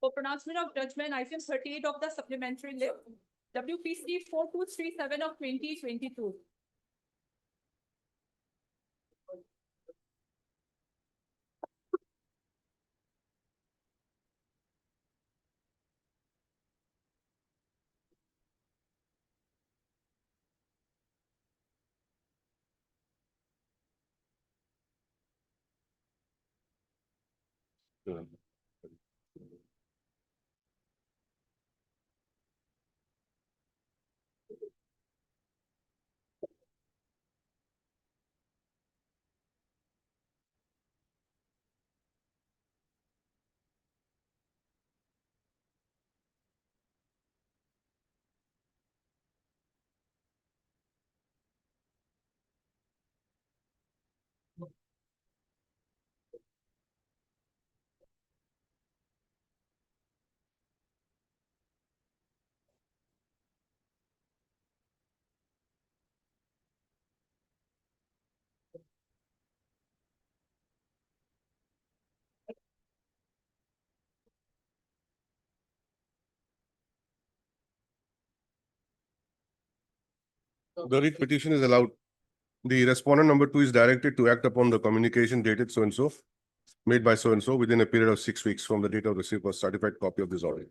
for pronouncement of judgment, item 38 of the supplementary list, WPC 4237 of 2022. The writ petition is allowed. The respondent number 2 is directed to act upon the communication dated so and so, made by so and so within a period of 6 weeks from the date of receipt of a certified copy of this order.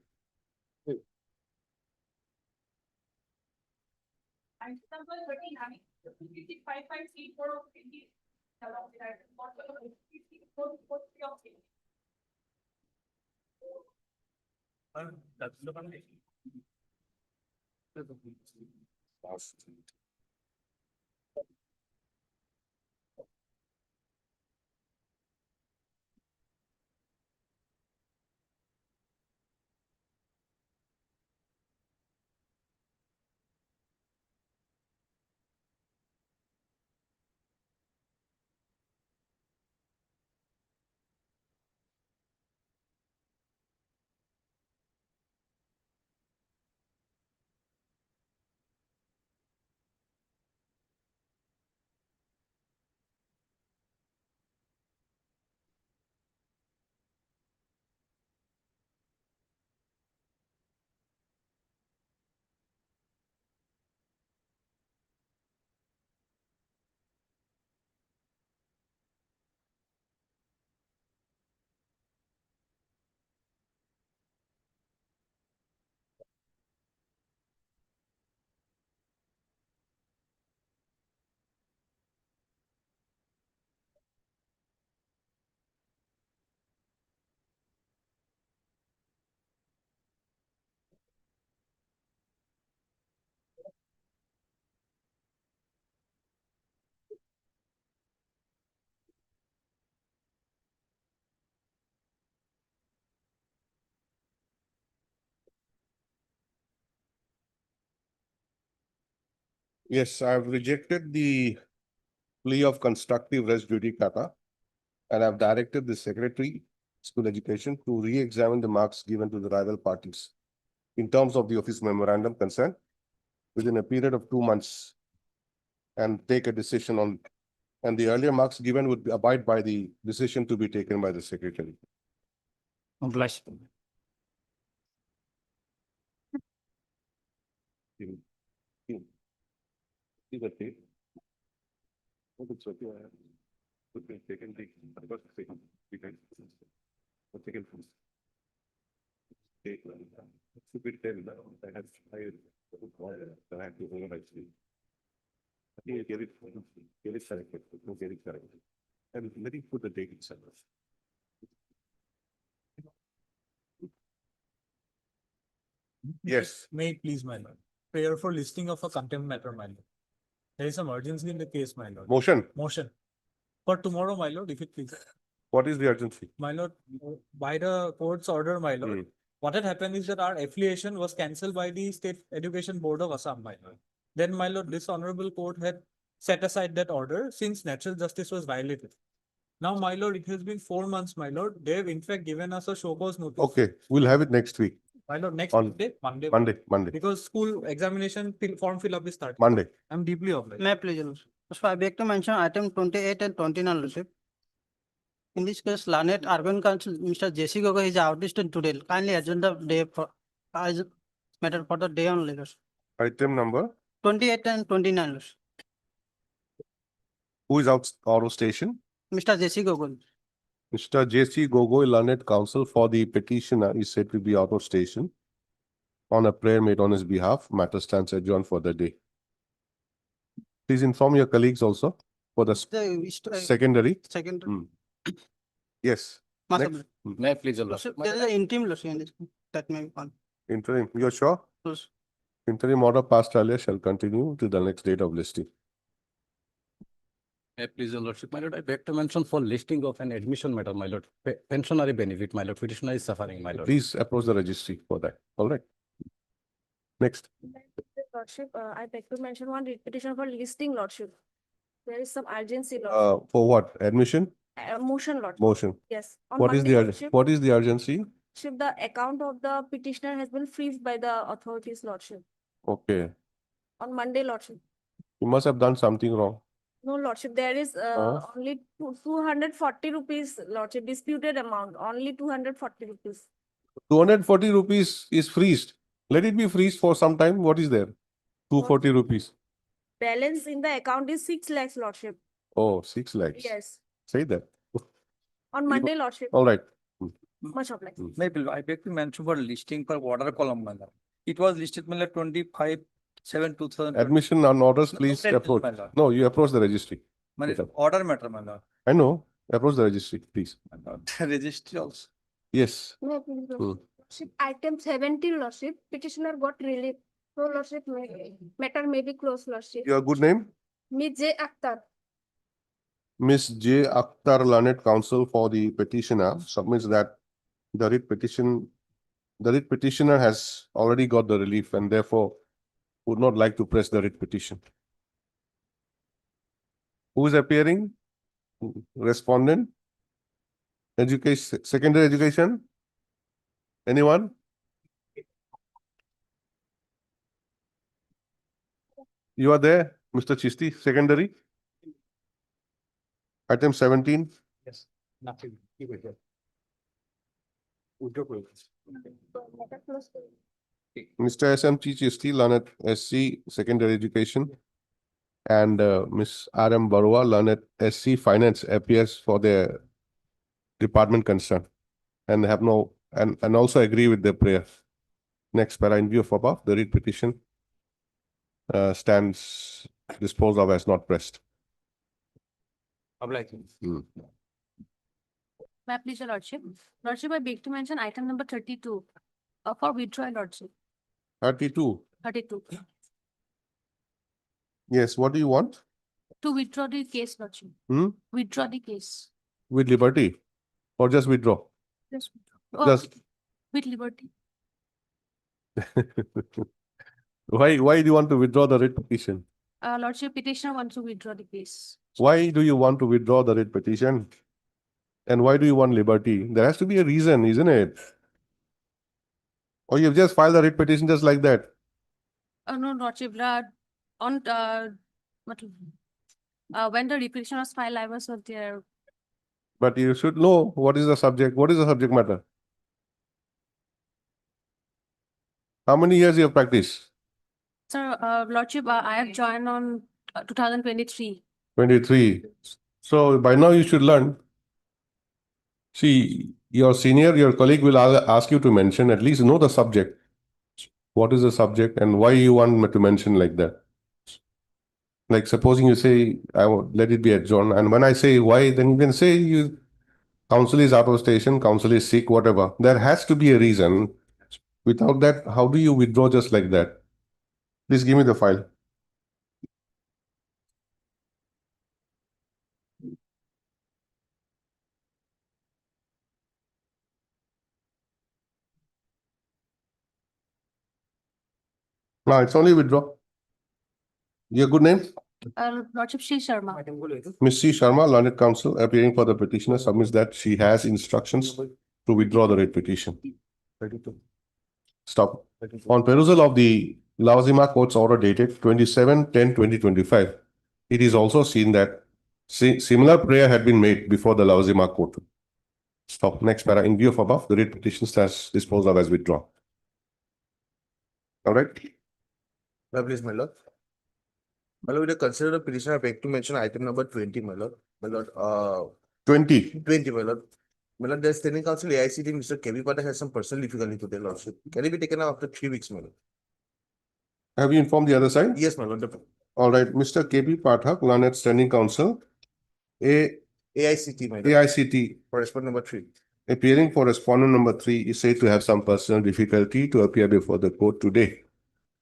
Item number 39, WPC 5534 of 20. Along with item 443 of 20. That's the one. Yes, I have rejected the plea of constructive res judicata, and I've directed the Secretary, School Education, to re-examine the marks given to the rival parties in terms of the office memorandum consent within a period of 2 months and take a decision on, and the earlier marks given would abide by the decision to be taken by the Secretary. Blush. See the tape? Oh, it's okay. Okay, taken, I got the second. We can. The second first. Take, it's a bit tell, I have to hold actually. I think you get it corrected, no, get it corrected. And let me put the date itself. Yes. May it please, my lord. Prayer for listing of a contempt matter, my lord. There is some urgency in the case, my lord. Motion. Motion. For tomorrow, my lord, if it please. What is the urgency? My lord, by the court's order, my lord, Hmm. what had happened is that our affiliation was cancelled by the State Education Board of Assam, my lord. Then, my lord, this honorable court had set aside that order since natural justice was violated. Now, my lord, it has been 4 months, my lord. They have in fact given us a show cause notice. Okay, we'll have it next week, My lord, next On Monday. Monday. Because school examination form fill up is started. Monday. I'm deeply obliged. May I please, Your Lordship. So I beg to mention item 28 and 29, Lordship. In this case, Lanet Urban Council, Mr. J.C. Gogoi is out today. Kindly agenda day for, as matter for the day only, Lord. Item number, 28 and 29, Lord. who is out of station? Mr. J.C. Gogoi. Mr. J.C. Gogoi, learned counsel for the petitioner, is said to be out of station. On a prayer made on his behalf, matter stands adjourned for the day. Please inform your colleagues also for the secondary. Second. Hmm. Yes, Master, next. May I please, Your Lordship, Lordship? there is an interim, Lordship, in this. That may be one. Interim, you're sure? Lordship. Interim order passed earlier shall continue to the next date of listing. May I please, Your Lordship? My lord, I beg to mention for listing of an admission matter, my lord. Pensionary benefit, my lord. Petitioner is suffering, my lord. Please approach the registry for that. All right. Next, Lordship, I beg to mention one petition for listing, Lordship. There is some urgency, Lordship. for what? Admission? Motion, Lordship. Motion. Yes. On What is Monday, the, Lordship, what is the urgency? Lordship, the account of the petitioner has been freezed by the authorities, Lordship. Okay. On Monday, Lordship. You must have done something wrong. No, Lordship, there is only 240 rupees, Lordship, disputed amount, only 240 rupees. 240 rupees is freezed. Let it be freezed for some time. What is there? 240 rupees. Balance in the account is 6 lakhs, Lordship. Oh, 6 lakhs. Yes. Say that. On Monday, Lordship. All right. Much obliged. Maybe I beg to mention for listing for water column, my lord. It was listed, my lord, 25/7/2000. Admission on orders, please Noted, approach. my lord. No, you approach the registry. My Yes, sir. order matter, my lord. I know. Approach the registry, please. My lord. The registry also. Yes. No, please, Hmm. Lordship, item 17, Lordship, petitioner got relief. So, Lordship, matter may be closed, Lordship. Your good name? Ms. J. Akhtar. Miss J. Akhtar, learned counsel for the petitioner, submits that the writ petitioner has already got the relief and therefore would not like to press the writ petition. Who is appearing? Respondent? Education, secondary education? Anyone? You are there, Mr. Chisti, secondary? Item 17. Yes, nothing. Keep it here. Matter closed. Mr. S.M. Chisti, learned SC, secondary education. And Miss R.M. Barua, learned SC, finance, appears for their department concern. And have no, and also agree with their prayer. Next, para in view of above, the writ petition stands disposed of as not pressed. Obliged. May I please, Your Lordship? Lordship, I beg to mention item number 32 for withdrawal, Lordship. 32. 32. Yes, what do you want? To withdraw the case, Lordship. Hmm? Withdraw the case. With liberty? Or just withdraw? Just withdraw. Just. With liberty. Why do you want to withdraw the writ petition? Lordship, petitioner wants to withdraw the case. Why do you want to withdraw the writ petition? And why do you want liberty? There has to be a reason, isn't it? Or you've just filed the writ petition just like that? No, Lordship, on when the petition was filed, I was not there. But you should know what is the subject, what is the subject matter? How many years you have practiced? Sir, Lordship, I have joined on 2023. 23. So by now you should learn. See, your senior, your colleague will ask you to mention, at least know the subject. What is the subject and why you want to mention like that? Like supposing you say, I won't let it be adjourned. And when I say why, then you can say council is out of station, council is sick, whatever. There has to be a reason. Without that, how do you withdraw just like that? Please give me the file. No, it's only withdraw. Your good name? Lordship Shri Sharma. Ms. C. Sharma, learned counsel, appearing for the petitioner, submits that she has instructions to withdraw the writ petition. Stop. On perusal of the Lavazima Court's order dated 27/10/2025, it is also seen that Similar prayer had been made before the Lavazima court. Stop. Next para. In view of above, the writ petition stands disposed of as withdrawn. All right. Please, my lord. My lord, with the consider the petitioner, I beg to mention item number 20, my lord. My lord, 20. 20, my lord. My lord, the standing council AICT, Mr. K.V. Pathak has some personal difficulty today, lordship. Can it be taken up after 3 weeks, my lord? Have you informed the other side? Yes, my lord. The All right. Mr. K.B. Pathak, Learned Standing Council, AICT, my lord. AICT, Correspondent number 3. appearing for respondent number 3 is said to have some personal difficulty to appear before the court today.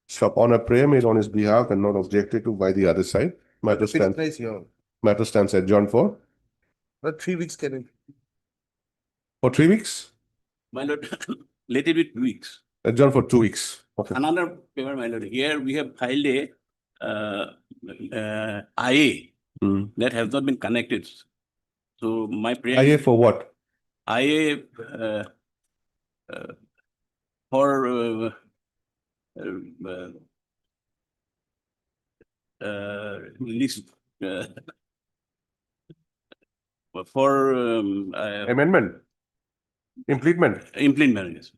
Stop on a prayer made on his behalf and not objected to by the other side. The petitioner is here. Matter stands adjourned for But 3 weeks can it? 3 weeks, My lord, let it be 2 weeks. adjourned for 2 weeks. Okay. Another paper, my lord, here we have filed a IA Hmm. that has not been connected. So my prayer. IA for what? IA for list for Amendment? Implement? implement yes.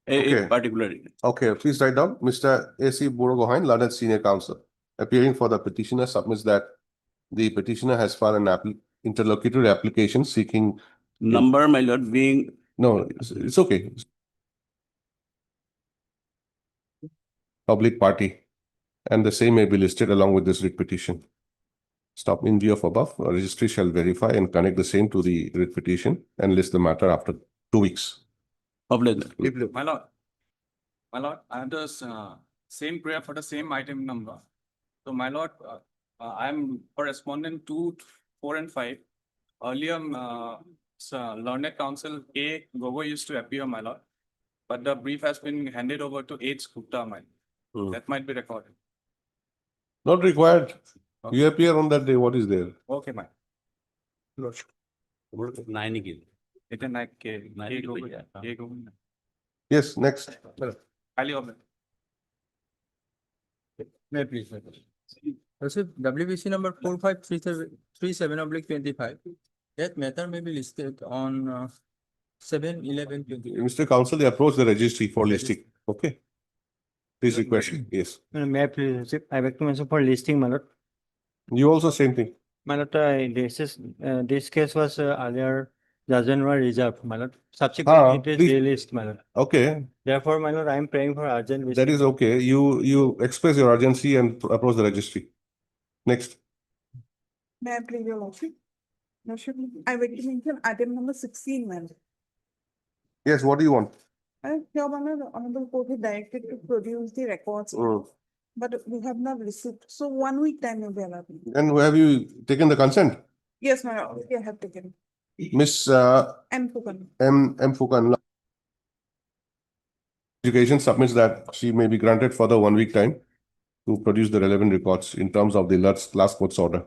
Okay. A particular. Okay, please write down. Mr. A.C. Burogohain, Learned Senior Counsel, appearing for the petitioner, submits that the petitioner has filed an interlocutory application seeking. Number, my lord, being No, it's okay. Public party, and the same may be listed along with this writ petition. Stop. In view of above, a registry shall verify and connect the same to the writ petition and list the matter after 2 weeks. public. My lord, I have the same prayer for the same item number. So my lord, I am correspondent 2, 4 and 5. Earlier, Learned Counsel A. Gogo used to appear, my lord. But the brief has been handed over to H. Gupta, my lord. Hmm. That might be recorded. Not required. Okay. You appear on that day, what is there? Okay, my. Nine again. It is like K. Nine Gogo. yeah. K. Gogo. Yes, next. Highly obliged. May I please. WBC number 4537/25. That matter may be listed on 7/11/20. Mr. Counsel, they approach the registry for listing. Okay. Please request. Yes. May I please, I beg to mention for listing, my lord. You also same thing. My lord, this case was earlier judgment were reserved, my lord. Subsequently, it is please. released, my lord. Okay, Therefore, my lord, I am praying for urgent. that listing. is okay. You express your urgency and approach the registry. Next. May I please your lordship? Lordship, I beg to mention item number 16, ma'am. Yes, what do you want? Your Honor, the honorable court is directed to produce the records, but we have not received. So 1 week time will be allowed. And have you taken the consent? Yes, my lord, I have taken. Miss And Fukan. M. Fukan. Education submits that she may be granted further 1 week time to produce the relevant records in terms of the last court's order.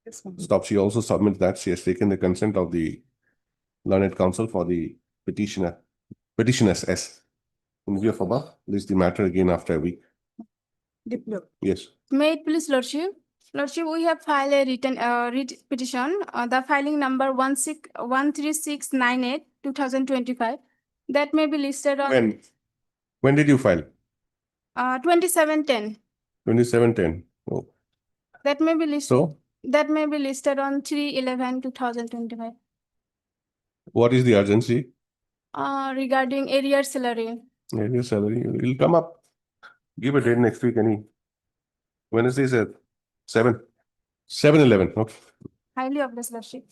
Yes, ma'am. Stop. She also submits that she has taken the consent of the Learned Counsel for the petitioners S. In view of above, list the matter again after a week. Diplo. Yes. May it please lordship? Lordship, we have filed a written petition, the filing number 13698/2025. That may be listed on When did you file? 2710. 2710. Oh, That may be listed. so That may be listed on 3/11/2025. what is the urgency? Regarding area salary. Your salary, it will come up. Give a date next week, Wednesday is at 7/11, okay. Highly obliged, lordship.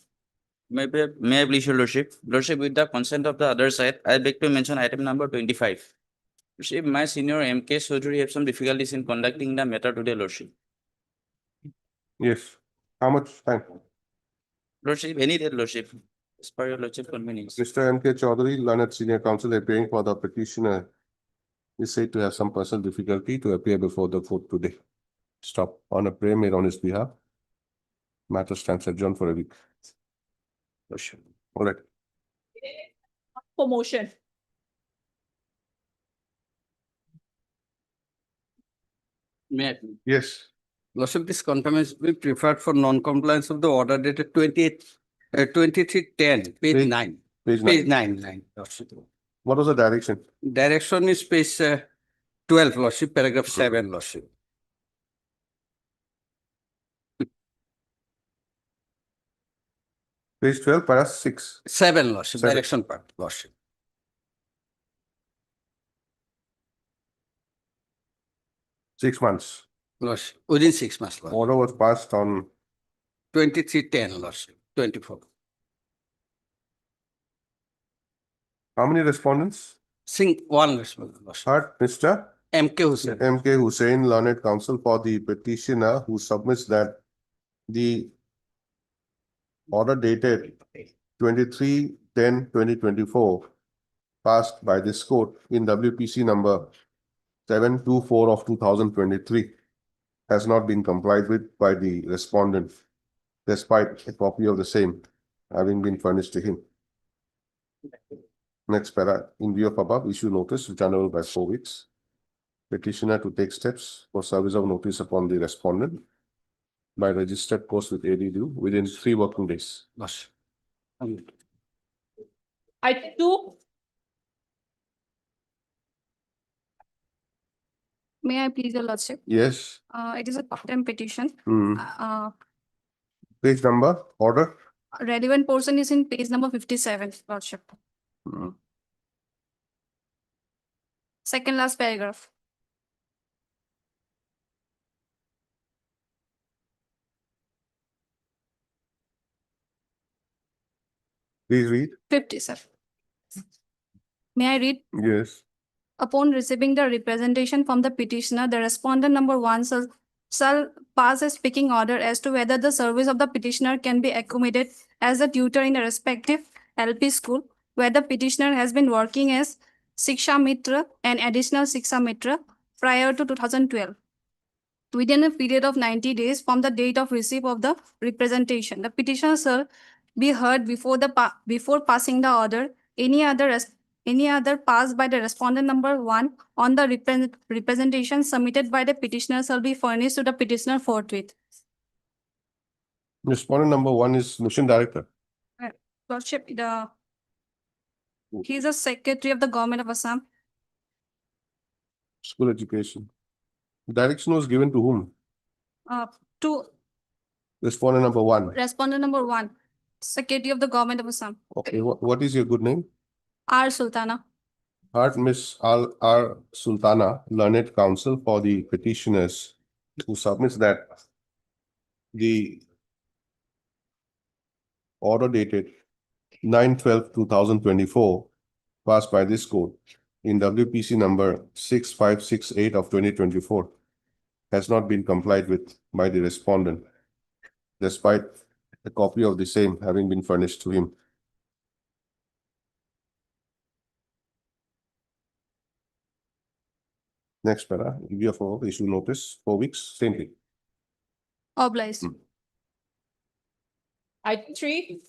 May I please your lordship? Lordship, with the consent of the other side, I beg to mention item number 25. Lordship, my senior MK Chaudhary have some difficulties in conducting the matter today, lordship. Yes. How much time? Lordship, any day, lordship, as per your lordship convenience. Mr. M.K. Chaudhary, Learned Senior Counsel, appearing for the petitioner, is said to have some personal difficulty to appear before the court today. Stop. On a prayer made on his behalf. Matter stands adjourned for a week. Lordship. All right. For motion. May I? Yes. Lordship, this confirmation will be preferred for non-compliance of the order dated 2310, page Page- 9. Page Page nine. 9, Lordship. What was the direction? Direction is page 12, Lordship, paragraph 7, Lordship. Page 12, para 6. 7, Lordship, 7. direction part, Lordship. Six months. Lordship, within 6 months, Lordship. Order was passed on 2310, Lordship, 24. how many respondents? One respondent, Lordship. Heard, Mr. MK Hussain. M.K. Hussain, learned counsel for the petitioner who submits that the order dated 23/10/2024 passed by this court in WPC number 724 of 2023 has not been complied with by the respondent despite a copy of the same having been furnished to him. Next para, in view of above, issue notice returnable by 4 weeks. Petitioner to take steps for service of notice upon the respondent by registered post with ADU within 3 working days. Lordship. Item two, May I please, your lordship? Yes. It is a contempt petition. Hmm. Uh, Page number, order. relevant portion is in page number 57, lordship. Hmm. Second last paragraph. Please read. 57. May I read? Yes. Upon receiving the representation from the petitioner, the respondent number one shall pass a speaking order as to whether the service of the petitioner can be accommodated as a tutor in the respective LP school, where the petitioner has been working as Shiksha Mitra and additional Shiksha Mitra prior to 2012. Within a period of 90 days from the date of receipt of the representation, the petitioner shall be heard before passing the order. Any other passed by the respondent number one on the representation submitted by the petitioner shall be furnished to the petitioner forthwith. Respondent number 1 is mission director. Lordship, he is a secretary of the government of Assam. School education. Direction was given to whom? To Respondent number 1. respondent number one, secretary of the government of Assam, Okay, what is your good name? R. Sultana. Heard Miss R. Sultana, learned counsel for the petitioners who submits that the order dated 9/12/2024 passed by this court in WPC number 6568 of 2024 has not been complied with by the respondent despite a copy of the same having been furnished to him. Next para, review of issue notice, 4 weeks, same thing. Obliged. item three,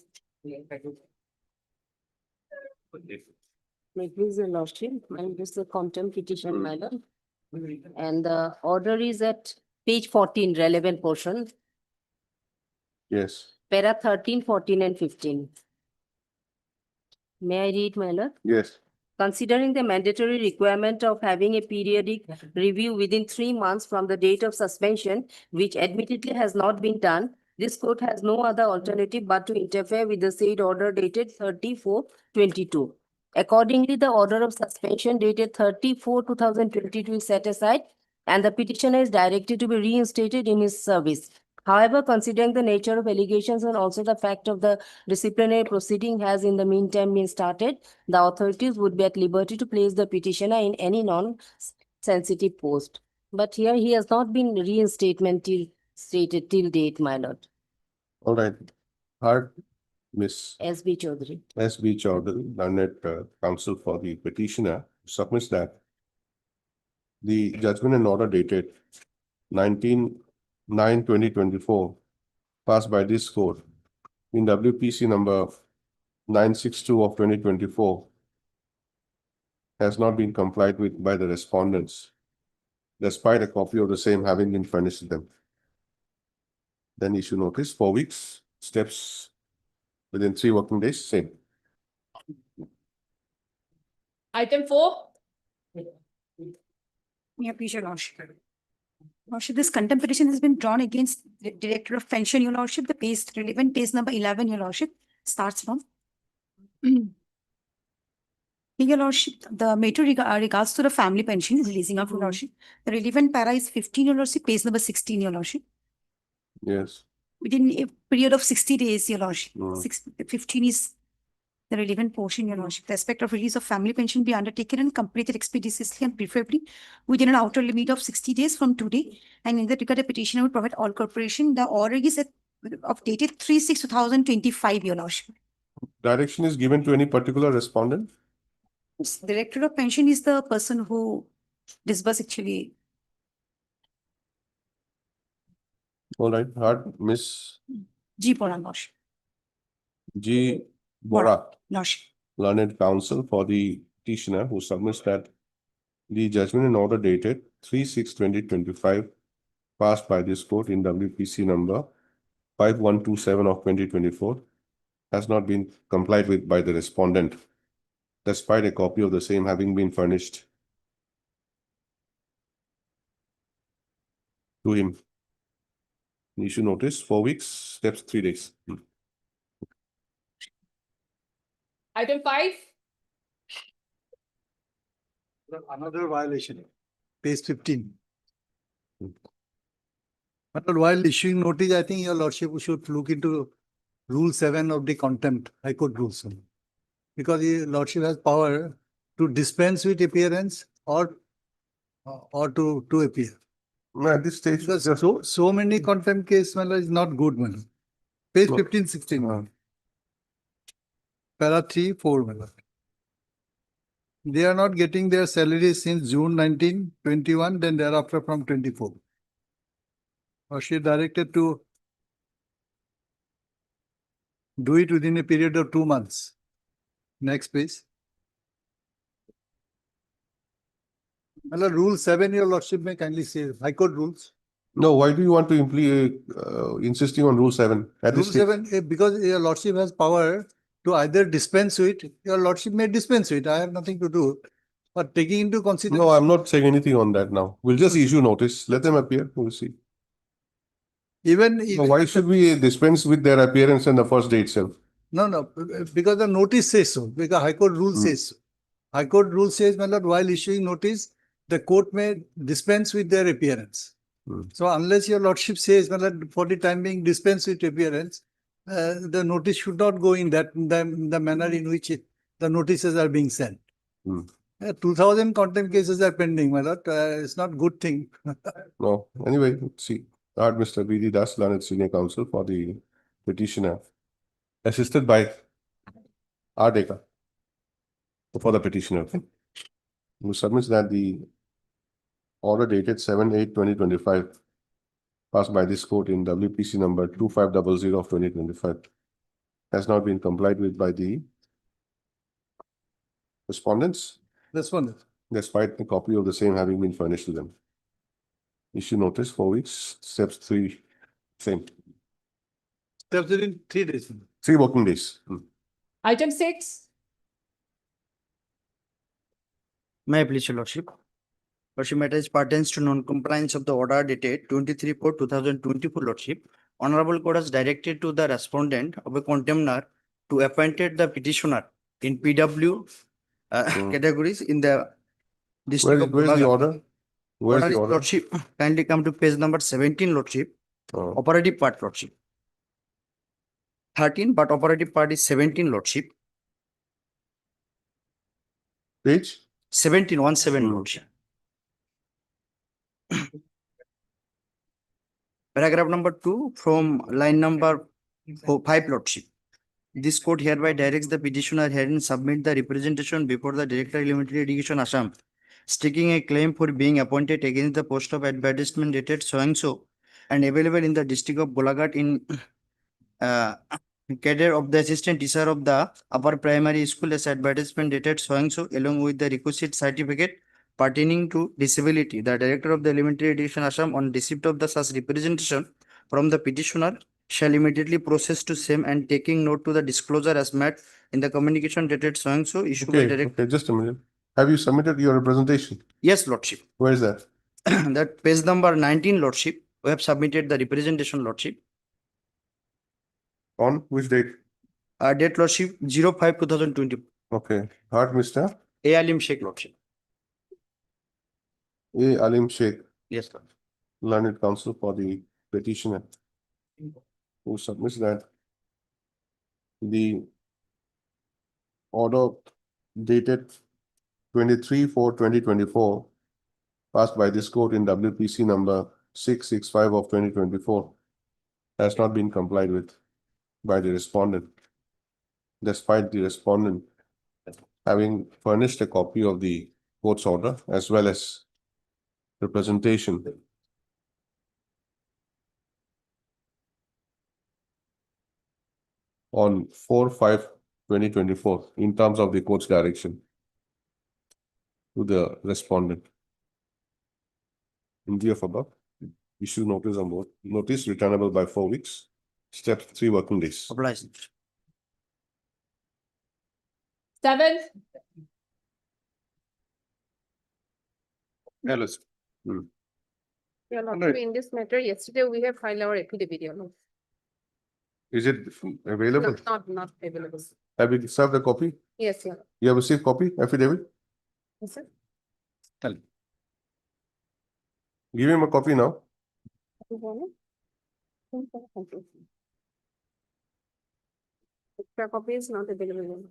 May please your lordship, and this is a contempt petition, my lord. And the order is at page 14, relevant portion, Yes, para 13, 14, and 15. May I read, my lord? yes. Considering the mandatory requirement of having a periodic review within 3 months from the date of suspension, which admittedly has not been done, this court has no other alternative but to interfere with the said order dated 30/4/22. Accordingly, the order of suspension dated 30/4/2022 is set aside and the petitioner is directed to be reinstated in his service. However, considering the nature of allegations and also the fact of the disciplinary proceeding has in the meantime been started, the authorities would be at liberty to place the petitioner in any non-sensitive post. But here he has not been stated till date, my lord. All right. Heard Miss S.B. Chaudhary. S.B. Chaudhary, learned counsel for the petitioner, submits that the judgment and order dated 19/9/2024 passed by this court in WPC number 962 of 2024 has not been complied with by the respondents despite a copy of the same having been furnished to them. Then issue notice, 4 weeks, steps within 3 working days, same. Item 4. Yeah, please, your lordship. Lordship, this contempt petition has been drawn against the Director of Pension, your lordship. The page relevant, page number 11, your lordship, starts from. Your lordship, the matter regards to the family pension is releasing of your lordship. The relevant para is 15, your lordship, page number 16, your lordship. Yes. Within a period of 60 days, your lordship. Mm. 15 is the relevant portion, your lordship. The aspect of release of family pension be undertaken and completed expeditiously and preferably within an outer limit of 60 days from today. And in that regard, the petitioner will provide all corporation. The order is of dated 3/6/2025, your lordship. Direction is given to any particular respondent? Director of pension is the person who disburse actually. All right, heard Miss G. Poran, lordship. G. Bora, Lordship. learned counsel for the petitioner who submits that the judgment and order dated 3/6/2025 passed by this court in WPC number 5127 of 2024 has not been complied with by the respondent, despite a copy of the same having been furnished to him. Issue notice, 4 weeks, steps 3 days. Item 5. Another violation, page 15. But while issuing notice, I think your lordship should look into Rule 7 of the contempt, High Court rules. Because your lordship has power to dispense with appearance or to appear. At this stage, Because so many contempt case, my lord, is not good, man. Page 15, 16. Para 3, 4, my lord. They are not getting their salary since June 19, 21, then thereafter from 24. Or she directed to do it within a period of 2 months. Next page. Well, Rule 7, your lordship may kindly say, High Court rules. No, why do you want to insisting on Rule 7? At Rule this stage? 7, because your lordship has power to either dispense with, your lordship may dispense with, I have nothing to do. But taking into consideration. No, I'm not saying anything on that now. We'll just issue notice, let them appear, we'll see. Even No, why should we dispense with their appearance on the first day itself? No, because the notice says so, because High Court rule says so. High Court rule says, my lord, while issuing notice, the court may dispense with their appearance. So unless your lordship says, my lord, for the time being dispense with appearance, the notice should not go in that the manner in which the notices are being sent. 2000 contempt cases are pending, my lord. It's not good thing. No, anyway, let's see. Art Mr. B.D. Das, learned senior counsel for the petitioner, assisted by R. Deka for the petitioner, who submits that the order dated 7/8/2025 passed by this court in WPC number 2500 of 2025 has not been complied with by the respondents, despite a copy of the same having been furnished to them. Issue notice, 4 weeks, steps 3, same. Steps within 3 days. 3 working days. Item 6. May I please, your lordship? Lordship, matter pertains to non-compliance of the order dated 23/4/2024, lordship. Honorable Court has directed to the respondent of a contemner to appointed the petitioner in PW categories in the district of Where is the Gulaga. order? Where's Order the is, order? lordship, kindly come to page number 17, lordship. Operative part, lordship. 13, but operative part is 17, lordship. Page? 17, lordship. Paragraph number 2 from line number 5, lordship. This court hereby directs the petitioner herein submit the representation before the Director Elementary Education Assam, staking a claim for being appointed against the post of advertisement dated so and so and available in the district of Golaghat in cadre of the assistant teacher of the upper primary school as advertisement dated so and so along with the requisite certificate pertaining to disability. The Director of the Elementary Education Assam on receipt of the such representation from the petitioner shall immediately process to same and taking note to the disclosure as met in the communication dated so and so issued by Okay, direct. okay, just a minute. Have you submitted your representation? Yes, Lordship. Where is that? That page number 19, Lordship. We have submitted the representation, Lordship. On which date? Date, Lordship, 05/2020. Okay, heard Mr. A. Alim Sheikh, Lordship. A. Alim Sheikh, Yes, Lord. learned counsel for the petitioner, who submits that the order dated 23/4/2024 passed by this court in WPC number 665 of 2024 has not been complied with by the respondent, despite the respondent having furnished a copy of the court's order as well as representation. On 4/5/2024 in terms of the court's direction to the respondent. In view of above, issue notice on both, notice returnable by 4 weeks, step 3 working days. Obliged. 7. Alice. Your Lordship, in this matter, yesterday we have filed our affidavit, Your Lordship. Is it available? Not available. Have you served the copy? Yes, Your Lord. You have received copy, affidavit? Yes, sir. Give him a copy now. Extra copy is not available. Your Lord.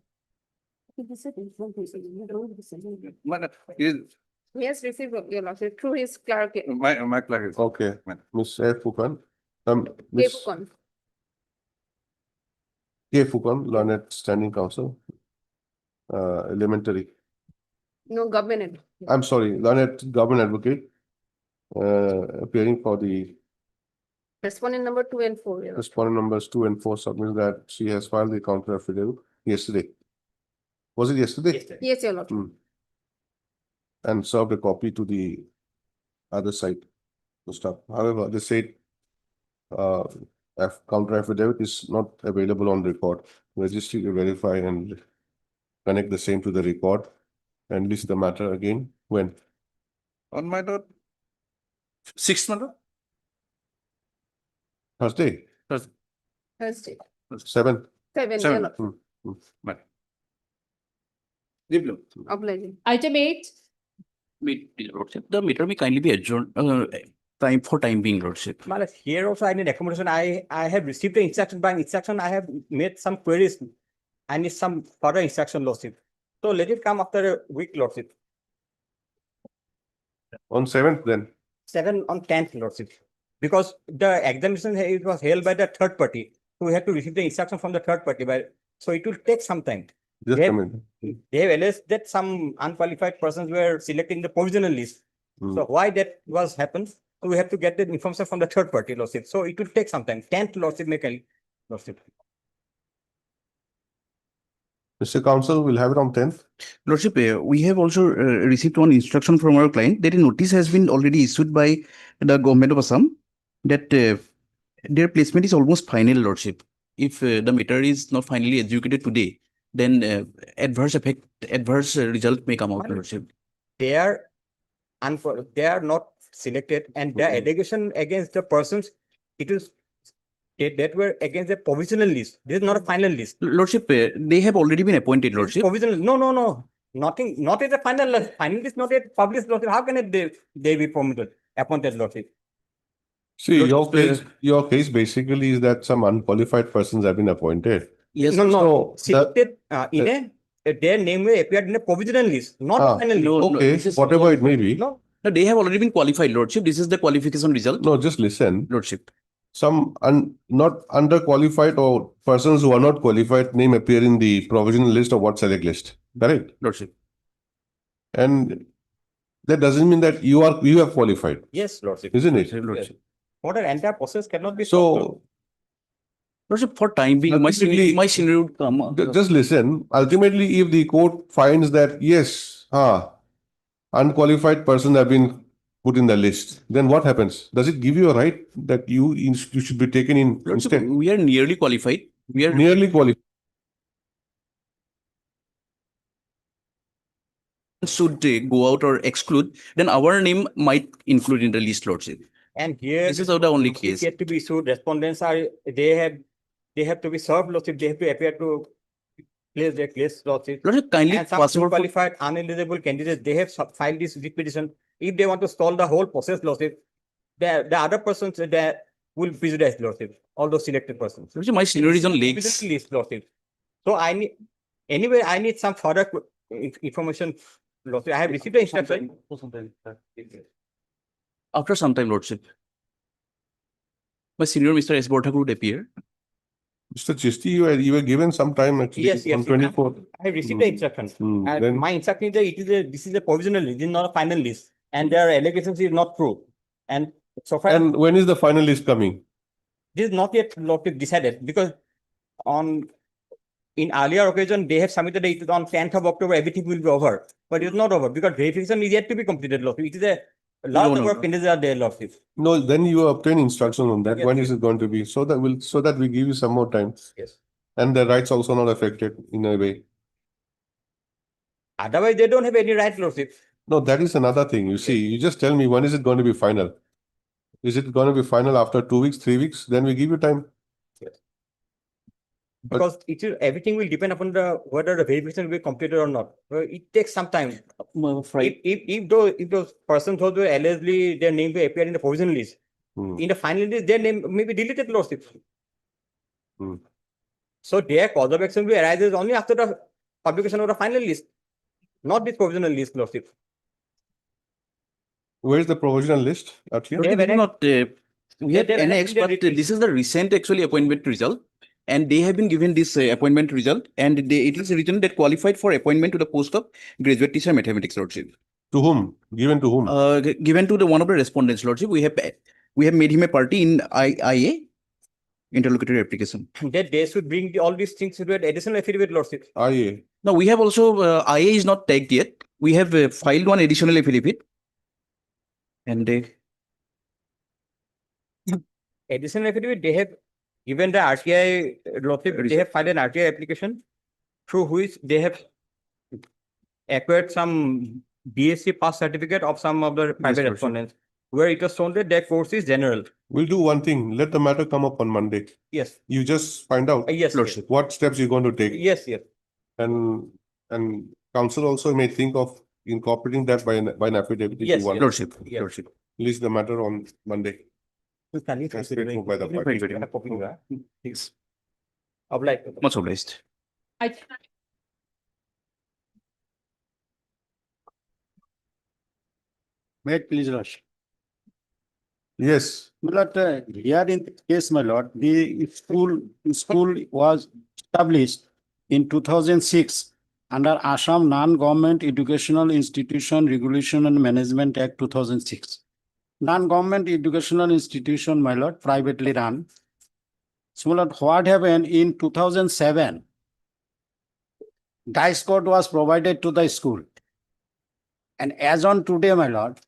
He has received, Your Lordship, through his clerk. My clerk is. Okay, Ms. A. Fukan. K. Ms. Fukan. K. Fukan, learned standing counsel. Elementary. No, government. I'm sorry, learned government advocate. Appearing for the Respondent number 2 and 4. Your Lord. respondent numbers 2 and 4 submits that she has filed the counter affidavit yesterday. Was it yesterday? Yes, Your Lord. And served a copy to the other side. To stop. However, they said counter affidavit is not available on record. Registry to verify and connect the same to the record and list the matter again when? On my note. 6th, my lord. Thursday, Thursday. 7th. 7. Your Seven. Lord. Obliging. Item 8. Lordship, the matter may kindly be adjourned, time being, Lordship. Well, here also I need accommodation. I have received the instruction. By instruction, I have made some queries. I need some further instruction, Lordship. So let it come after a week, Lordship. On 7th then. 7 on 10th, Lordship. Because the examination it was held by the third party. So we have to receive the instruction from the third party. So it will take some time. Just They a have- minute. They have alleged that some unqualified persons were selected in the provisional list. So why that was happened? So we have to get the information from the third party, Lordship. So it will take some time. 10th, Lordship, Lordship. Mr. Counsel, we'll have it on 10th. Lordship, we have also received one instruction from our client that a notice has been already issued by the government of Assam that their placement is almost final, Lordship. If the matter is not finally adjudicated today, then adverse result may come out, Lordship. They are not selected, and the allegation against the persons, it is that were against the provisional list. This is not a final list. Lordship, they have already been appointed, This is Lordship. provisional. No. Nothing. Not at the final list. Final list not yet published, Lordship. How can they be appointed, Lordship? See, Lordship, your case basically is that some unqualified persons have been appointed. Yes. No. So, Selected their name may appear in a provisional list, not a final list. no, okay, this is- whatever it may be. No. No, they have already been qualified, Lordship. This is the qualification result, No, just listen. Lordship. Some not underqualified or persons who are not qualified name appear in the provisional list or what select list. Correct? Lordship. And that doesn't mean that you have qualified, Yes, Lordship. isn't it? Lordship. What an entire process cannot be stopped. So Lordship, for time being, Ultimately- my senior would come. just listen. Ultimately, if the court finds that yes, unqualified persons have been put in the list, then what happens? Does it give you a right that you should be taken in Lordship, instead? we are nearly qualified. We are Nearly qualified. should go out or exclude, then our name might include in the list, Lordship. And here. This is the only notice case. Yet to be issued, respondents are, they have to be served, Lordship, they have to appear to place their case, Lordship. Lordship, kindly And some possible for qualified uneligible candidates, they have filed this writ petition. If they want to stall the whole process, Lordship, the other persons that will prejudice, Lordship, all those selected persons. Lordship, my senior is on legs. Evidently list, Lordship. So I need, anyway, I need some further information, Lordship. I have received the instruction. After some time, Lordship. My senior, Mr. S. Borthakur, would appear. Mr. Chisti, you were given some time actually Yes, yes. on 24th. I have received the instruction. And Then, my instruction is that this is a provisional list, it is not a final list. And their allegations is not true. And so far, and when is the final list coming? this is not yet decided because in earlier occasion, they have submitted it on 10th of October, everything will be over. But it's not over because verification is yet to be completed, Lordship. It is a large number of candidates are there, Lordship. No, then you obtain instruction on that. Yes, When yes. is it going to be? So that we give you some more time. Yes. And the rights also not affected in a way. Otherwise, they don't have any right, Lordship. No, that is another thing. You see, you just tell me when is it going to be final? Is it going to be final after 2 weeks, 3 weeks? Then we give you time. But- Because everything will depend upon whether the verification will be completed or not. Well, it takes some time. If those persons who were allegedly their name will appear in the provisional list, in the final list, their name may be deleted, Lordship. So their cause of action will arise only after the publication of the final list, not this provisional list, Lordship. Where is the provisional list out here? Yeah, Lordship, when I- not, we have they have annexed, annexed but their this is the recent actually appointment result. And they have been given this appointment result, and it is written that qualified for appointment to the post of graduate teacher mathematics, Lordship. To whom? Given to whom? Given to the one of the respondents, Lordship. We have made him a party in IA interlocutory application. That they should bring all these things to an additional affidavit, Lordship. IA. Now we have also IA is not tagged yet. We have filed one additional affidavit, and Additional affidavit, they have given the RTI, Lordship, they have filed an RTI application through which they have acquired some BSc pass certificate of some of the private Lordship. respondents, where it was shown that their course is general. We'll do one thing. Let the matter come up on Monday. Yes, You just find out yes, yes, Lordship. what steps you're going to take. yes, yes. And council also may think of incorporating that by an affidavit if Yes, you want. yes. Lordship, Yes. Lordship. Release the matter on Monday. That's straightforward by the party. Yes. Much obliged. May it please, Lordship. Yes, My lord, here in this case, my lord, the school was established in 2006 under Assam Non-Government Educational Institution Regulation and Management Act 2006. Non-government educational institution, my lord, privately run. So, my lord, what happened in 2007? Dice code was provided to the school. And as on today, my lord,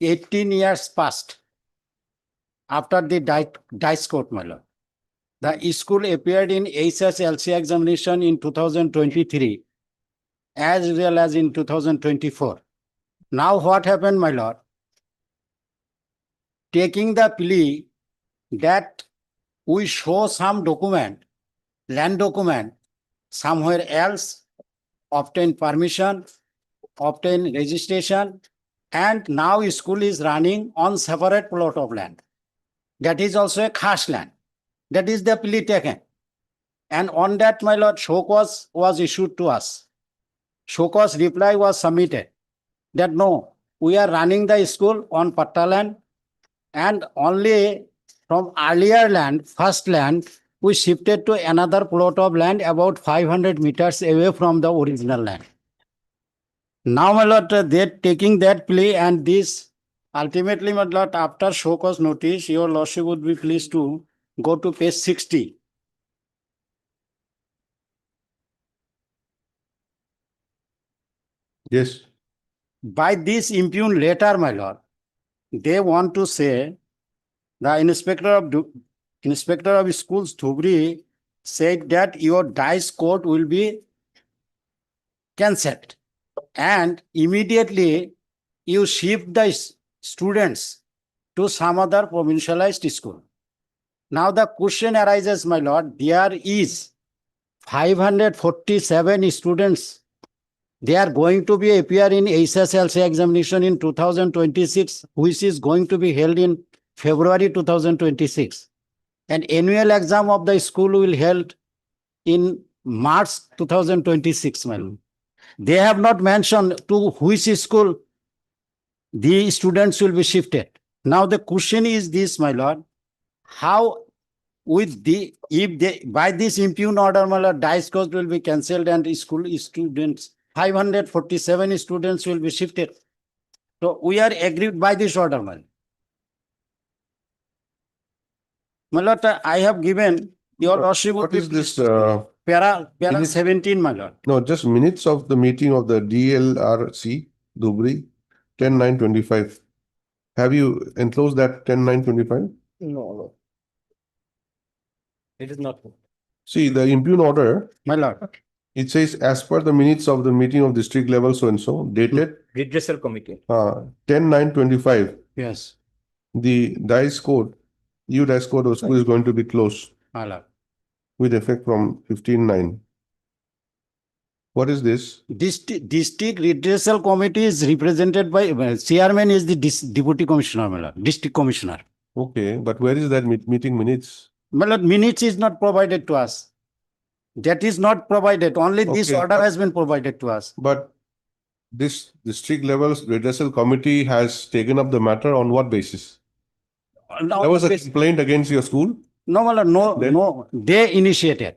18 years passed after the dice code, my lord. The school appeared in HSLC examination in 2023 as well as in 2024. Now what happened, my lord? Taking the plea that we show some document, land document, somewhere else, obtain permission, obtain registration, and now school is running on separate plot of land. That is also a khas land. That is the plea taken. And on that, my lord, show cause was issued to us. Show cause reply was submitted that no, we are running the school on patta land, and only from earlier land, first land, we shifted to another plot of land about 500 meters away from the original land. Now, my lord, they're taking that plea, and this ultimately, my lord, after show cause notice, your lordship would be pleased to go to page 60. yes. By this impugned letter, my lord, they want to say the inspector of schools Dhubri said that your dice court will be cancelled and immediately you shift the students to some other provincialized school. Now the question arises, my lord, there is 547 students. They are going to be appear in SSLC examination in 2026, which is going to be held in February 2026. And annual exam of the school will held in March 2026, my lord. They have not mentioned to which school the students will be shifted. Now the question is this, my lord, how with the, if they, by this impugn order, my lord, dice course will be cancelled and school students, 547 students will be shifted. So we are agreed by this order, my lord. My lord, I have given your lordship. What is this, Para minute- 17, my lord. no, just minutes of the meeting of the DLRC, Dhubri, 10/9/25. Have you enclosed that 10/9/25? No. It is not. See, the impugn order, My lord. it says as per the minutes of the meeting of district level so and so, dated Redressal committee. 10/9/25. Yes, The dice code, dice code of school is going to be closed my lord. with effect from 15/9. What is this? District Redressal Committee is represented by, chairman is the deputy commissioner, my lord, district commissioner. Okay, but where is that meeting minutes? My lord, minutes is not provided to us. That is not provided, only this Okay, order but- has been provided to us. But this district level redressal committee has taken up the matter on what basis? There was a complaint against your school? No, my lord, no, Then- no, they initiated.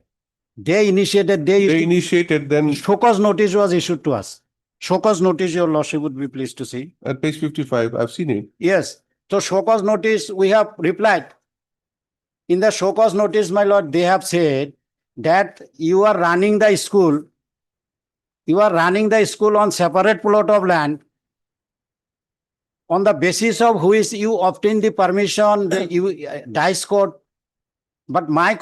They initiated, They initiated, then show cause notice was issued to us. Show cause notice, your lordship would be pleased to see. at page 55, I've seen it. Yes, so show cause notice, we have replied. In the show cause notice, my lord, they have said that you are running the school. You are running the school on separate plot of land. On the basis of which you obtain the permission, dice code. But my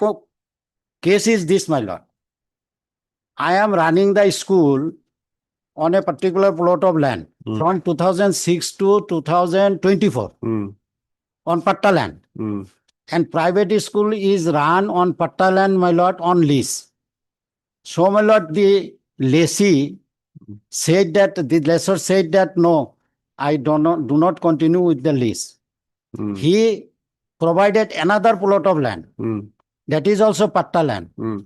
case is this, my lord. I am running the school on a particular plot of land from 2006 to 2024 Hmm, on patta land. hmm. And private school is run on patta land, my lord, on lease. So, my lord, the lessee said that, the lessor said that, no, I do not continue with the lease. Hmm, He provided another plot of land. hmm, That is also patta land, hmm,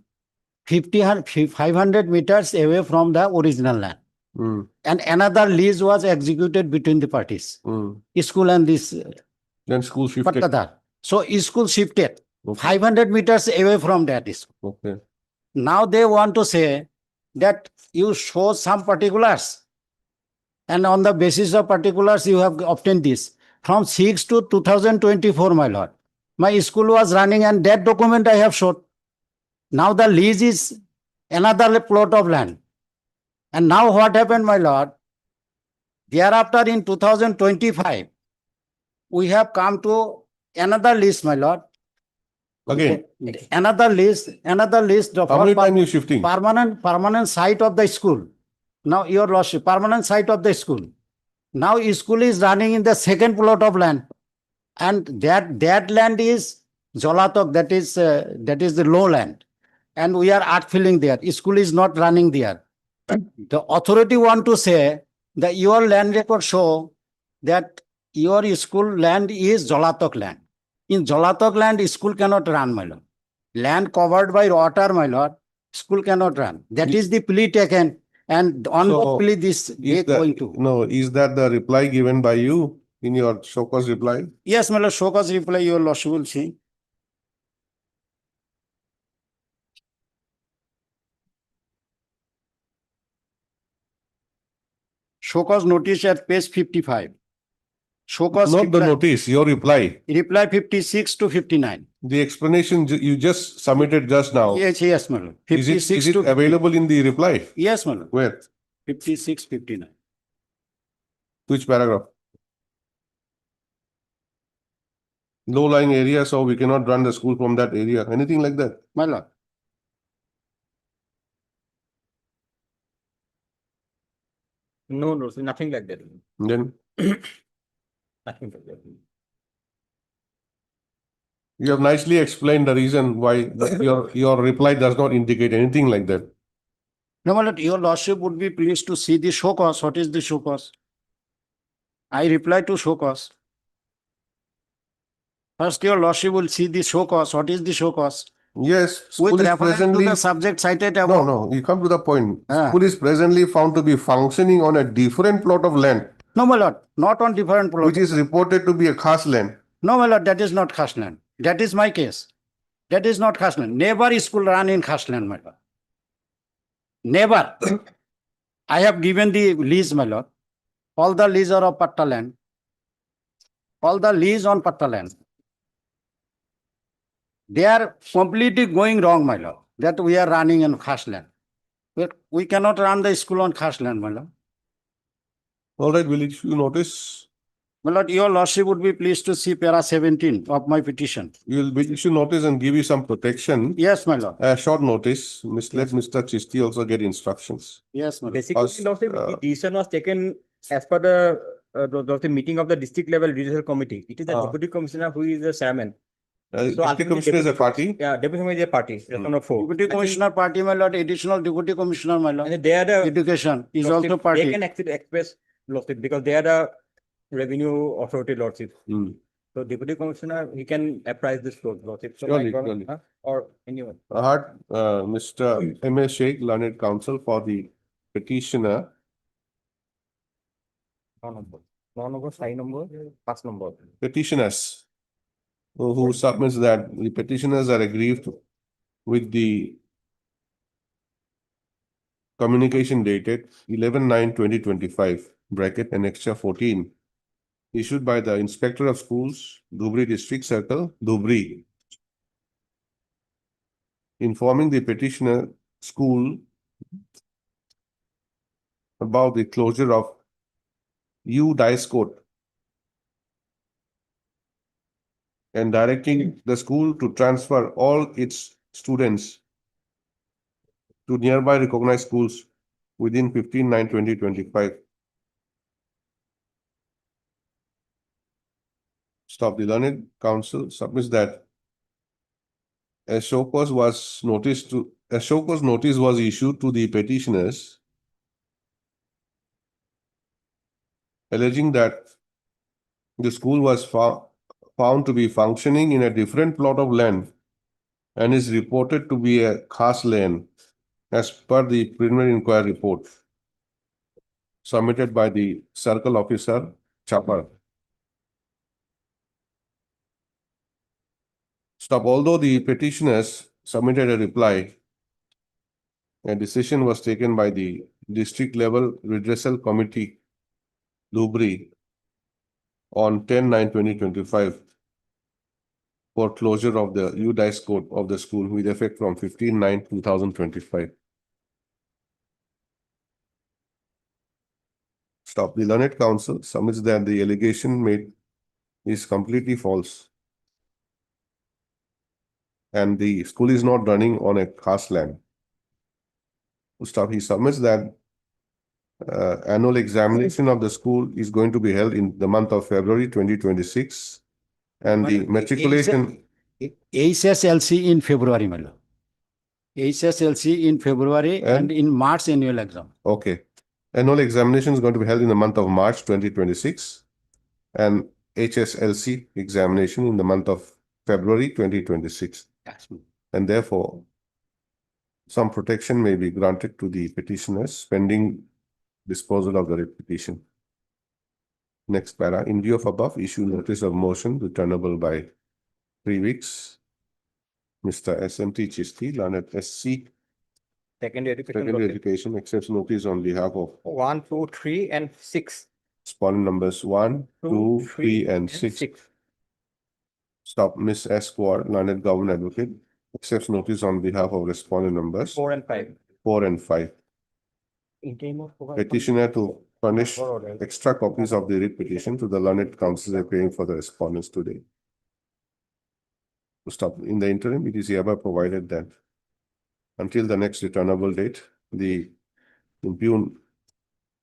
500 meters away from the original land. hmm, And another lease was executed between the parties, hmm. school and this Then school shifted. Patadar. So school shifted Okay, 500 meters away from that school. okay. Now they want to say that you show some particulars. And on the basis of particulars, you have obtained this. From 6 to 2024, my lord. My school was running and that document I have showed. Now the lease is another plot of land. And now what happened, my lord? Thereafter in 2025, we have come to another list, my lord. Again, Another list of how many time you shifting? permanent site of the school. Now, your lordship, permanent site of the school. Now, school is running in the second plot of land. And that land is Jolatok, that is the lowland. And we are earth filling there. School is not running there. The authority want to say that your land record show that your school land is Jolatok land. In Jolatok land, school cannot run, my lord. Land covered by water, my lord, school cannot run. That is the plea taken. And on So, what plea this they Is that, going to? no, is that the reply given by you in your show cause reply? Yes, my lord, show cause reply, your lordship will see. Show cause notice at page 55. Show cause Not the reply, notice, your reply. reply 56 to 59. The explanation you just submitted just now. Yes, my lord. Is 56 it to available in the reply? Yes, my lord. Where? 56, 59. Which paragraph? low-lying area, so we cannot run the school from that area, anything like that? My lord. No, no, nothing like that. Then Nothing like that. you have nicely explained the reason why, but your reply does not indicate anything like that. No, my lord, your lordship would be pleased to see the show cause. What is the show cause? I reply to show cause. First, your lordship will see the show cause. What is the show cause? Yes, With school is reference to presently. the subject cited No, above. no, you come to the point. Ah. School is presently found to be functioning on a different plot of land, No, my lord, not on different plot. which is reported to be a khas land. No, my lord, that is not Khasland. That is my case. That is not Khasland. Never school run in Khasland, my lord. Never. I have given the lease, my lord. All the lease are of Patta land. All the lease on Patta land. They are completely going wrong, my lord, that we are running in Khasland. We cannot run the school on Khasland, my lord. All right, will issue notice. My lord, your lordship would be pleased to see para 17 of my petition. Will issue notice and give you some protection. Yes, my lord. Short notice. Let Mr. Chisti also get instructions. Yes, my lord. Basically, lordship, the decision was taken as per the meeting of the district level judicial committee. It is the deputy commissioner who is the chairman. So Deputy ultimately, Commissioner is a party. Yeah, deputy commissioner is a party. That's number 4. Deputy Commissioner party, my lord, additional deputy commissioner, my lord. And they are the Education is lordship, also party. They can actually express lordship because they are the revenue authority lordship. So deputy commissioner, he can apprise this lordship. So Surely, like, surely. or anyone. I heard Mr. M.A. Sheikh, learned counsel for the petitioner. No number, sign number, pass number. Petitioners who submits that the petitioners are aggrieved with the communication dated 11/9/2025 bracket annexure 14 issued by the Inspector of Schools, Dhubri District Circle, Dhubri, informing the petitioner school about the closure of U Dice Court and directing the school to transfer all its students to nearby recognized schools within 15/9/2025. Stop. The learned counsel submits that a show cause notice was issued to the petitioners alleging that the school was found to be functioning in a different plot of land and is reported to be a khas land as per the preliminary inquiry report submitted by the circle officer Chapar. Stop. Although the petitioners submitted a reply, a decision was taken by the district level redressal committee, Dhubri, on 10/9/2025 for closure of the U Dice Court of the school with effect from 15/9/2025. Stop. The learned counsel submits that the allegation made is completely false and the school is not running on a khas land. Stop. He submits that annual examination of the school is going to be held in the month of February 2026 and the matriculation. HSLC in February, my lord. HSLC in February and in March annual exam. Okay. Annual examination is going to be held in the month of March 2026 and HSLC examination in the month of February 2026. Yes. And therefore, some protection may be granted to the petitioners pending disposal of the petition. Next para, in view of above, issue notice of motion returnable by 3 weeks. Mr. SMT Chisti, learned SC, Secondary secondary education, accepts notice on behalf of 1, 2, 3, and 6. respondent numbers 1, 2, 3, and 6. Stop. Miss S. Quar, learned government advocate, accepts notice on behalf of respondent numbers 4 and 5. 4 and 5. In time of Petitioner to furnish extra copies of the writ petition to the learned counsel appearing for the respondents today. Stop. In the interim, it is hereby provided that until the next returnable date, the impugn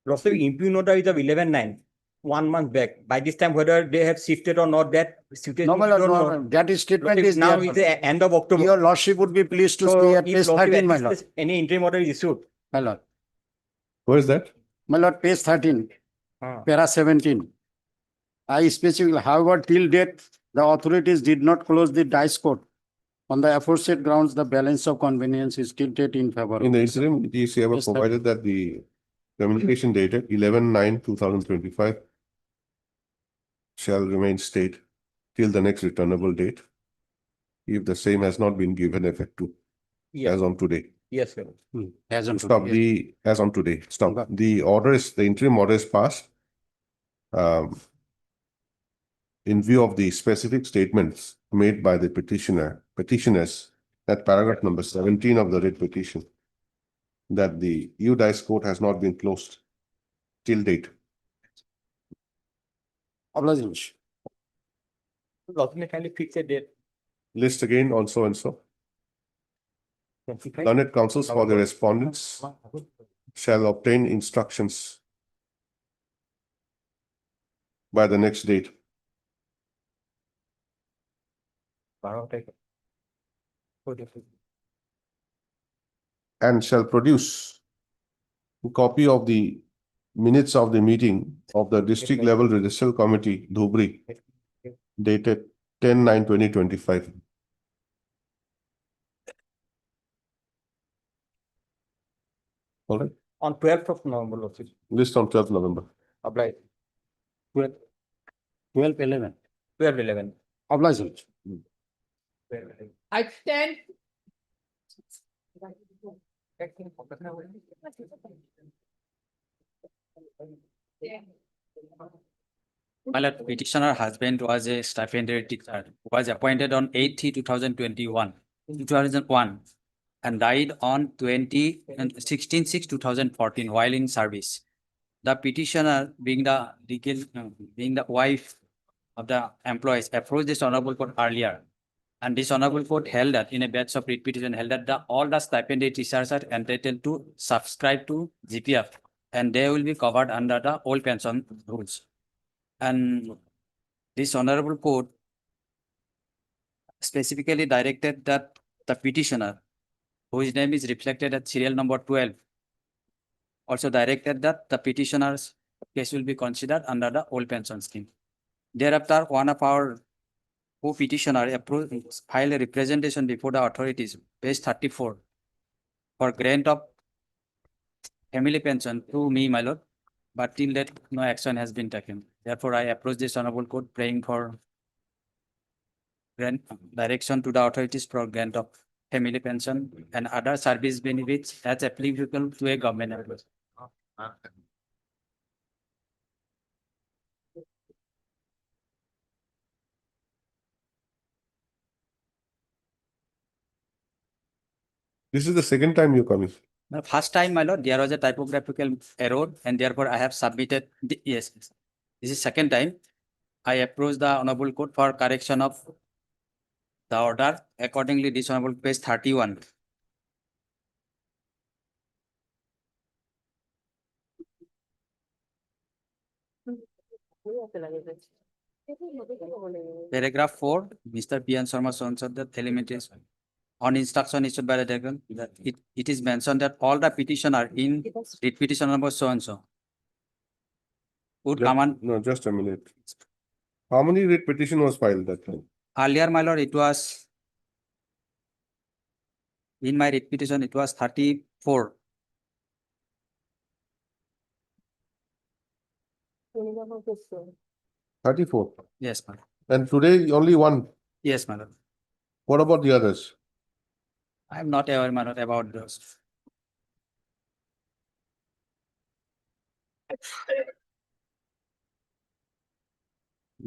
Lordship, impugn order is of 11/9, 1 month back. By this time, whether they have shifted or not, that situation No, my we lord, don't no, know. no, that is statement Lordship, is now there. is the end of October. Your lordship would be pleased to So see at if page lordship 13, my at lord. least any interim order is issued. My lord, where is that? my lord, page 13, Ah. para 17. I specifically, however, till date, the authorities did not close the dice court. On the aforesaid grounds, the balance of convenience is tilted in favor of In the this. interim, it is hereby Yes, sir. provided that the communication dated 11/9/2025 shall remain state till the next returnable date, if the same has not been given effect to Yes, as on today. yes, sir. As on Stop today, yes. the, as on today, stop. Okay. The order is, the interim order is passed. In view of the specific statements made by the petitioners, that paragraph number 17 of the writ petition, that the Dice court has not been closed till date. Obligation. Lordship may kindly fix a date. List again on so and so. 25. Learned counsels for the respondents shall obtain instructions by the next date. And shall produce a copy of the minutes of the meeting of the district level judicial committee, Dhubri, dated 10/9/2025. All right, On 12th of November, Lordship. list on 12th November. Apply. 12, 12/11. 12/11. Obligation. I stand. Yeah. My lord, petitioner husband was a stipendiary teacher, was appointed on 8/3/2021, 2001, and died on 16/6/2014 while in service. The petitioner, being the being the wife of the employees, approached this honorable court earlier. And this honorable court held that in a batch of writ petition held that all the stipendiary teachers are entitled to subscribe to GPF, and they will be covered under the old pension rules. And this honorable court specifically directed that the petitioner, whose name is reflected at serial number 12, also directed that the petitioner's case will be considered under the old pension scheme. Thereafter, one of our co-petitioner filed a representation before the authorities, page 34, for grant of family pension through me, my lord, but till that no action has been taken. Therefore, I approach this honorable court praying for grant direction to the authorities for grant of family pension and other service benefits as applicable to a government employee. This is the second time you come in. The first time, my lord, there was a typographical error, and therefore I have submitted yes. This is second time. I approached the honorable court for correction of the order. Accordingly, this honorable page 31. Paragraph 4, Mr. P. N. Sharma answered that element is on instruction issued by the delegate, that it is mentioned that all the petition are in writ petition number so and so. Would come on No, just a minute. How many writ petition was filed that time? earlier, my lord, it was in my writ petition, it was 34. Thirty-four. Yes, my lord. And today only one. Yes, my lord. What about the others? I am not aware, my lord, about those.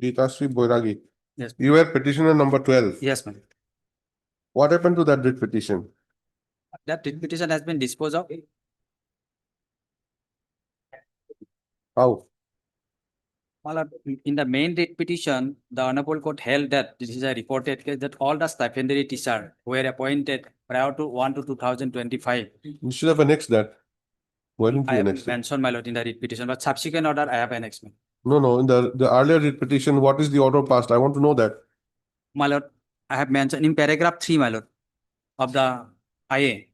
Geetashree Boiragi. Yes. You were petitioner number 12. Yes, my lord. What happened to that writ petition? That writ petition has been disposed of. How? My lord, in the main writ petition, the Honorable Court held that this is a reported case that all the stipendiary teacher were appointed prior to 1 to 2025. You should have annexed that. Why didn't I you have annex it? mentioned, my lord, in the writ petition, but subsequent order I have annexed. No, in the earlier writ petition, what is the order passed? I want to know that. My lord, I have mentioned in paragraph 3, my lord, of the IA.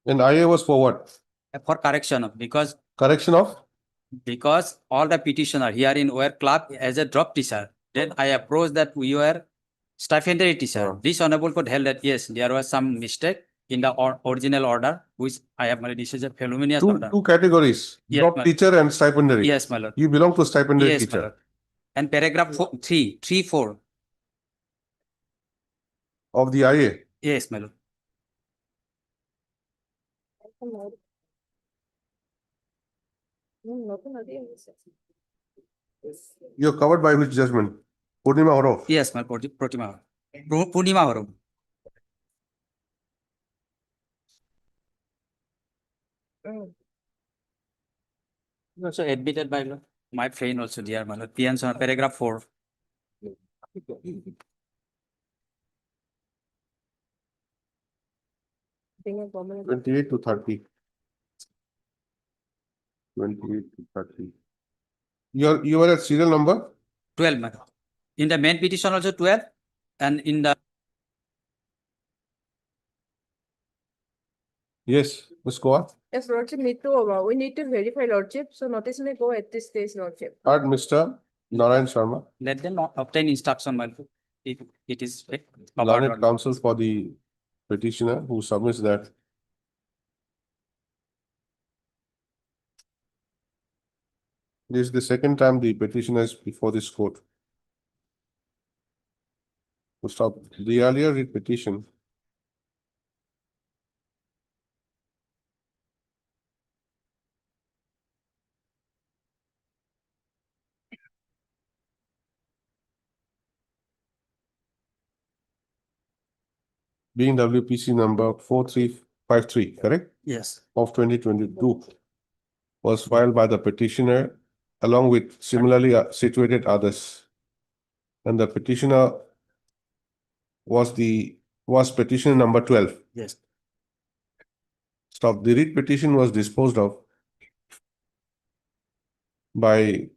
And IA was for what? For correction of, Correction of? because all the petitioner herein were clubbed as a drop teacher. Then I approached that we were stipendiary teacher. This Honorable Court held that yes, there was some mistake in the original order, which I have, my lord, this is a felonious order. Two categories, Yes, drop my- teacher and stipendiary. Yes, my lord. You belong to stipendiary Yes, my teacher. lord. And paragraph 4. Of the IA. Yes, my lord. You're covered by which judgment? Purnima Horo. Yes, my lord, Purnima Horom. Also admitted by law. My friend also dear, my lord. PN on paragraph 4. 28 to 30. 28 to 30. You are at serial number? 12, my lord. In the main petition also 12, and in the Yes, Ms. Kaur. Yes, Lordship, we need to verify Lordship, so notice may go at this stage, Lordship. Heard Mr. Narayan Sharma, let them obtain instruction, my lord. If it is learned counsel for the petitioner who submits that this is the second time the petitioner is before this court. To stop the earlier writ petition. Being WPC number 4353, correct? Yes. Of 2022 was filed by the petitioner along with similarly situated others. And the petitioner was petitioner number 12. Yes. Stop. The writ petition was disposed of by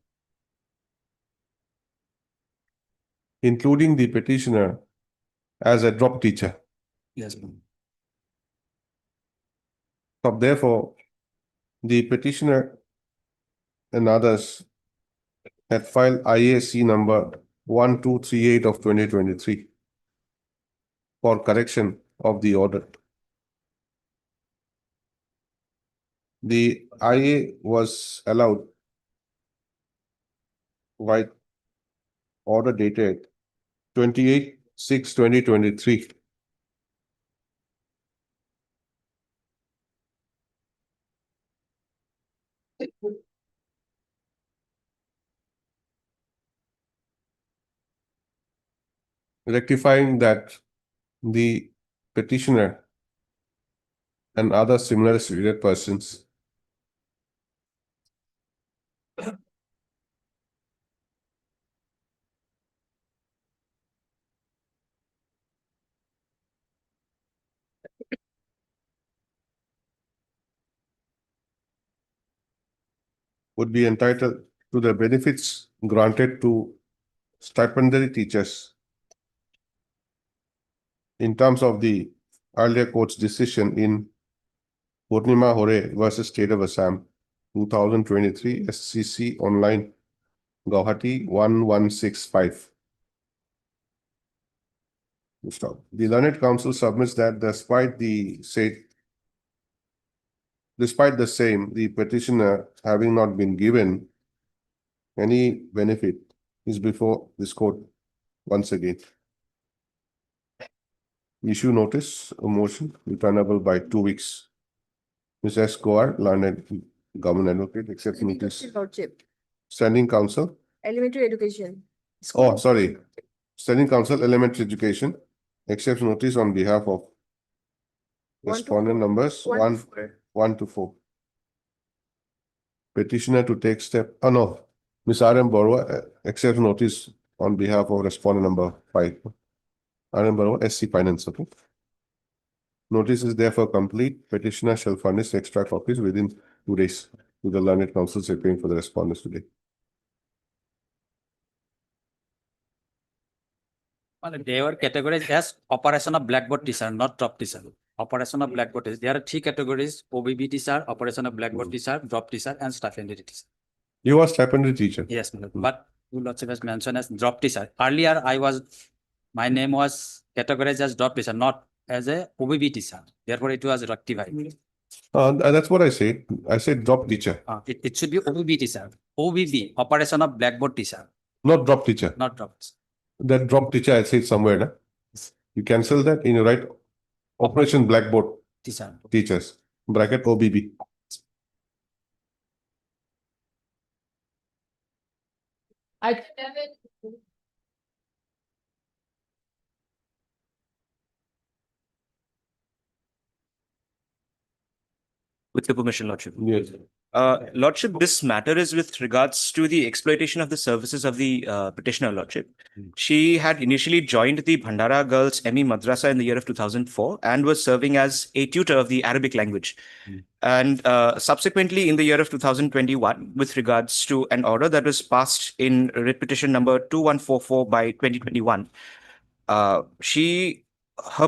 including the petitioner as a drop teacher. Yes, ma'am. So therefore, the petitioner and others had filed IAC number 1238 of 2023 for correction of the order. The IA was allowed by order dated 28/6/2023. Rectifying that the petitioner and other similar situated persons would be entitled to the benefits granted to stipendiary teachers in terms of the earlier court's decision in Purnima Hore versus State of Assam, 2023 SCC online, Guwahati 1165. Stop. The learned counsel submits that despite the same, the petitioner having not been given any benefit is before this court once again. Issue notice, a motion returnable by 2 weeks. Ms. S. Kaur, learned government advocate, accept notice. Lordship, Standing counsel. elementary education. Oh, sorry. Standing counsel, elementary education, accepts notice on behalf of One to respondent four. numbers 1 to 4. petitioner to take step, oh no, Ms. R.M. Barua accepts notice on behalf of respondent number 5. R.M. Barua, SC Finance, okay? Notice is therefore complete. Petitioner shall furnish extra copies within 2 days to the learned counsel appearing for the respondents today. Well, they were categorized as operation of blackboard teacher, not drop teacher. Operation of blackboard teacher. There are 3 categories: OBB teacher, operation of blackboard teacher, drop teacher, and stipendary teacher. You were stipendary teacher. Yes, but you Lordship has mentioned as drop teacher. Earlier, my name was categorized as drop teacher, not as a OBB teacher. Therefore, it was rectified. That's what I said. I said drop teacher, It should be OBB teacher. OBB, operation of blackboard teacher, not drop teacher. not drop teacher. That drop teacher I said somewhere, na? You cancel that and you write Operation Blackboard Teacher. Teachers, bracket OBB. I. With your permission, Lordship. Yes. Lordship, this matter is with regards to the exploitation of the services of the petitioner, Lordship. She had initially joined the Bhandara Girls ME Madrasa in the year of 2004 and was serving as a tutor of the Arabic language. And subsequently, in the year of 2021, with regards to an order that was passed in writ petition number 2144 by 2021, her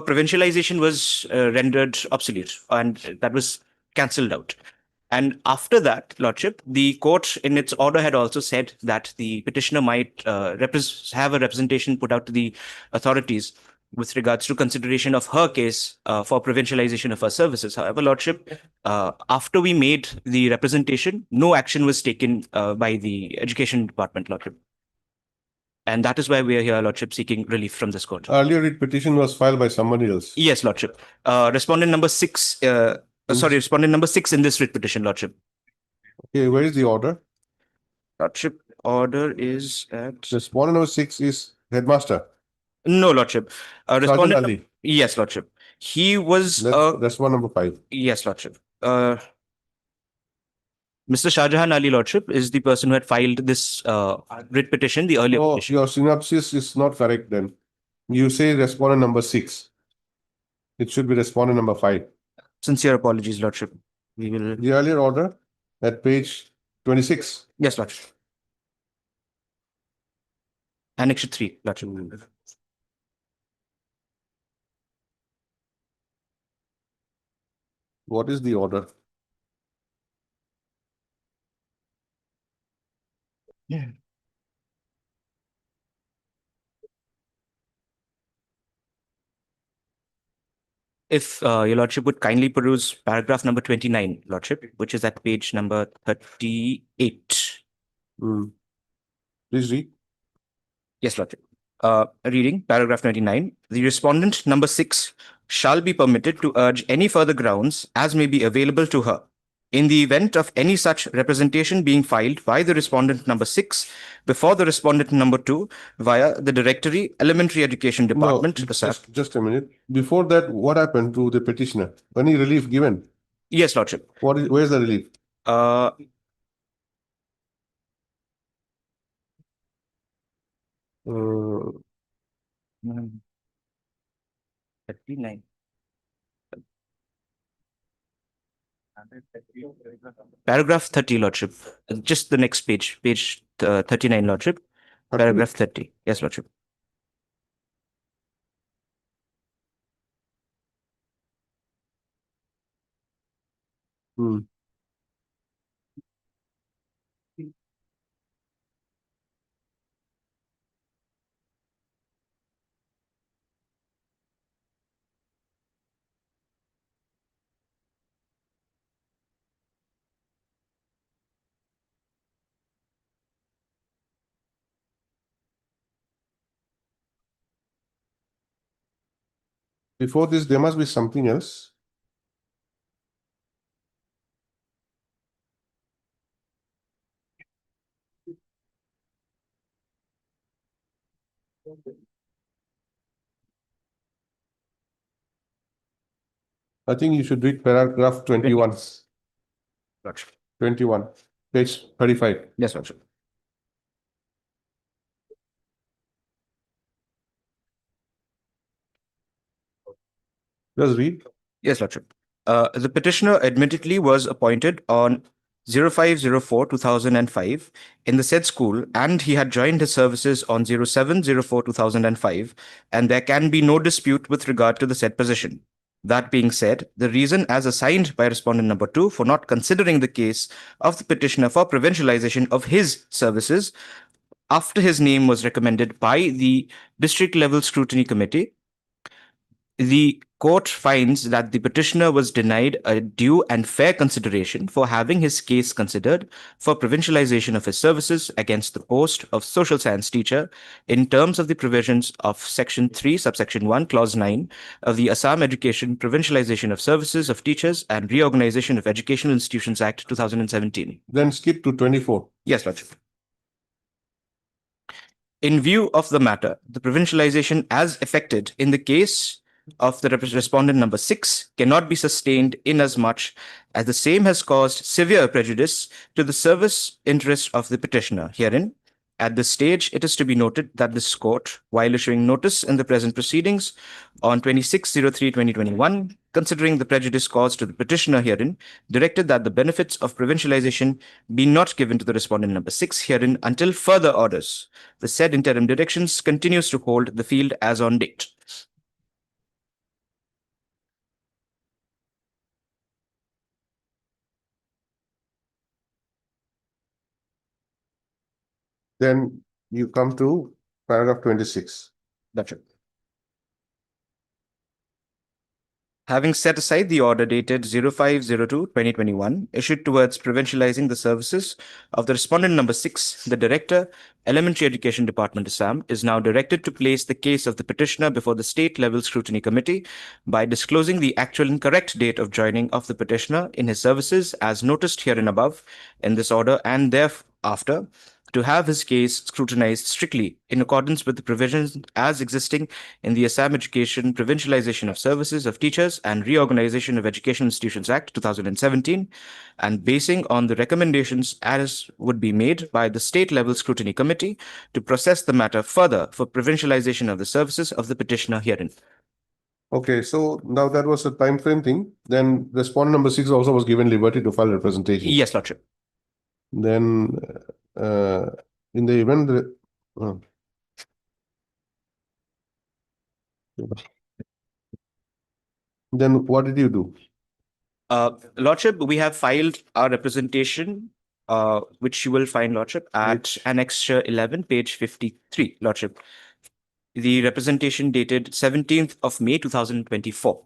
provincialization was rendered obsolete, and that was cancelled out. And after that, Lordship, the court in its order had also said that the petitioner might have a representation put out to the authorities with regards to consideration of her case for provincialization of her services. However, Lordship, after we made the representation, no action was taken by the Education Department, Lordship. And that is why we are here, Lordship, seeking relief from this court. Earlier, it petition was filed by somebody else. Yes, Lordship. Respondent number 6, respondent number 6 in this writ petition, Lordship. Okay, where is the order? Lordship, order is at... Respondent number 6 is headmaster. No, Lordship. Sergeant Respondent... Ali. Yes, Lordship. He was... That's one number 5. Yes, Lordship. Mr. Shahjahan Ali, Lordship, is the person who had filed this writ petition, the earlier petition. Your synopsis is not correct then. You say respondent number 6. It should be respondent number 5. Sincere apologies, Lordship. We will... The earlier order at page 26. Yes, Lordship. Annex 3, Lordship. What is the order? Yeah. If your Lordship would kindly peruse paragraph number 29, Lordship, which is at page number 38. Please read. Yes, Lordship. Reading paragraph 29. The respondent number 6 shall be permitted to urge any further grounds as may be available to her. In the event of any such representation being filed by the respondent number 6 before the respondent number 2 via the Directory Elementary Education Department. No, just a minute. Before that, what happened to the petitioner? Any relief given? Yes, Lordship. Where's the relief? 39. Paragraph 30, Lordship. Just the next page, page 39, Lordship. 30? Paragraph 30. Yes, Lordship. Before this, there must be something else. I think you should read paragraph 21. 21. Page 35. Yes, Lordship. Just read. Yes, Lordship. The petitioner admittedly was appointed on 05/04/2005 in the said school, and he had joined his services on 07/04/2005, and there can be no dispute with regard to the said position. That being said, the reason as assigned by respondent number 2 for not considering the case of the petitioner for provincialization of his services after his name was recommended by the district level scrutiny committee, the court finds that the petitioner was denied a due and fair consideration for having his case considered for provincialization of his services against the post of social science teacher in terms of the provisions of Section 3, subsection 1, clause 9 of the Assam Education Provincialization of Services of Teachers and Reorganization of Educational Institutions Act 2017. Then skip to 24. Yes, Lordship. In view of the matter, the provincialization as effected in the case of the respondent number 6 cannot be sustained inasmuch as the same has caused severe prejudice to the service interest of the petitioner. Herein, at this stage, it is to be noted that this court, while issuing notice in the present proceedings on 26/03/2021, considering the prejudice caused to the petitioner herein, directed that the benefits of provincialization be not given to the respondent number 6 herein until further orders. The said interim directions continues to hold the field as on date. Then you come to paragraph 26. That's it. Having set aside the order dated 05/02/2021, issued towards provincializing the services of the respondent number 6, the Director, Elementary Education Department, Assam, is now directed to place the case of the petitioner before the State Level Scrutiny Committee by disclosing the actual and correct date of joining of the petitioner in his services as noticed herein above in this order, and thereafter to have his case scrutinized strictly in accordance with the provisions as existing in the Assam Education Provincialization of Services of Teachers and Reorganization of Educational Institutions Act 2017, and basing on the recommendations as would be made by the State Level Scrutiny Committee to process the matter further for provincialization of the services of the petitioner herein. Okay, so now that was a time frame thing. Then respondent number 6 also was given liberty to file representation. Yes, Lordship. Then in the event then what did you do? Lordship, we have filed our representation, which you will find, Lordship, at Annexure 11, page 53, Lordship. The representation dated 17th of May 2024,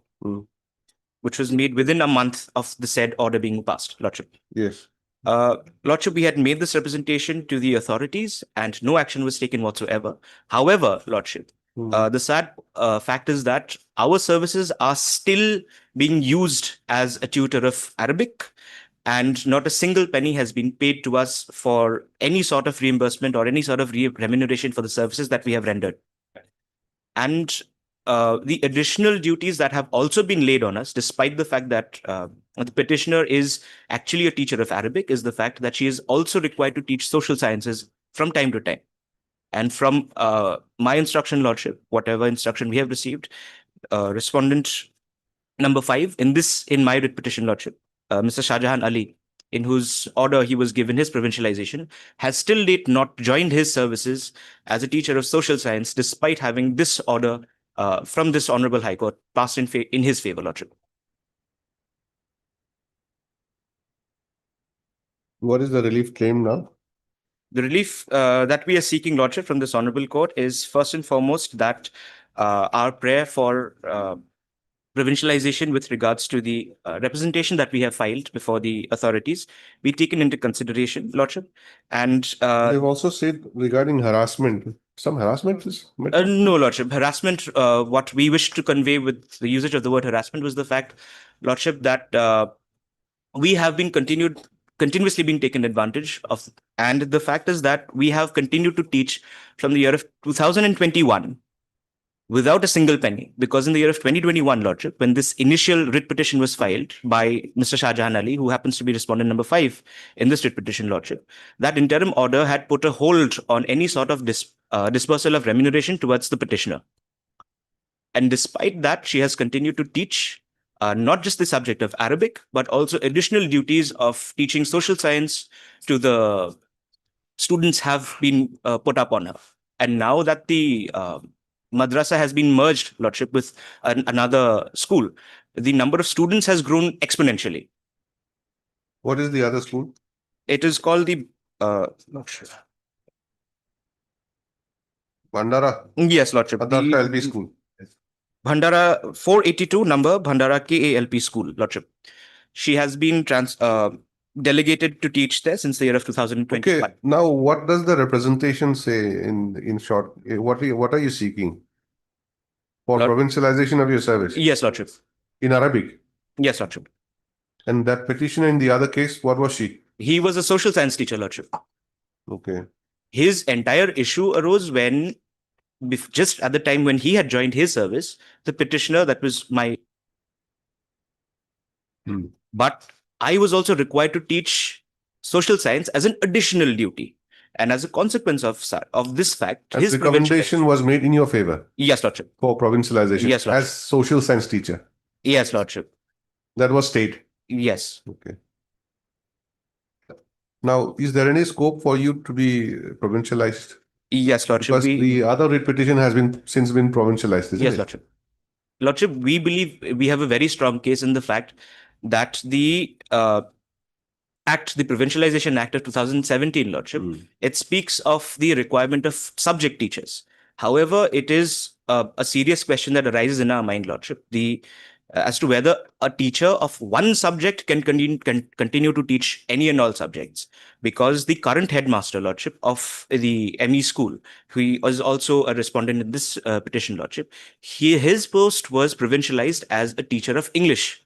which was made within a month of the said order being passed, Lordship. Yes. Lordship, we had made this representation to the authorities and no action was taken whatsoever. However, Lordship, the sad fact is that our services are still being used as a tutor of Arabic, and not a single penny has been paid to us for any sort of reimbursement or any sort of remuneration for the services that we have rendered. And the additional duties that have also been laid on us, despite the fact that the petitioner is actually a teacher of Arabic, is the fact that she is also required to teach social sciences from time to time. And from my instruction, Lordship, whatever instruction we have received, respondent number 5 in my writ petition, Lordship, Mr. Shahjahan Ali, in whose order he was given his provincialization, has still date not joined his services as a teacher of social science, despite having this order from this Honorable High Court passed in his favor, Lordship. What is the relief claim now? The relief that we are seeking, Lordship, from this Honorable Court is first and foremost that our prayer for provincialization with regards to the representation that we have filed before the authorities be taken into consideration, Lordship. And they've also said regarding harassment. Some harassment is no, Lordship. Harassment, what we wish to convey with the usage of the word harassment was the fact, Lordship, that we have been continuously being taken advantage of. And the fact is that we have continued to teach from the year of 2021 without a single penny, because in the year of 2021, Lordship, when this initial writ petition was filed by Mr. Shah Jahan Ali, who happens to be respondent number 5 in this writ petition, Lordship, that interim order had put a hold on any sort of dispersal of remuneration towards the petitioner. And despite that, she has continued to teach not just the subject of Arabic, but also additional duties of teaching social science to the students have been put up on her. And now that the madrasa has been merged, Lordship, with another school, the number of students has grown exponentially. What is the other school? It is called the not sure. Bandara? Yes, Lordship. Madrasa LP school. Bhandara 482 number, Bhandara KALP school, Lordship. She has been delegated to teach there since the year of 2025. Okay, now what does the representation say in short? What are you seeking? For provincialization of your service? Yes, Lordship. In Arabic? Yes, Lordship. And that petitioner in the other case, what was she? He was a social science teacher, Lordship. Okay. His entire issue arose when, just at the time when he had joined his service, the petitioner, that was my... But I was also required to teach social science as an additional duty. And as a consequence of this fact, And his recommendation was made in your favor? Yes, Lordship. For provincialization? Yes, Lordship. As social science teacher? Yes, Lordship. That was state? Yes. Okay. Now, is there any scope for you to be provincialized? Yes, Lordship. Because the other writ petition has since been provincialized, isn't Yes, it? Lordship. Lordship, we believe we have a very strong case in the fact that the the Provincialization Act of 2017, Lordship, it speaks of the requirement of subject teachers. However, it is a serious question that arises in our mind, Lordship, as to whether a teacher of one subject can continue to teach any and all subjects. Because the current headmaster, Lordship, of the ME school, who is also a respondent in this petition, Lordship, his post was provincialized as a teacher of English.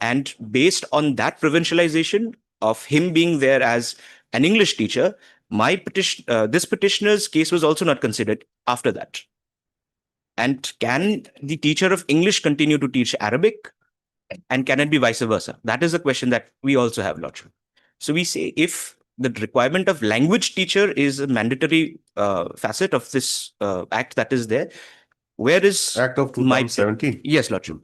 And based on that provincialization of him being there as an English teacher, this petitioner's case was also not considered after that. And can the teacher of English continue to teach Arabic? And can it be vice versa? That is a question that we also have, Lordship. So we say if the requirement of language teacher is a mandatory facet of this act that is there, where is Act of 2017? Yes, Lordship.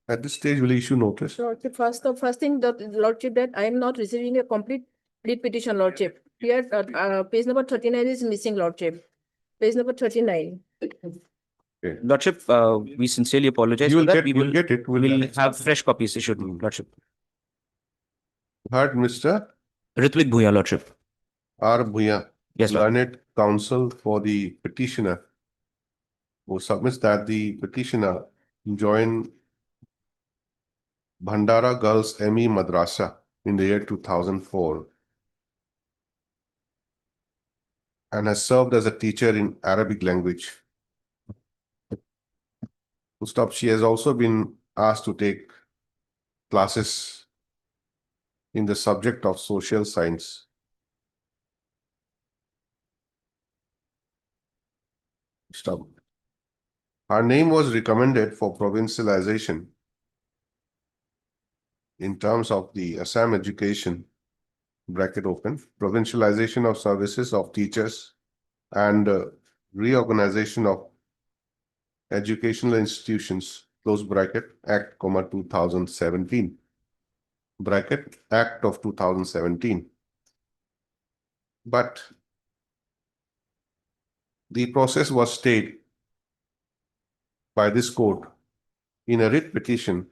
At this stage, will you issue notice? Lordship, first thing, Lordship, that I am not receiving a complete petition, Lordship. Here, page number 39 is missing, Lordship. Page number 39. Okay. Lordship, we sincerely apologize You for will that. get, we'll get it. We'll have fresh copies issued, Lordship. Heard Mr. Ritvik Bhuya, Lordship. R. Bhuya, Yes, Lord. learned counsel for the petitioner, who submits that the petitioner join Bhandara Girls ME Madrasa in the year 2004 and has served as a teacher in Arabic language. Full stop. She has also been asked to take classes in the subject of social science. Stop. Her name was recommended for provincialization in terms of the Assam education, bracket open, provincialization of services of teachers and reorganization of educational institutions, close bracket, Act, 2017, bracket, Act of 2017. But the process was stayed by this court in a writ petition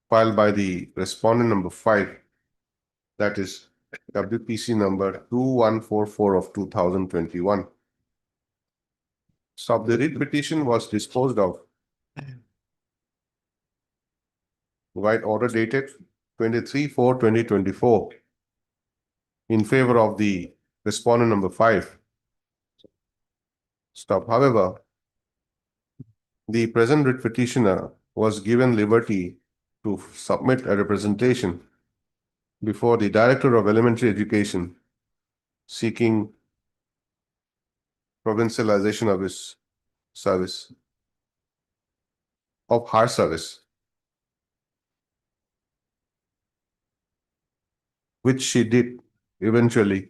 filed by the respondent number 5, that is WPC number 2144 of 2021. So the writ petition was disposed of. Right, order dated 23/4/2024 in favor of the respondent number 5. Stop. However, the present writ petitioner was given liberty to submit a representation before the Director of Elementary Education seeking provincialization of his service, of her service, which she did eventually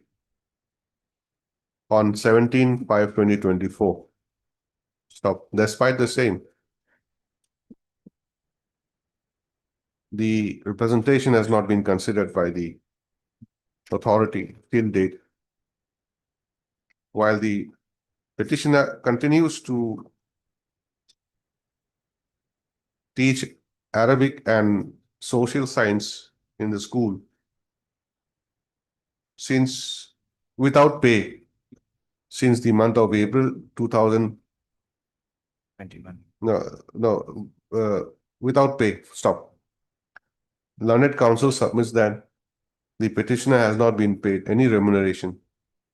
on 17/5/2024. Stop. Despite the same, the representation has not been considered by the authority till date, while the petitioner continues to teach Arabic and social science in the school since without pay since the month of April 21. Without pay. Stop. Learned Counsel submits that the petitioner has not been paid any remuneration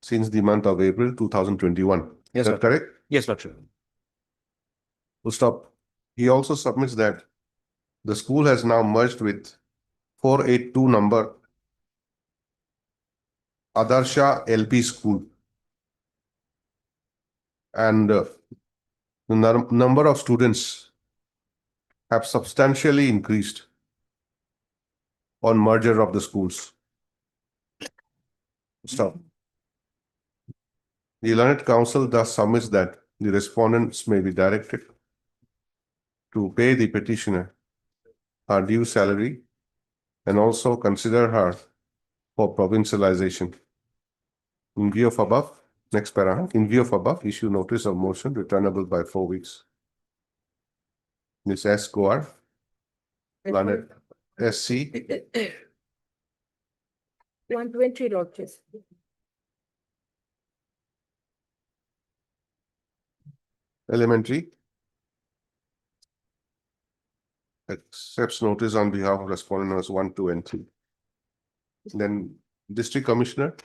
since the month of April 2021. Yes, Is that sir. correct? Yes, Lordship. Full stop. He also submits that the school has now merged with 482 number Adarsha LP School, and the number of students have substantially increased on merger of the schools. Stop. The Learned Counsel thus submits that the respondents may be directed to pay the petitioner her due salary and also consider her for provincialization. In view of above, next para, in view of above, issue notice of motion returnable by 4 weeks. Ms. S. Goar, Learned SC, 120 lodges. Elementary, accepts notice on behalf of respondent numbers 1, 2, and 3. Then District Commissioner,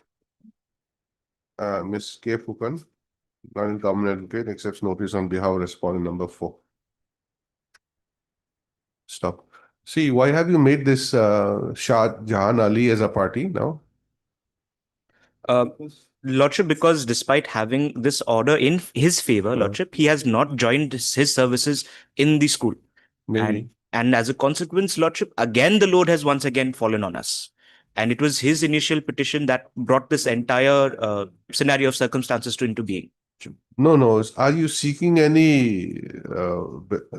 Ms. K. Fukan, Learned Government Advocate, accepts notice on behalf of respondent number 4. Stop. See, why have you made this Shah Jahan Ali as a party now? Lordship, because despite having this order in his favor, Lordship, he has not joined his services in the school. Maybe. And as a consequence, Lordship, again, the load has once again fallen on us. And it was his initial petition that brought this entire scenario of circumstances into being. No. Are you seeking any,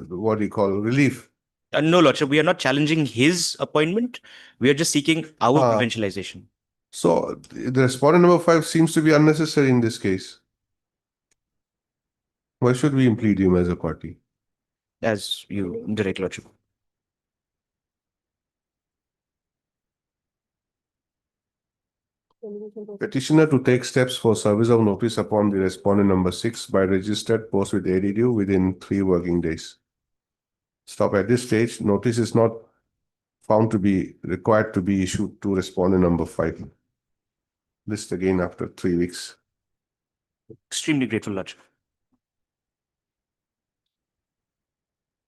what do you call, relief? No, Lordship, we are not challenging his appointment. We are just seeking our provincialization. So the respondent number 5 seems to be unnecessary in this case. Why should we implead him as a party? As you direct, Lordship. Petitioner to take steps for service of notice upon the respondent number 6 by registered post with ADDU within 3 working days. Stop. At this stage, notice is not found to be required to be issued to respondent number 5. List again after 3 weeks. Extremely grateful, Lordship.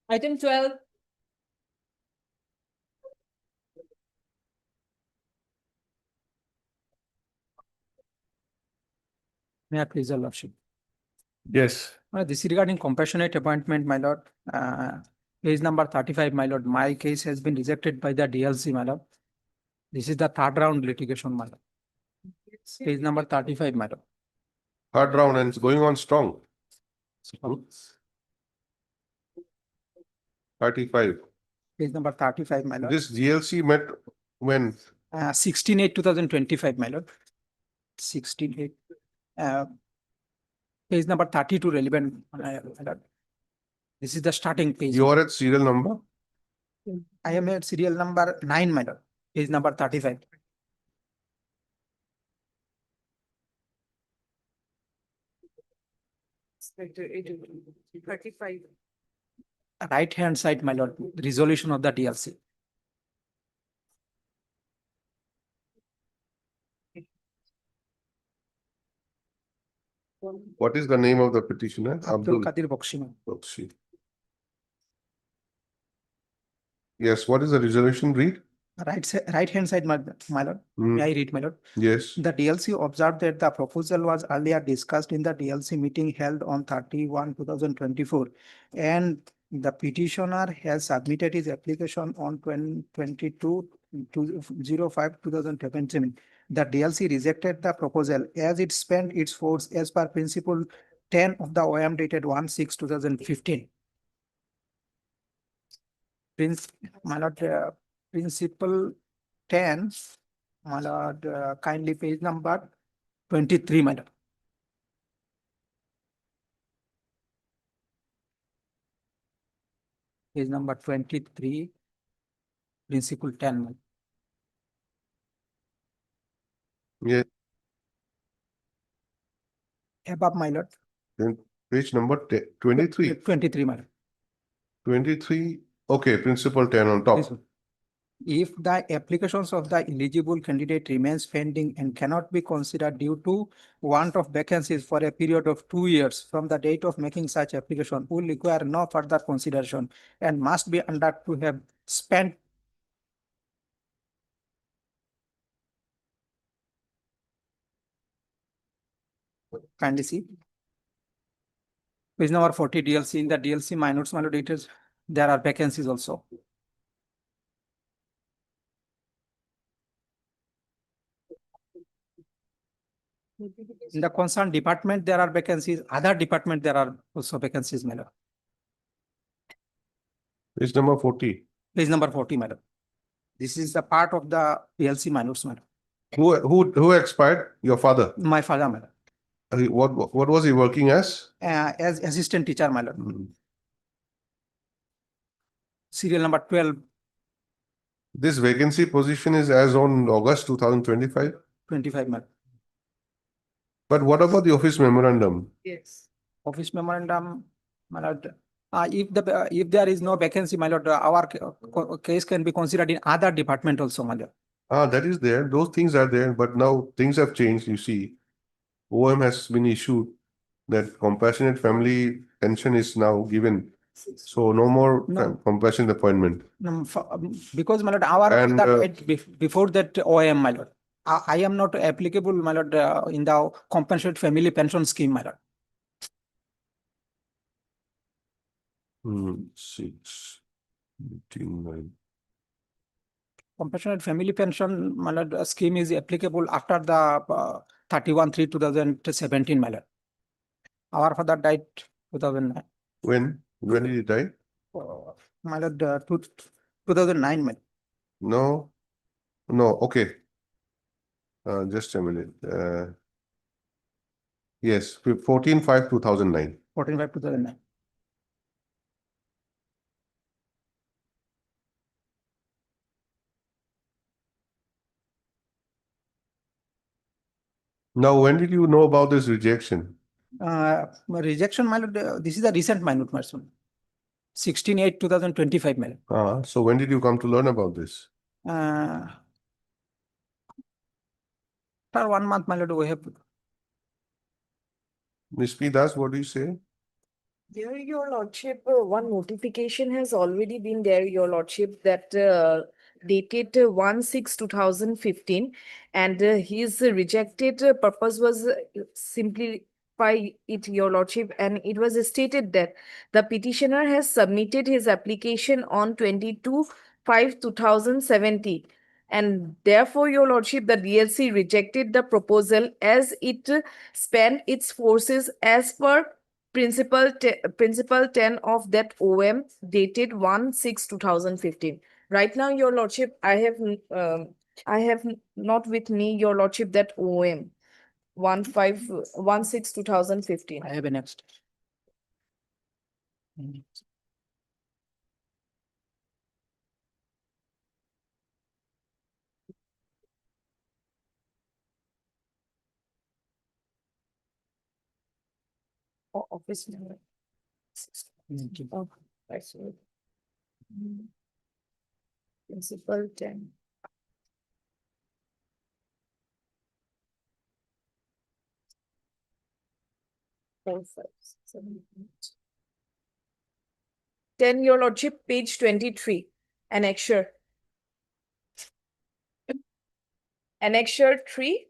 Item 12. May I please, Your Lordship? Yes. This is regarding compassionate appointment, my lord. Case number 35, my lord. My case has been rejected by the DLC, my lord. This is the third round litigation, my lord. Case number 35, my lord. Third round and it's going on strong. 35. Page number 35, my lord. This GLC met when? 16/8/2025, my lord. 16/8. Page number 32 relevant, my lord. This is the starting page. You are at serial number? I am at serial number 9, my lord. Page number 35. Right hand side, my lord, resolution of the DLC. What is the name of the petitioner? Abdul Qadir Bakshi. Bakshi. Yes, what is the resolution read? right hand side, my lord. May I read, my lord? Yes. The DLC observed that the proposal was earlier discussed in the DLC meeting held on 31/2024, and the petitioner has submitted his application on 22/05/2017. The DLC rejected the proposal as it spent its force as per principle 10 of the OM dated 1/6/2015. My lord, principle 10, my lord, kindly page number 23, my lord. Page number 23, principle 10. My lord. Yeah. Above, my lord. Then page number 23. 23, my lord. 23. Okay, principle 10 on top. Yes, sir. If the applications of the eligible candidate remains pending and cannot be considered due to want of vacancies for a period of 2 years from the date of making such application, will require no further consideration and must be under to have spent kindly see. Page number 40 DLC. In the DLC minutes, my lord, it is, there are vacancies also. In the concerned department, there are vacancies. Other department, there are also vacancies, my lord. Page number 40. Page number 40, my lord. This is the part of the PLC minutes, my lord. Who expired? Your father. My father, my lord. What was he working as? As assistant teacher, my lord. Serial number 12, This vacancy position is as on August 2025. 25, my lord. But what about the office memorandum? Yes. Office memorandum, my lord. If there is no vacancy, my lord, our case can be considered in other department also, my lord. That is there. Those things are there, but now things have changed. You see, OM has been issued that compassionate family pension is now given. So no more No. compassionate appointment. Because, my lord, our And, before that OIM, my lord. I am not applicable, my lord, in the compensate family pension scheme, my lord. 6, 18, 9. Compassionate family pension, my lord, scheme is applicable after the 31/3/2017, my lord. Our father died 2009. When did he die? My lord, 2009, my lord. No, no. Okay. Just a minute. Yes, 14/5/2009. 14/5/2009. Now, when did you know about this rejection? Rejection, my lord, this is a recent minute, my son. 16/8/2025, my lord. So when did you come to learn about this? For 1 month, my lord, we have. Ms. P. Das, what do you say? Dear Your Lordship, one notification has already been there, Your Lordship, that dated 1/6/2015, and his rejected purpose was simplify it, Your Lordship, and it was stated that the petitioner has submitted his application on 22/5/2017. And therefore, Your Lordship, the DLC rejected the proposal as it spent its forces as per Principle 10 of that OM dated 1/6/2015. Right now, Your Lordship, I have not with me, Your Lordship, that OM 1/6/2015. I have a next. Office number. Oh, that's right. Principle 10. Four, 5, 7, 8. 10, Your Lordship, page 23, annexure. Annexure 3.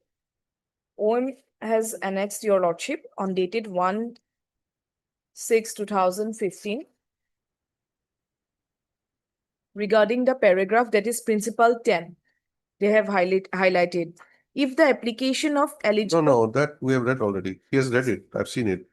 OM has annexed your lordship on dated 1/6/2015. Regarding the paragraph that is principle 10, they have highlighted. If the application of No, eligible no, that we have read already. He has read it. I've seen it.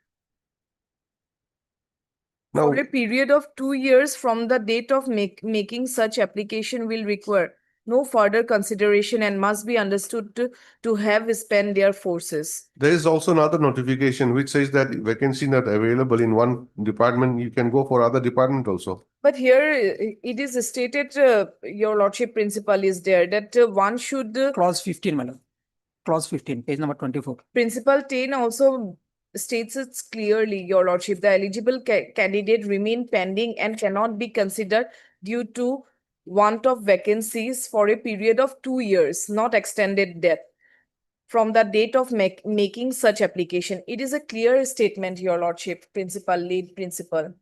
Now, for a period of 2 years from the date of making such application will require no further consideration and must be understood to have spent their forces. there is also another notification which says that vacancy not available in one department, you can go for other department also. But here it is stated, your lordship principle is there that one should, Clause 15, my lord. Clause 15, page number 24. principle 10 also states it clearly, your lordship, the eligible candidate remain pending and cannot be considered due to want of vacancies for a period of 2 years, not extended death from the date of making such application. It is a clear statement, your lordship, principal, lead principal.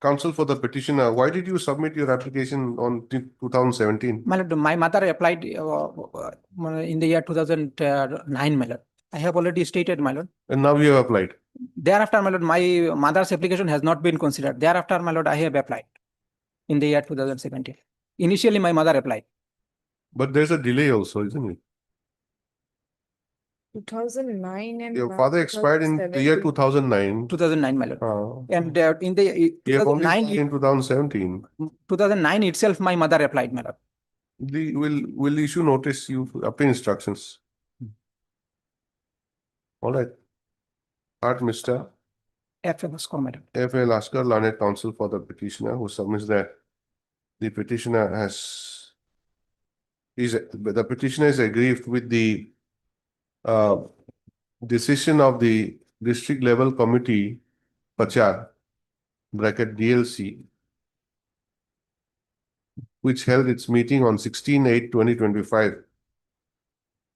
Counsel for the petitioner, why did you submit your application on 2017? My lord, my mother applied in the year 2009, my lord. I have already stated, my lord. And now you have applied. Thereafter, my lord, my mother's application has not been considered. Thereafter, my lord, I have applied in the year 2017. Initially, my mother applied. But there's a delay also, isn't it? 2009 and Your now father expired in the year 2009. 2009, my lord. Uh, And in the you have only 2009, applied in 2017. 2009 itself, my mother applied, my lord. Will issue notice you obtain instructions. All right. Art Mr. F.A. Bhaskar, my lord. F.A. Laskar, learned counsel for the petitioner, who submits that the petitioner the petitioner is aggrieved with the decision of the district level committee, Pachar, bracket DLC, which held its meeting on 16/8/2025,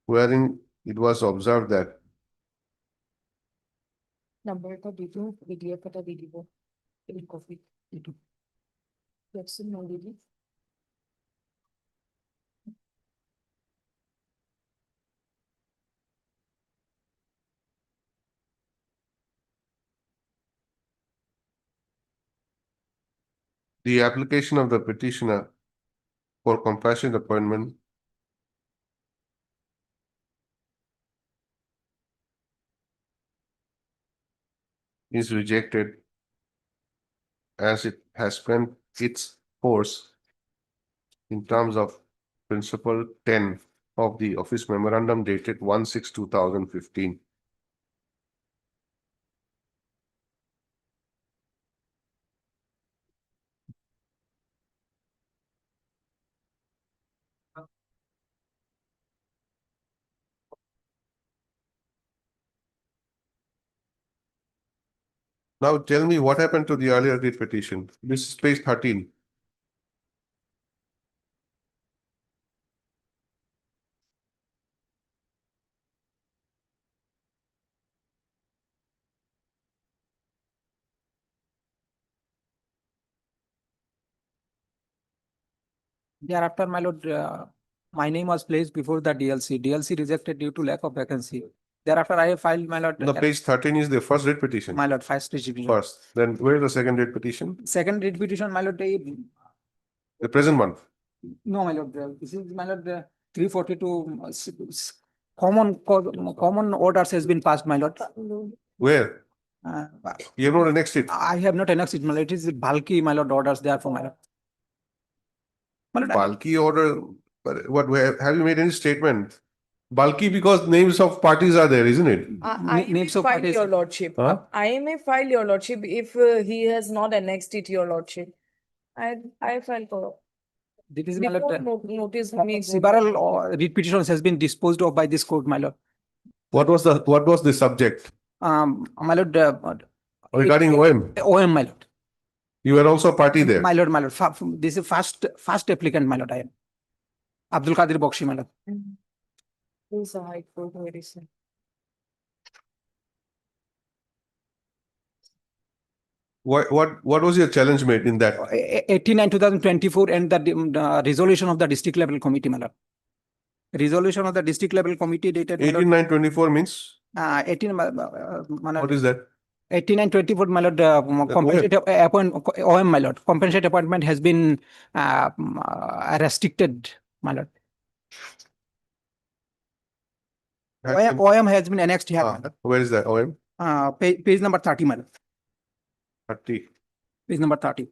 wherein it was observed that Number video, PDF video, copy. That's no video. the application of the petitioner for compassionate appointment is rejected as it has spent its force in terms of principle 10 of the office memorandum dated 1/6/2015. Now tell me what happened to the earlier date petition. This is page 13. Thereafter, my lord, my name was placed before the DLC. DLC rejected due to lack of vacancy. Thereafter, I have filed, my lord. The page 13 is the first date petition. My lord, first petition. First, then where is the second date petition? Second date petition, my lord, The present one. no, my lord, this is, my lord, 342 common orders has been passed, my lord. Where? Uh, You have not annexed it. I have not annexed it, my lord. It is bulky, my lord, orders therefore, my lord. My lord, Bulky order, but have you made any statement? Bulky because names of parties are there, isn't it? I may names of file parties- your lordship. Huh? I may file your lordship if he has not annexed it, your lordship. I file for. This is, my Before lord, notice me. several writ petitions has been disposed of by this court, my lord. What was the subject My lord, regarding OM? OM, my lord. You were also a party there. My lord, this is first applicant, my lord, I am. Abdul Qadir Bakshi, my lord. Who's a high court very soon. What was your challenge made in that? 89 2024 and the resolution of the district level committee, my lord. resolution of the district level committee dated. 18924 means, 18, what is that? 8924, my lord, compensate appoint, OM, my lord, compensate appointment has been restricted, my lord. OM has been annexed here, my lord. Where is that? OM? Page number 30, my lord, 30. page number 30.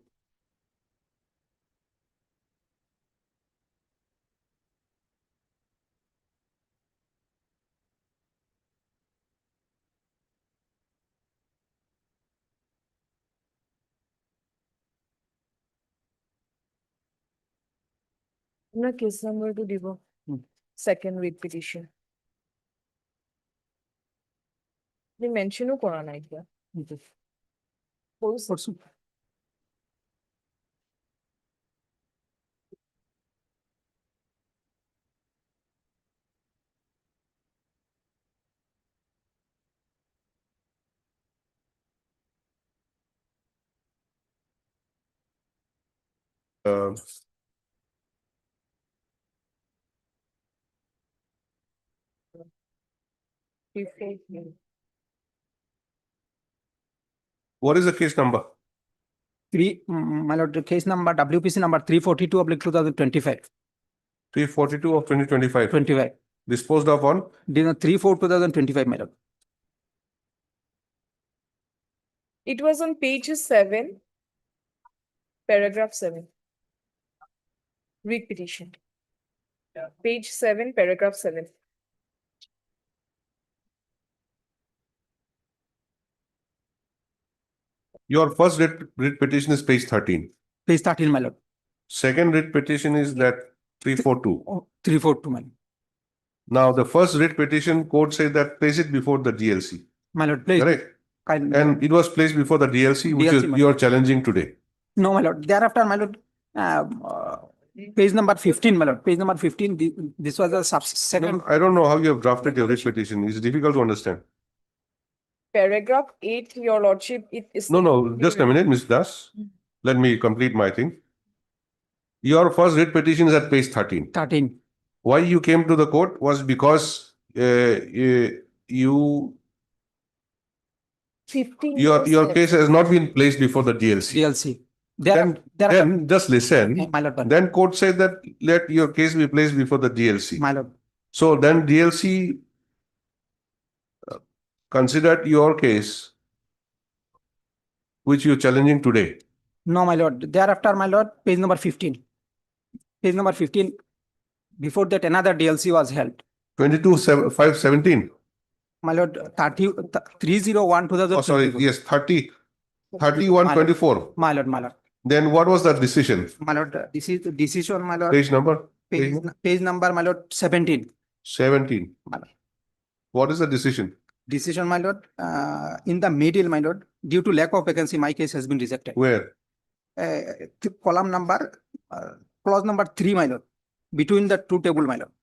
না case number to দিব second read petition আপনি মেনশনও করা নাই এটা করছো? What is the case number? My lord, case number WPC number 342 of 2025. 342 of 2025. 25. Disposed of on? 3/4/2025, my lord. it was on page 7 paragraph 7 read petition page 7 paragraph 7 Your first writ petition is page 13. Page 13, my lord. Second writ petition is that 342. 342, my lord. Now, the first writ petition court said that place it before the DLC. My lord, please. Correct? And it was placed before the DLC, which DLC, is my you are challenging today. No, my lord. Thereafter, my lord, page number 15, my lord. Page number 15, this was the second. I don't know how you have drafted your writ petition. It's difficult to understand. paragraph 8 your lordship it is No, just a minute, Ms. Das. Let me complete my thing. Your first writ petition is at page 13. 13. Why you came to the court was because you 15 your case has not been placed before the DLC. DLC. Then just listen. My lord, Then court said that let your case be placed before the DLC. my lord. So then DLC considered your case, which you're challenging today. No, my lord. Thereafter, my lord, page number 15. Page number 15. Before that, another DLC was held. 22/5/17. My lord, 301 Oh, sorry. Yes, 31/24. My lord, my lord. Then what was that decision? My lord, this is the decision, my lord. Page number? Page number, my lord, 17. 17. My lord. What is the decision? Decision, my lord, in the middle, my lord, due to lack of vacancy, my case has been rejected. Where? Column number, clause number 3, my lord, between the two table, my lord.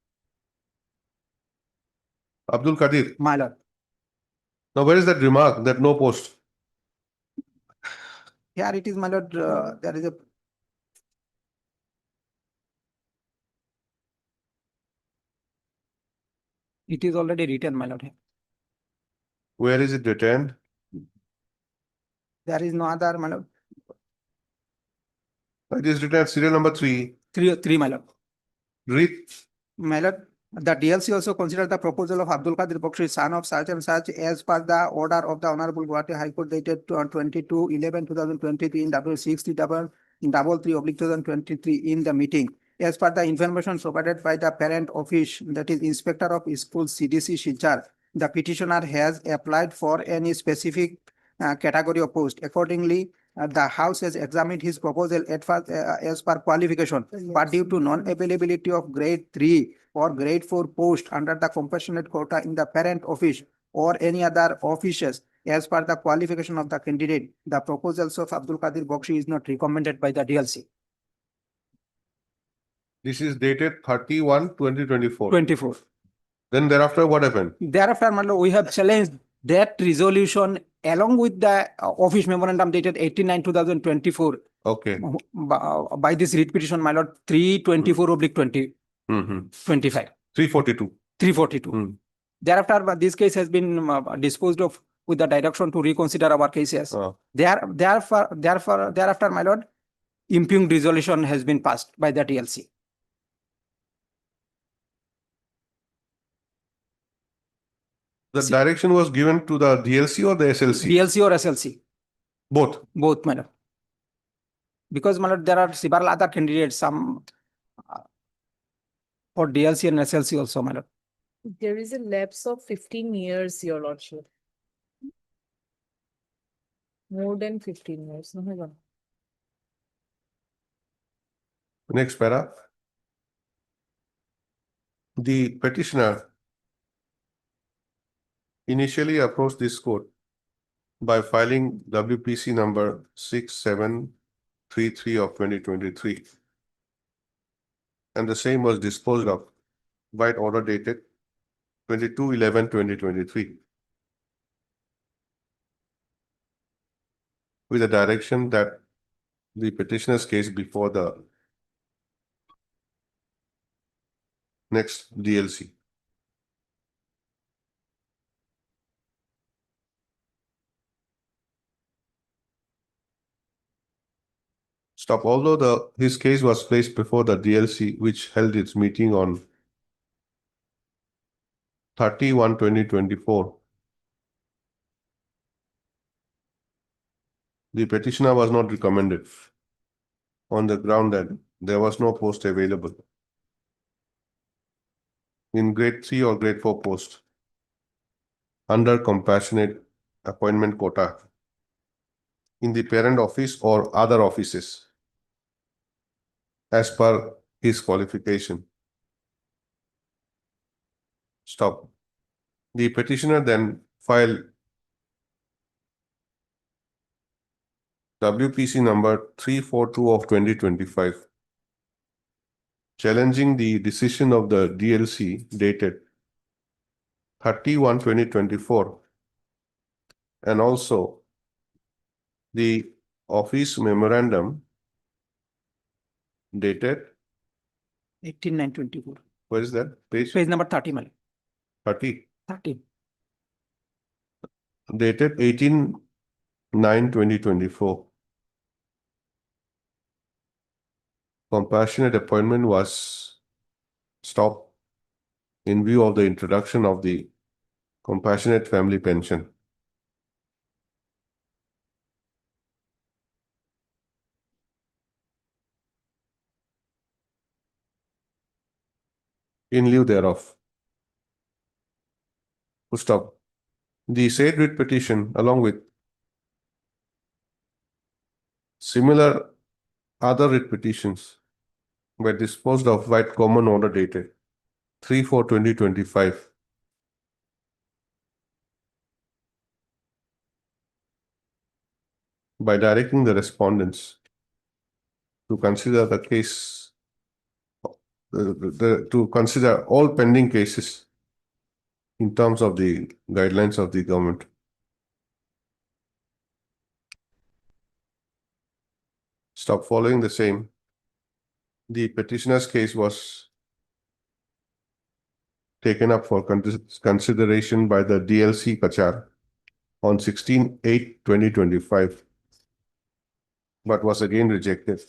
Abdul Qadir. My lord. Now, where is that remark that no post? Here it is, my lord, there is a. It is already written, my lord. Where is it written? There is no other, my lord. It is written at serial number 3. 3, my lord. Read. My lord, the DLC also considered the proposal of Abdul Qadir Bakshi, son of such and such, as per the order of the Honorable Guwahati High Court dated 22/11/2023 in W6333/2023 in the meeting. As per the information provided by the parent office, that is Inspector of Schools CDC Silchar, the petitioner has applied for any specific category of post. Accordingly, the House has examined his proposal as per qualification, but due to non-availability of grade 3 or grade 4 post under the compassionate quota in the parent office or any other offices as per the qualification of the candidate, the proposals of Abdul Qadir Bakshi is not recommended by the DLC. This is dated 31/2024. 24. Then thereafter, what happened? Thereafter, my lord, we have challenged that resolution along with the office memorandum dated 18/9/2024 Okay. by this writ petition, my lord, 3/24/2025. 342. 342. Thereafter, this case has been disposed of with the direction to reconsider our cases. Thereafter, my lord, impugned resolution has been passed by the TLC. The direction was given to the DLC or the SLC? DLC or SLC, Both. both, my lord. Because, my lord, there are several other candidates, some for DLC and SLC also, my lord. There is a lapse of 15 years, your lordship. More than 15 years. No, hold on. Next para. The petitioner initially approached this court by filing WPC number 6733 of 2023. And the same was disposed of by order dated 22/11/2023. With the direction that the petitioner's case before the next DLC. Stop. Although his case was placed before the DLC, which held its meeting on 30/1/2024, the petitioner was not recommended on the ground that there was no post available in grade 3 or grade 4 post under compassionate appointment quota in the parent office or other offices as per his qualification. Stop. The petitioner then filed WPC number 342 of 2025, challenging the decision of the DLC dated 30/1/2024 and also the office memorandum dated 18/9/24. where is that page? Page number 30, my lord. 30 30. dated 18/9/2024. Compassionate appointment was stopped in view of the introduction of the compassionate family pension. In lieu thereof. Full stop. The said writ petition, along with similar other writ petitions, were disposed of by common order dated 3/4/2025. By directing the respondents to consider the case, to consider all pending cases in terms of the guidelines of the government. Stop. Following the same, the petitioner's case was taken up for consideration by the DLC Kachar on 16/8/2025, but was again rejected.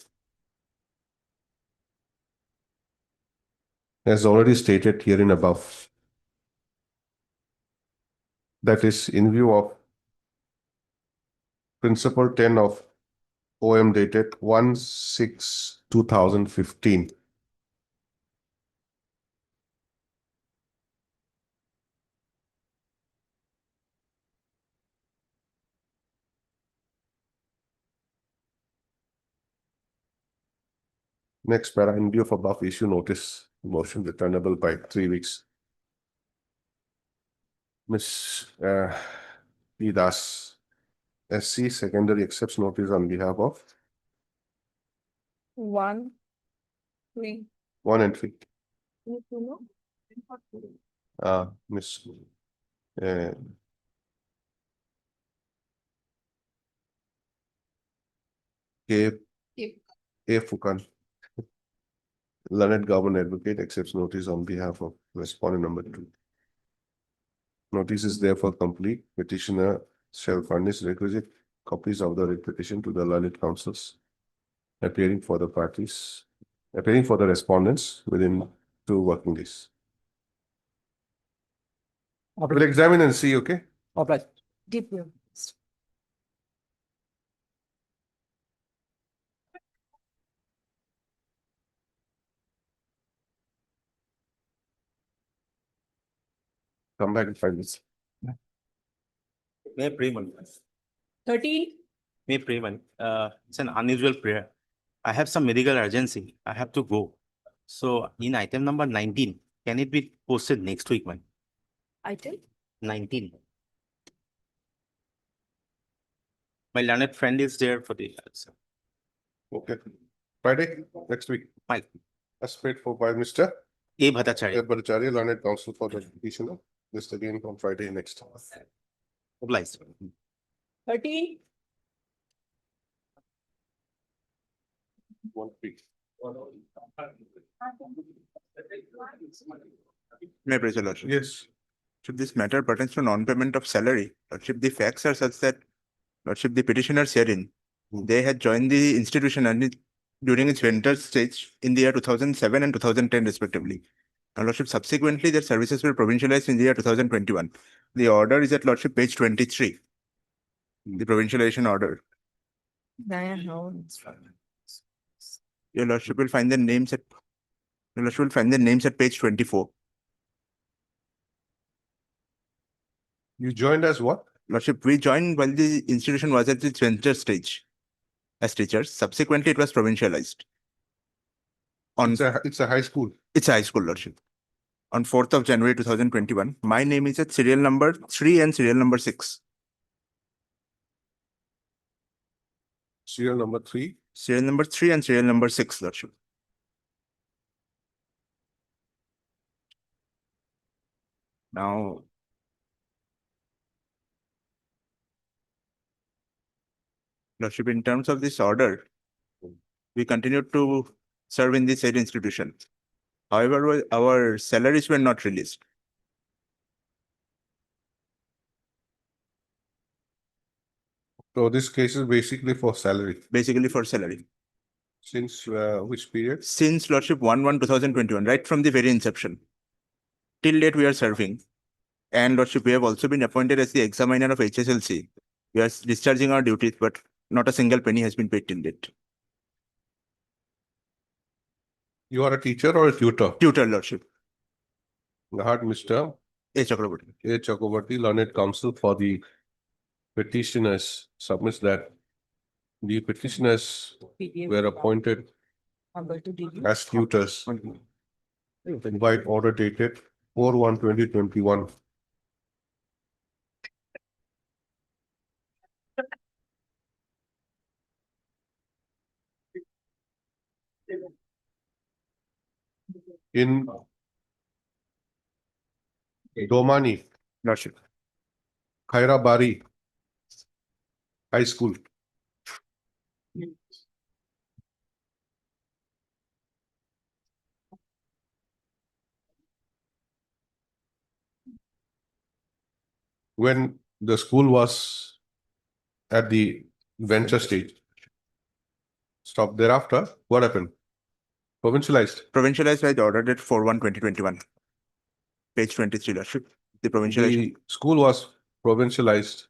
As already stated herein above, that is in view of Principle 10 of OM dated 1/6/2015. Next para, in view of above issue notice, motion returnable by 3 weeks. Ms. P. Das, SC, secondary accepts notice on behalf of 1, 3. 1 and 3. You know? Ms. K. A. Fukan. Learned Government Advocate accepts notice on behalf of respondent number 2. Notice is therefore complete. Petitioner shall furnish requisite copies of the writ petition to the learned counsels appearing for the respondents within 2 working days. We'll examine and see, okay? Obliged. Deep. Come back in 5 minutes. May I pray one? 13. May I pray one? It's an unusual prayer. I have some medical urgency. I have to go. So in item number 19, can it be posted next week, man? Item? 19. My learned friend is there for the answer. Okay. Friday, next week. Fine. As paid for by Mr. A. Bhattacharya. Bhattacharya, learned counsel for the petitioner. This again on Friday next. Obliged. 13. 1 week. May I praise the Lordship? Yes. Should this matter pertains to non-payment of salary, Lordship, the facts are such that, Lordship, the petitioners herein, they had joined the institution and during its venture stage in the year 2007 and 2010 respectively. And Lordship, subsequently, their services were provincialized in the year 2021. The order is at Lordship page 23. The provincialization order. Your Lordship will find their names at page 24. You joined as what? Lordship, we joined while the institution was at its venture stage as teachers. Subsequently, it was provincialized. It's a high school. It's a high school, Lordship. On 4th of January 2021, my name is at serial number 3 and serial number 6. Serial number 3. Serial number 3 and serial number 6, Lordship. Now, Lordship, in terms of this order, we continued to serve in the said institution. However, our salaries were not released. So this case is basically for salary. Basically for salary. Since which period? Since Lordship 1/1/2021, right from the very inception. Till date we are serving. And Lordship, we have also been appointed as the examiner of HSLC. We are discharging our duties, but not a single penny has been paid till date. You are a teacher or a tutor? Tutor, Lordship. Heard Mr. A. Chakraborty. A. Chakraborty, learned counsel for the petitioners, submits that the petitioners were appointed as tutors by order dated 4/1/2021. In Domani, Lordship. Khairabari High School. When the school was at the venture stage. Stop thereafter, what happened? Provincialized. Provincialized by the order date 4/1/2021. Page 23, Lordship. The provincialization. The school was provincialized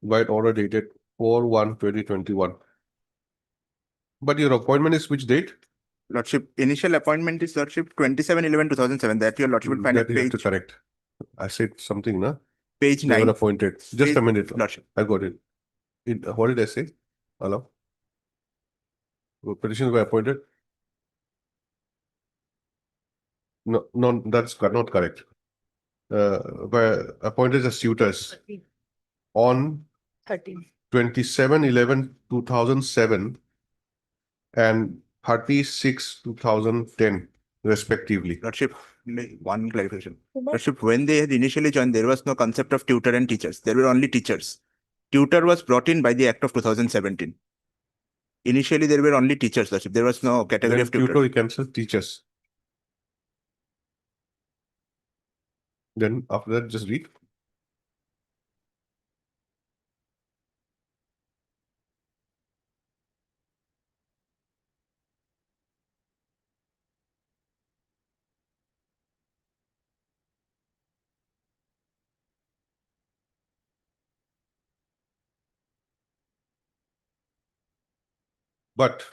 by order dated 4/1/2021. But your appointment is which date? Lordship, initial appointment is Lordship 27/11/2007. That your Lordship will find at That you have page. to correct. I said something, na? Page They were 9. appointed. Just a Page- minute. Lordship. I got it. What did I say? Hello? Petitions were appointed? No, that's not correct. Were appointed as tutors on 13. 27/11/2007 and 36/2010 respectively. Lordship, one clarification. Lordship, when they had initially joined, there was no concept of tutor and teachers. There were only teachers. Tutor was brought in by the Act of 2017. initially there were only teachers, Lordship. There was no category Then of tutors. tutor, you cancel teachers. Then after that, just read. But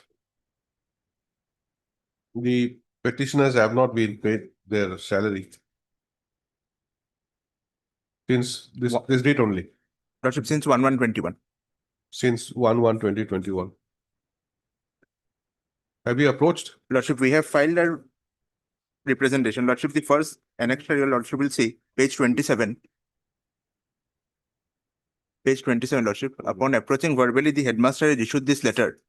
the petitioners have not been paid their salary since this date only, Lordship, since 1/1/21. since 1/1/2021. Have you approached? Lordship, we have filed a representation. Lordship, the first annexure, your Lordship will see page 27. Page 27, Lordship. Upon approaching verbally, the headmaster has issued this letter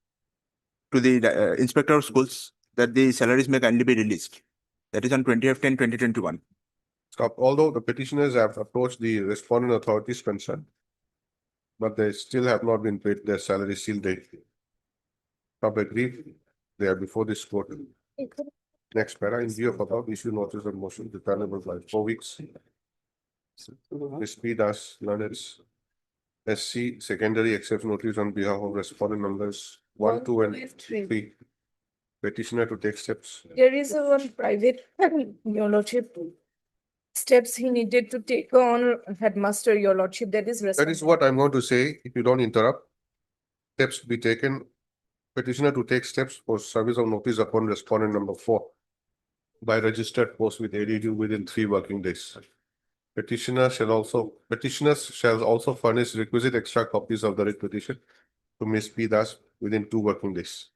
to the inspector of schools that the salaries may kindly be released. That is on 20/10/2021. Stop. Although the petitioners have approached the respondent authorities concerned, but they still have not been paid their salary till date. Stop agreed. They are before this court. Next para, in view of above, issue notice of motion returnable by 4 weeks. Ms. P. Das, Learneds, SC, secondary accepts notice on behalf of respondent numbers 1, 2, and 3. Petitioner to take steps. There is a one private, your lordship, steps he needed to take on headmaster, your lordship, that is. That is what I'm going to say, if you don't interrupt. Steps be taken. Petitioner to take steps for service of notice upon respondent number 4 by registered post with ADU within 3 working days. Petitioners shall also furnish requisite extra copies of the writ petition to Ms. P. Das within 2 working days.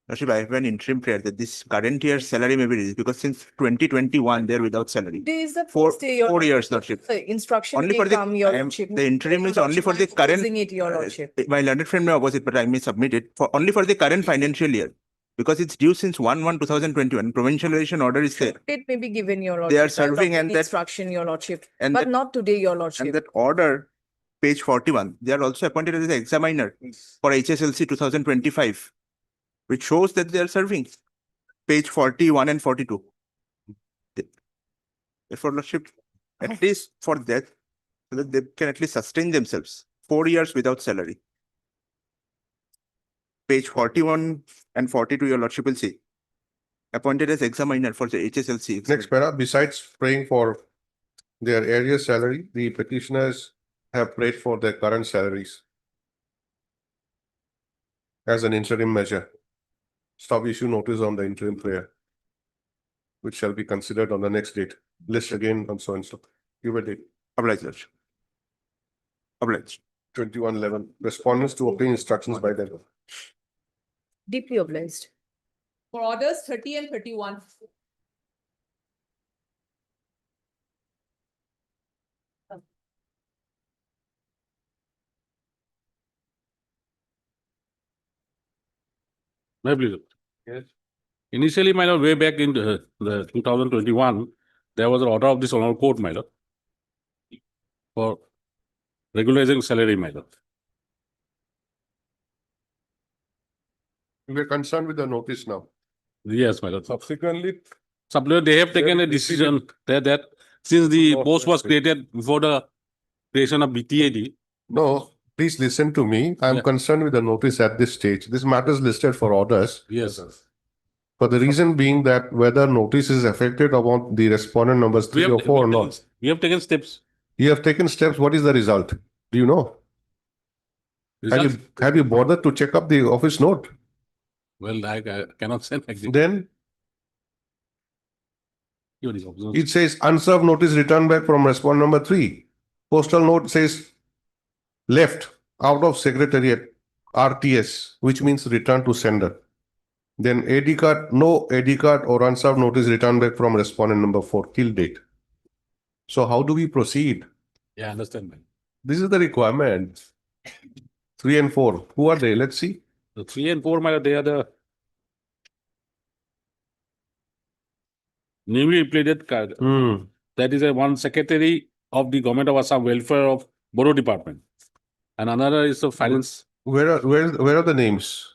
Lordship, I have an interim prayer that this current year's salary may be released because since 2021, they're without salary. There is the For first day, your 4 years, lordship. Lordship. The instruction Only may for the, come, your I am- lordship. the interim is only for the Lordship, I'm current. opposing it, your lordship. My learned friend may oppose it, but I may submit it for only for the current financial year. Because it's due since 1/1/2021. Provincialization order is there. It may be given, your lordship. They are right, serving of and that- instruction, your lordship, and but that- not today, your And lordship. that order, page 41, they are also appointed as the examiner for HSLC 2025, which shows that they are serving. Page 41 and 42. Therefore, Lordship, at least for that, so that they can at least sustain themselves. 4 years without salary. Page 41 and 42, your Lordship will see. Appointed as examiner for the HSLC. Next para, besides praying for their arrears salary, the petitioners have prayed for their current salaries as an interim measure. Stop issue notice on the interim prayer, which shall be considered on the next date. List again on so and so. Give a date. Obliged, Lordship. Obliged. 21/11. Respondents to obtain instructions by them. Deeply obliged. For orders 30 and 31. My pleasure. Yes. Initially, my lord, way back in the 2021, there was an order of this honorable court, my lord, for regularizing salary, my lord. We are concerned with the notice now. Yes, my lord. Subsequently, They have taken a decision that since the No, post was yes. created before the creation of BTAD, no, please listen to me. I am Yeah. concerned with the notice at this stage. This matter is listed for orders. yes, For the reason being that whether notice is affected upon the respondent numbers 3 or 4 or not. we have taken steps. You have taken steps. What is the result? Do you know? Results- Have you bothered to check up the office note? Well, I cannot say like this. Then Your is observed. it says unserved notice returned back from respondent number 3. Postal note says left out of secretariat RTS, which means return to sender. Then AD card, no AD card or unserved notice returned back from respondent number 4 till date. So how do we proceed? Yeah, I understand, man. This is the requirement. 3 and 4. Who are they? Let's see. The 3 and 4, my lord, they are the newly pleaded card. That is a one secretary of the government of Assam Welfare of Borough Department. And another is the finance. Where are the names?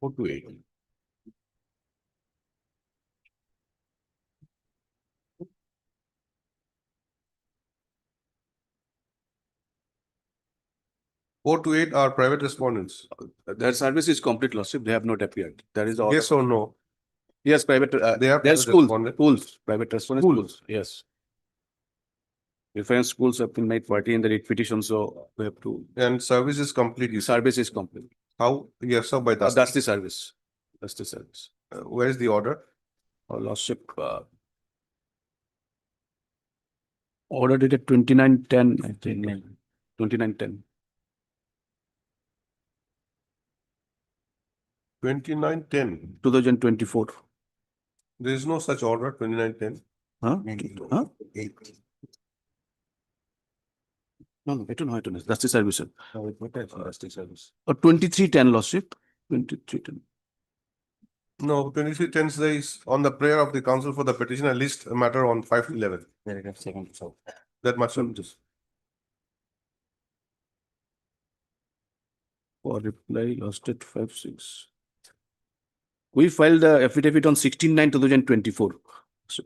428. Four to eight are private respondents. Their service is complete, Lordship. They have not appeared. There is. Yes or no? Yes, private. They are They're private schools, respondent. schools, private respondents, Schools. schools. Yes. Different schools have been made party in the writ petition, so we have to. And service is complete. You said. Service is complete. How? Yes, sir, by that. That's the service. That's the service. Where is the order? Lordship. Order dated 29/10, I think. 29/10. 29/10. 2024. There is no such order, 29/10. Huh? Huh? No, it will not. That's the service. Sir. That's the service. 23/10, Lordship. 23/10. No, 23/10 says on the prayer of the council for the petitioner list a matter on 5/11. Paragraph 7. So That much. Sir. For reply, last at 5/6. We filed the affidavit on 16/9/2024. So,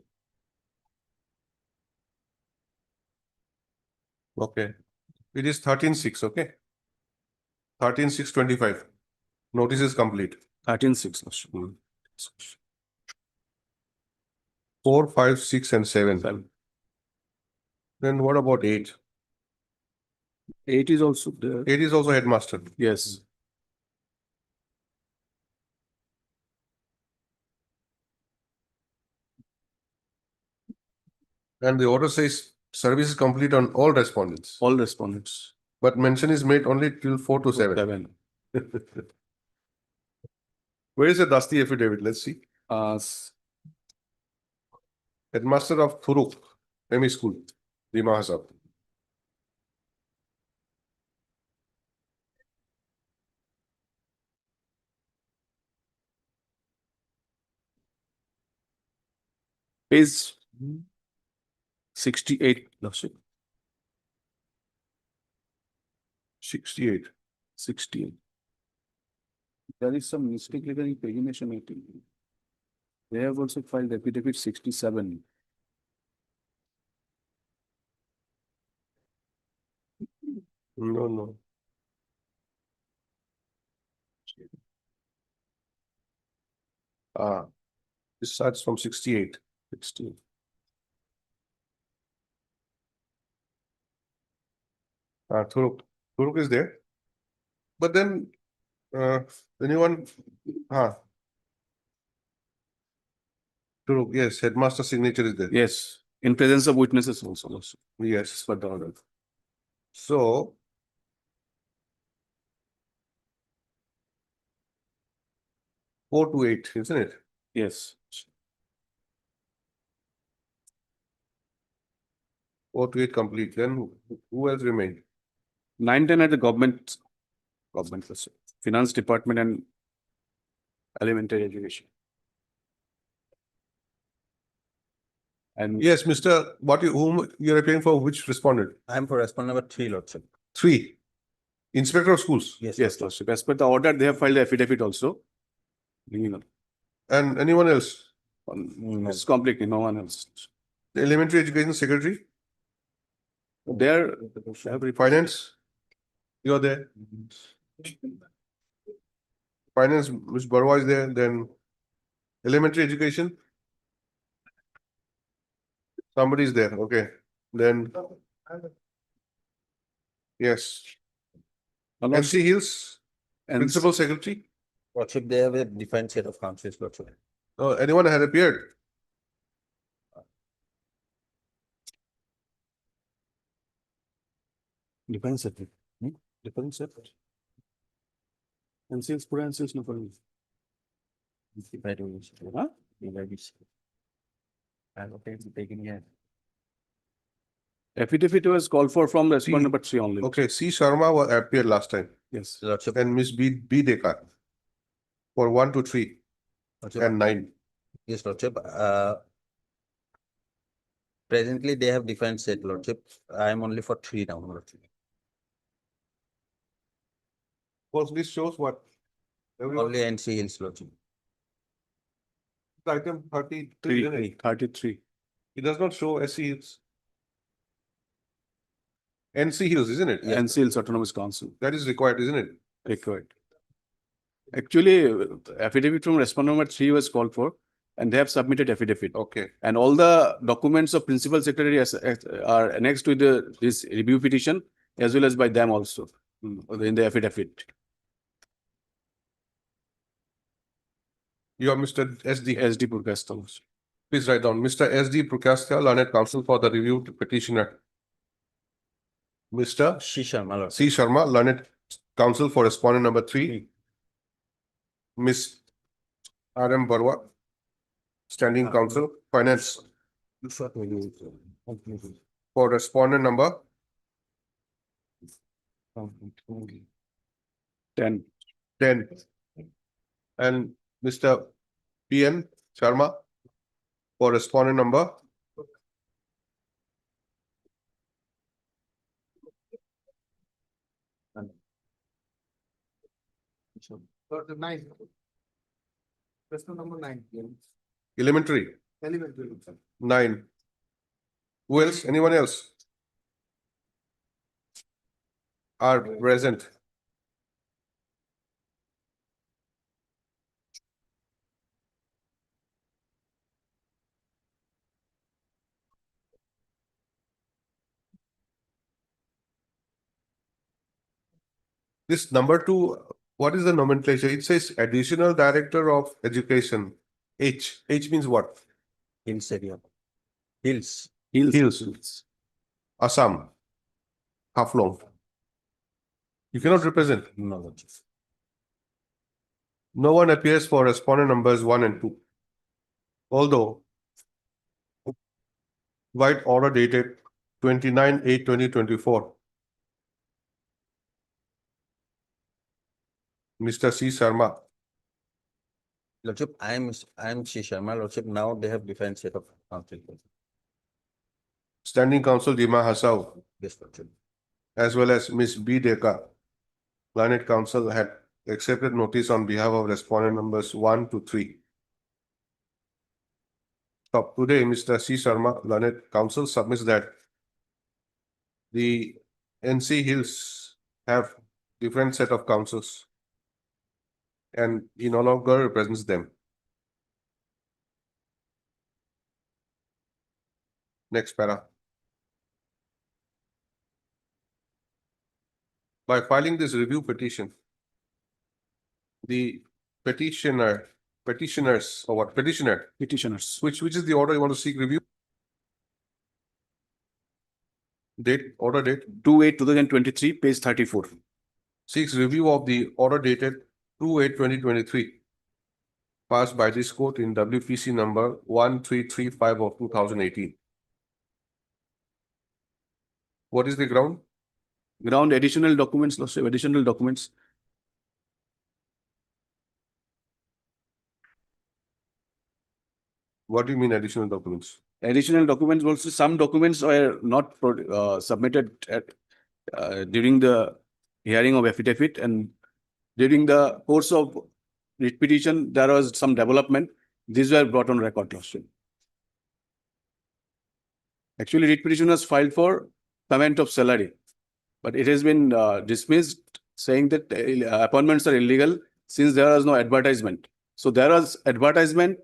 Okay. It is 13/6, okay? 13/6/25. Notice is complete. 13/6. Lordship. 4, 5, 6, and 7. Then what about 8? 8 is also there. 8 is also headmaster. Yes. And the order says service is complete on all respondents. All respondents. But mention is made only till 4 to 7. 7. Where is the Dusty affidavit? Let's see. Headmaster of Thuruk, ME School, the Mahasab. Page 68, Lordship. 68. 68. There is some mistake regarding pagination, I think. They have also filed affidavit 67. No. This starts from 68. 68. Thuruk is there. But then, anyone, Thuruk, yes, headmaster signature is there. Yes, in presence of witnesses also. Lordship. Yes. For the order. So. Four to 8, isn't it? Yes. 4 to 8 complete. Then who else remained? 9/10 at the government, Lordship. Finance Department and Elementary Education. And Yes, Mr. Whom you are appearing for, which respondent? I am for respondent number 3, Lordship. 3. Inspector of schools. Yes. yes, Lordship. As per the order, they have filed the affidavit also. Bringing up. And anyone else? It's completely no one else. The elementary education secretary, There, finance, you are there. Finance, Ms. Barwa is there, then elementary education. Somebody is there, okay, then. Yes. NC Hills, principal secretary, Lordship, they have a different set of councils, Lordship. anyone had appeared? Defense separate. Defense separate. And sales, pura and sales, no problem. Huh? Taking here. Affidavit was called for from respondent number 3 only. Okay, C. Sharma appeared last time, Yes. Lordship, and Miss B. Dekar for 1 to 3 and 9. yes, Lordship. Presently, they have different set, Lordship. I am only for 3 now, Lordship. Course list shows what? Everyone, NC Hills Lordship. item 33, isn't it? 33. It does not show SC Hills. NC Hills, isn't it? NC Hills Autonomous Council That is required, isn't it? required. Actually, affidavit from respondent number 3 was called for, and they have submitted affidavit. Okay. And all the documents of principal secretary are annexed to this review petition as well as by them also in the affidavit. You are Mr. SD. SD Purkasta also. Please write down. Mr. SD Prukasthya, learned counsel for the reviewed petitioner. Mr. C. Sharma Lordship. C. Sharma, learned counsel for respondent number 3. Miss R.M. Barwa, standing counsel, finance. For respondent number 10. 10. And Mr. P.N. Sharma for respondent number 9. Question number 9. elementary. 9. Who else? Anyone else? Are present. This number 2, what is the nomenclature? It says additional director of education. H. H means what? Hills area. Hills. Hills. Assam. Haflong. You cannot represent. No, Lordship. No one appears for respondent numbers 1 and 2. Although white order dated 29/8/2024. Mr. C. Sharma. Lordship, I am C. Sharma Lordship. Now they have different set of counsel. Standing counsel Dima Hassau, Yes, Lordship. as well as Miss B. Deka. Learned counsel had accepted notice on behalf of respondent numbers 1 to 3. So today, Mr. C. Sharma, learned counsel submits that the NC Hills have different set of counsels and he no longer represents them. Next para. By filing this review petition, the petitioners, or what? Petitioners. Which is the order you want to seek review? Date, order date, 2/8/2023, page 34. seeks review of the order dated 2/8/2023, passed by this court in WPC number 1335 of 2018. What is the ground? Ground additional documents, Lordship, additional documents. What do you mean additional documents? Additional documents also, some documents were not submitted during the hearing of affidavit, and during the course of writ petition, there was some development. These were brought on record, Lordship. Actually, writ petition was filed for payment of salary, but it has been dismissed, saying that appointments are illegal since there was no advertisement. So there was advertisement,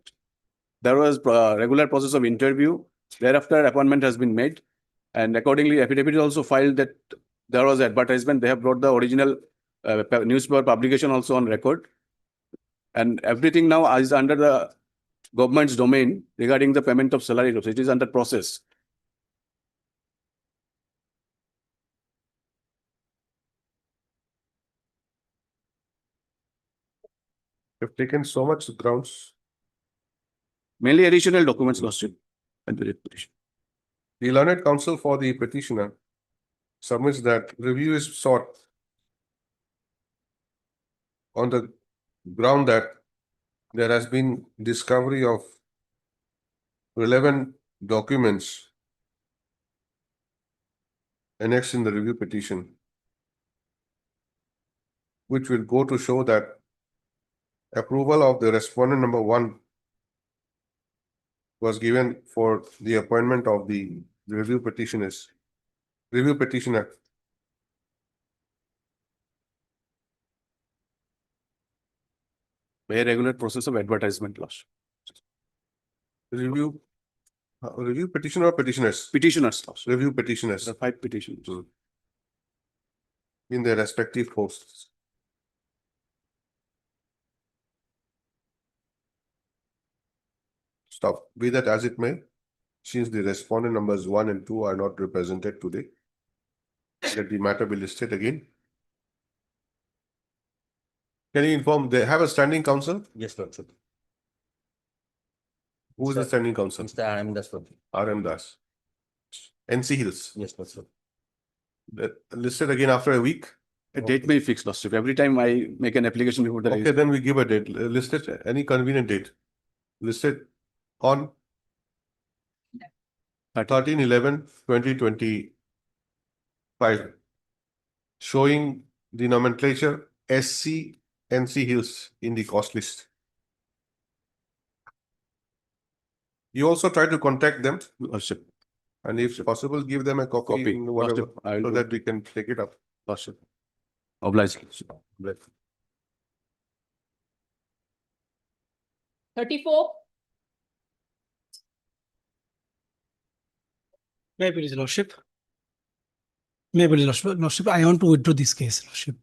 there was regular process of interview. Thereafter, appointment has been made, and accordingly, affidavit is also filed that there was advertisement. They have brought the original newspaper publication also on record, and everything now is under the government's domain regarding the payment of salary. It is under process. You've taken so much grounds. Mainly additional documents, Lordship, and the writ petition. The learned counsel for the petitioner submits that review is sought on the ground that there has been discovery of relevant documents annexed in the review petition, which will go to show that approval of the respondent number 1 was given for the appointment of the review petitioner. May regular process of advertisement loss. Review petitioner or petitioners? Petitioners loss. Review petitioners The 5 petitions. in their respective posts. Stop. Be that as it may, since the respondent numbers 1 and 2 are not represented today, let the matter be listed again. Can you inform, they have a standing counsel? Yes, Lordship. Who is the standing counsel? Mr. R.M. Das, Lordship. R.M. Das. NC Hills. Yes, Lordship. Listed again after a week? A date may fix, Lordship. Every time I make an application before the Okay, then we give a date. Listed any convenient date. Listed on 13/11/2025. Showing the nomenclature SC NC Hills in the cost list. You also try to contact them. Lordship. And if possible, give them a copy, in whatever, Lordship, I will so do. that we can take it up. Lordship. Obliged. Lordship. 34. May I please, Lordship? May I please, Lordship, I want to withdraw this case, Lordship.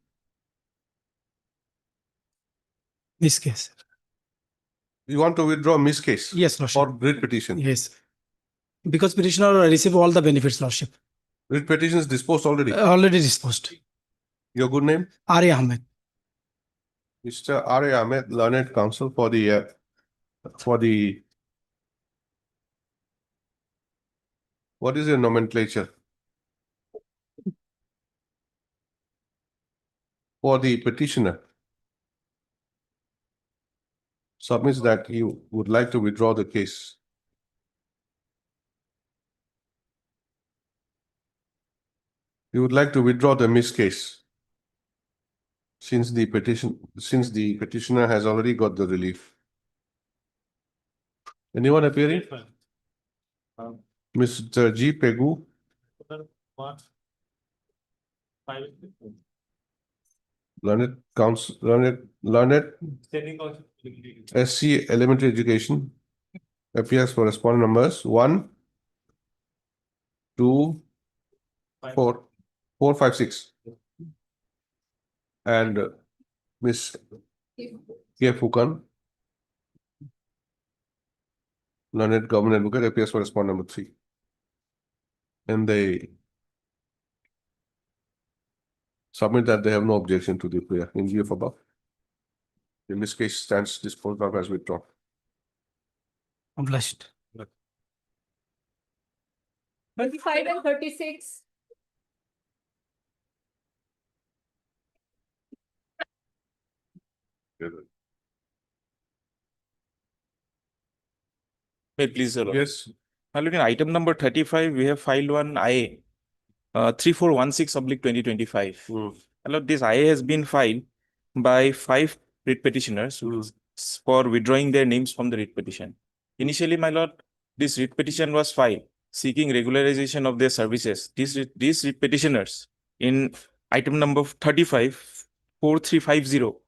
This case. You want to withdraw Miss case? Yes, Lordship. Or writ petition? Yes. Because petitioner receive all the benefits, Lordship. Writ petition is disposed already. Already disposed. Your good name? Ari Ahmed. Mr. R.A. Ahmed, learned counsel for the what is your nomenclature? For the petitioner. Submits that you would like to withdraw the case. You would like to withdraw the Miss case. Since the petitioner has already got the relief. Anyone appearing? Mr. G. Pegu. Learned counsel, learned SC Elementary Education appears for respondent numbers 1, 2, 4, 5, 6. And Miss K. Fukan, learned government advocate, appears for respondent number 3. And they submit that they have no objection to the prayer in view of above. In this case, stands disposed of as withdrawn. Obliged. 35 and 36. May it please, sir. Yes. Now, look in item number 35, we have filed one IA 3416/2025. Hello, this IA has been filed by 5 writ petitioners for withdrawing their names from the writ petition. Initially, my lord, this writ petition was filed seeking regularization of their services. These writ petitioners in item number 35 4350.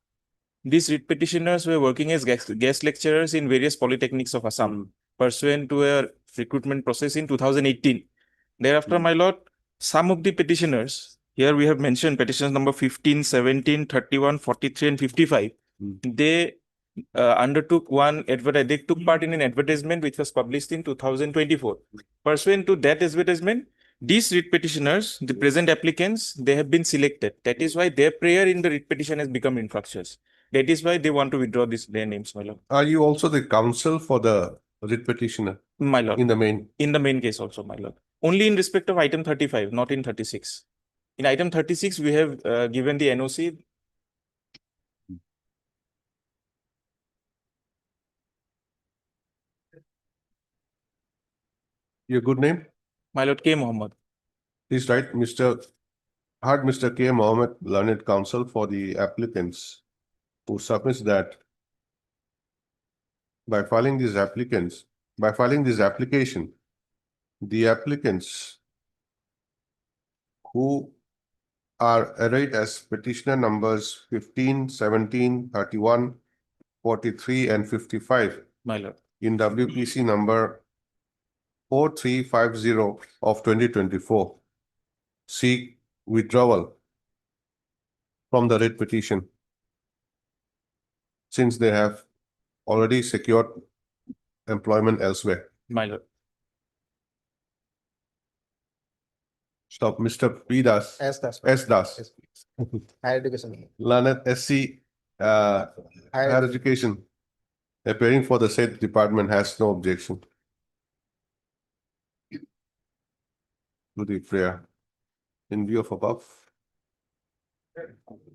These writ petitioners were working as guest lecturers in various polytechnics of Assam, pursuant to a recruitment process in 2018. Thereafter, my lord, some of the petitioners, here we have mentioned petitions number 15, 17, 31, 43, and 55. They undertook they took part in an advertisement which was published in 2024. Pursuant to that advertisement, these writ petitioners, the present applicants, they have been selected. That is why their prayer in the writ petition has become infructuous. That is why they want to withdraw their names, my lord. Are you also the counsel for the writ petitioner? My lord. In the main? In the main case also, my lord. Only in respect of item 35, not in 36. In item 36, we have given the NOC. Your good name? My lord, K. Mohammed. Please write Mr. K. Mohammed, learned counsel for the applicants, who submits that by filing these application, the applicants who are arrayed as petitioner numbers 15, 17, 31, 43, and 55 My lord. in WPC number 4350 of 2024 seek withdrawal from the writ petition since they have already secured employment elsewhere. My lord. Stop, Mr. P. Das. S. Das. S. Das. Yes, Higher education. Learned SC, higher education, appearing for the said department has no objection to the prayer. In view of above,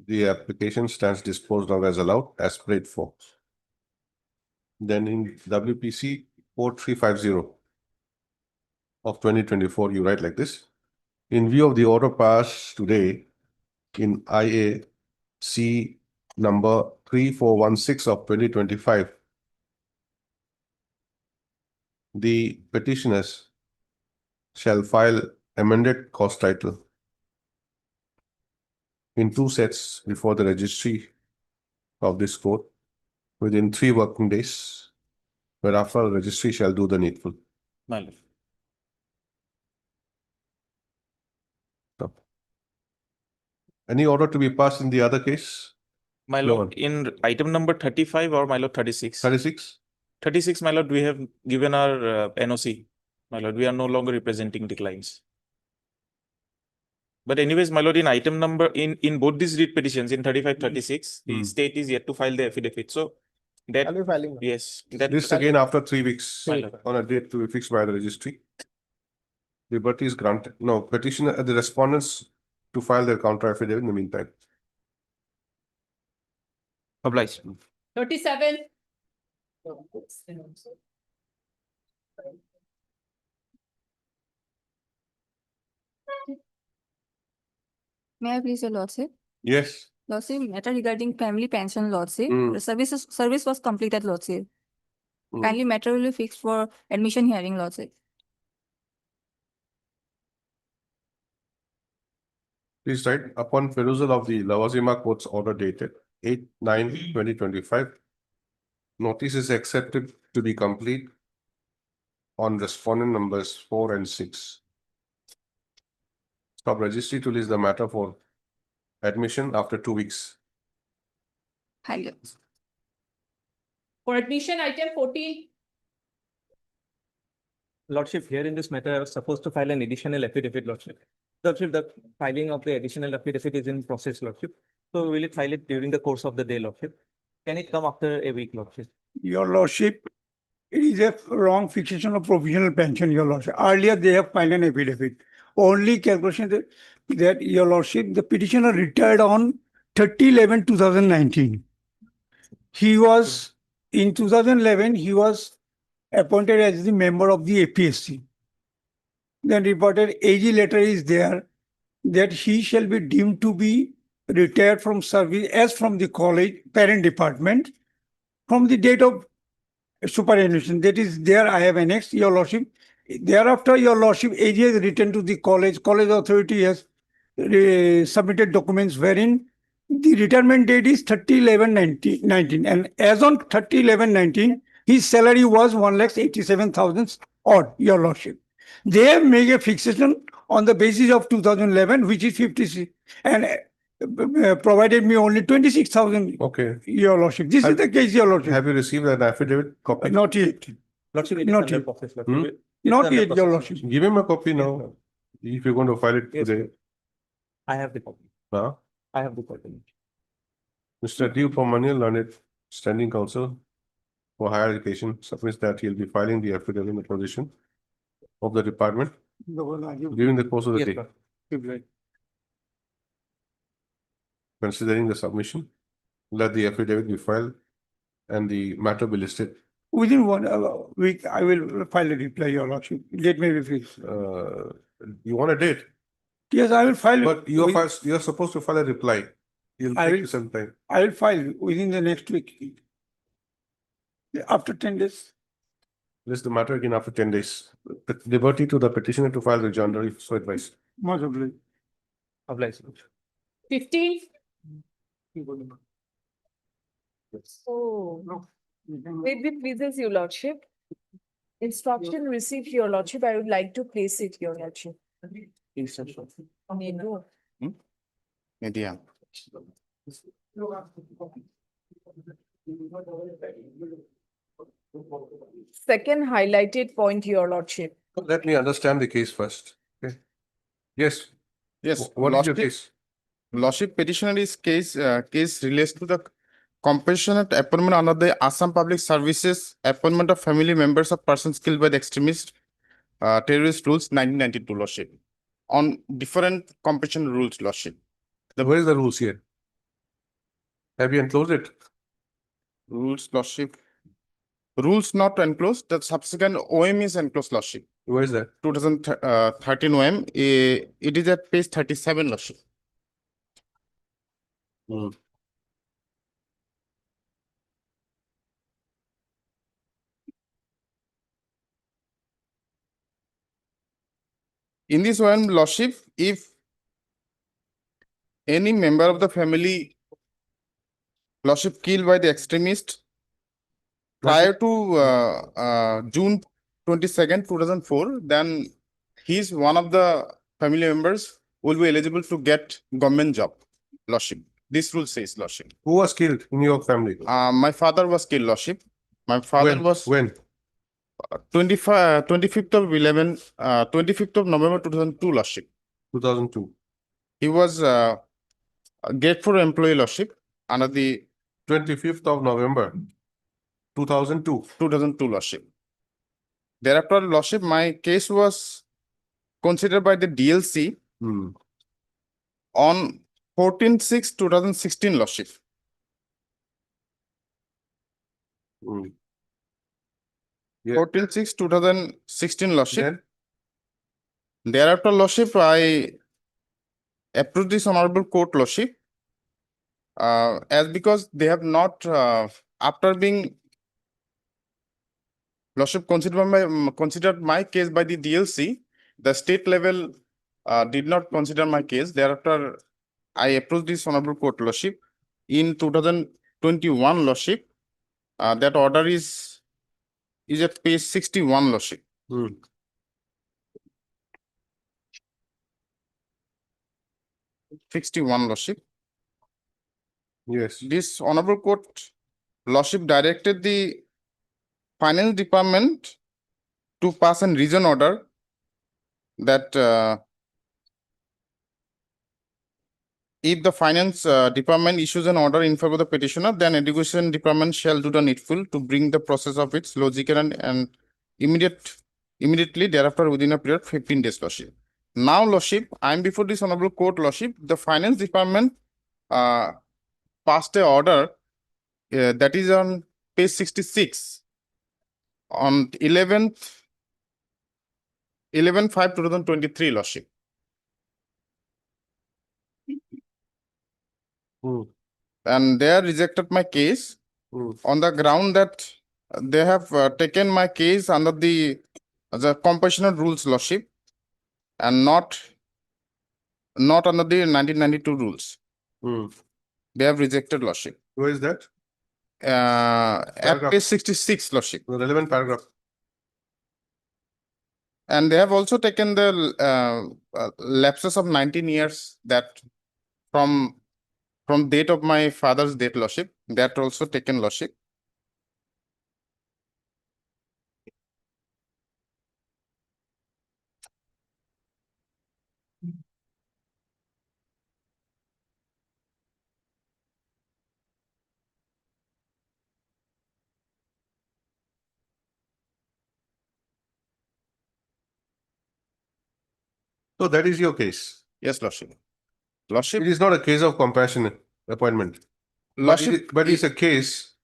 the application stands disposed of as allowed as prayed for. Then in WPC 4350 of 2024, you write like this. In view of the order passed today in IAC number 3416 of 2025, the petitioners shall file amended cause title in 2 sets before the registry of this court within 3 working days, whereafter the registry shall do the needful. My lord. Any order to be passed in the other case? My No lord, in item number 35 or my lord 36? 36? 36, my lord, we have given our NOC. My lord, we are no longer representing the clients. But anyways, my lord, in item number, in both these writ petitions, in 35, 36, the state is yet to file the affidavit. So that, I'll be filing. yes, that. This again after 3 weeks My lord. on a date to be fixed by the registry. Liberty is granted. No, petitioner, the respondents to file their counter affidavit in the meantime. Obliged. 37. May I please your lordship? Yes. Lordship, matter regarding family pension lordship. Mm. The service was completed lordship. Mm. Kindly matter will be fixed for admission hearing lordship. Please write, upon perusal of the Lavazima Court's order dated 8/9/2025, notice is accepted to be complete on respondent numbers 4 and 6. Stop registry to list the matter for admission after 2 weeks. Highly. For admission, item 14. Lordship, here in this matter, I was supposed to file an additional affidavit, Lordship. Lordship, the filing of the additional affidavit is in process, Lordship. So will it file it during the course of the day, Lordship? Can it come after a week, Lordship? Your Lordship, it is a wrong fixation of provisional pension, Your Lordship. Earlier, they have filed an affidavit. Only calculation that Your Lordship, the petitioner retired on 30/11/2019. He was, in 2011, he was appointed as the member of the APSC. Then reported AG letter is there that he shall be deemed to be retired from service as from the college parent department from the date of superannuation. That is there I have annexed, Your Lordship. Thereafter, Your Lordship, AG has written to the college authority has submitted documents wherein the retirement date is 30/11/19, and as on 30/11/19, his salary was 1,87,000 odd, Your Lordship. They have made a fixation on the basis of 2011, which is 56, and provided me only 26,000. Okay. Your Lordship. This is the case, Your Lordship. Have you received an affidavit copy? Not yet. Lordship, it is Not under yet. process, Hmm? Lordship. It's Not under yet, Your process. Lordship. Give him a copy now. If you're going to file it Yes, today. I have the copy. Huh? I have the copy. Mr. D. Upamanian, learned standing counsel for higher education, submits that he'll be filing the affidavit in the position of the department during the course of the Yes, day. sir. Considering the submission, let the affidavit be filed and the matter be listed. Within 1 week, I will file a reply, Your Lordship. Date may be fixed. You want a date? Yes, I will file. But you're supposed to file a reply. You'll I take will- you some time. I will file within the next week. After 10 days. List the matter again after 10 days. Liberty to the petitioner to file rejoinder if so advised. Most obliged. Obliged. 15. Oh, with the pleases your lordship. Instruction received, your lordship. I would like to place it, your lordship. Instruction. May do. Media. Second highlighted point, your lordship. Let me understand the case first. Okay. Yes. Yes, What is your Lordship- case? Lordship petitioner's case relates to the compassionate appointment under the Assam Public Services Appointment of Family Members of Persons Killed by the Extremist Terrorist Rules 1992, Lordship. On different compassion rules, Lordship. Where is the rules here? Have you enclosed it? Rules, Lordship. Rules not enclosed, the subsequent OM is enclosed, Lordship. Where is that? 2013 OM, it is at page 37, Lordship. In this one, Lordship, if any member of the family, Lordship, killed by the extremist prior to June 22nd, 2004, then he's one of the family members will be eligible to get government job, Lordship. This rule says, Lordship. Who was killed in your family? My father was killed, Lordship. My father was When? 25th of November 2002, Lordship. 2002. He was a grateful employee, Lordship, under the 25th of November 2002. 2002, Lordship. Thereafter, Lordship, my case was considered by the DLC on 14/6/2016, Lordship. Yeah. 14/6/2016, Lordship. Thereafter, Lordship, I approached this honorable court, Lordship, as because they have not, after being Lordship considered my case by the DLC, the state level did not consider my case. Thereafter, I approached this honorable court, Lordship, in 2021, Lordship. That order is at page 61, Lordship. 61, Lordship. Yes. This honorable court, Lordship, directed the finance department to pass an reason order that if the finance department issues an order in favor of the petitioner, then education department shall do the needful to bring the process of its logical and immediately thereafter within a period of 15 days, Lordship. Now, Lordship, I am before this honorable court, Lordship. The finance department passed a order that is on page 66 on 11/5/2023, Lordship. And they have rejected my case on the ground that they have taken my case under the compassionate rules, Lordship, and not under the 1992 rules. They have rejected, Lordship. Where is that? At page 66, Lordship. The relevant paragraph. And they have also taken the lapses of 19 years that from date of my father's death, Lordship. That also taken, Lordship. So that is your case. Yes, Lordship. Lordship. It is not a case of compassionate appointment. Lordship, But it's a case,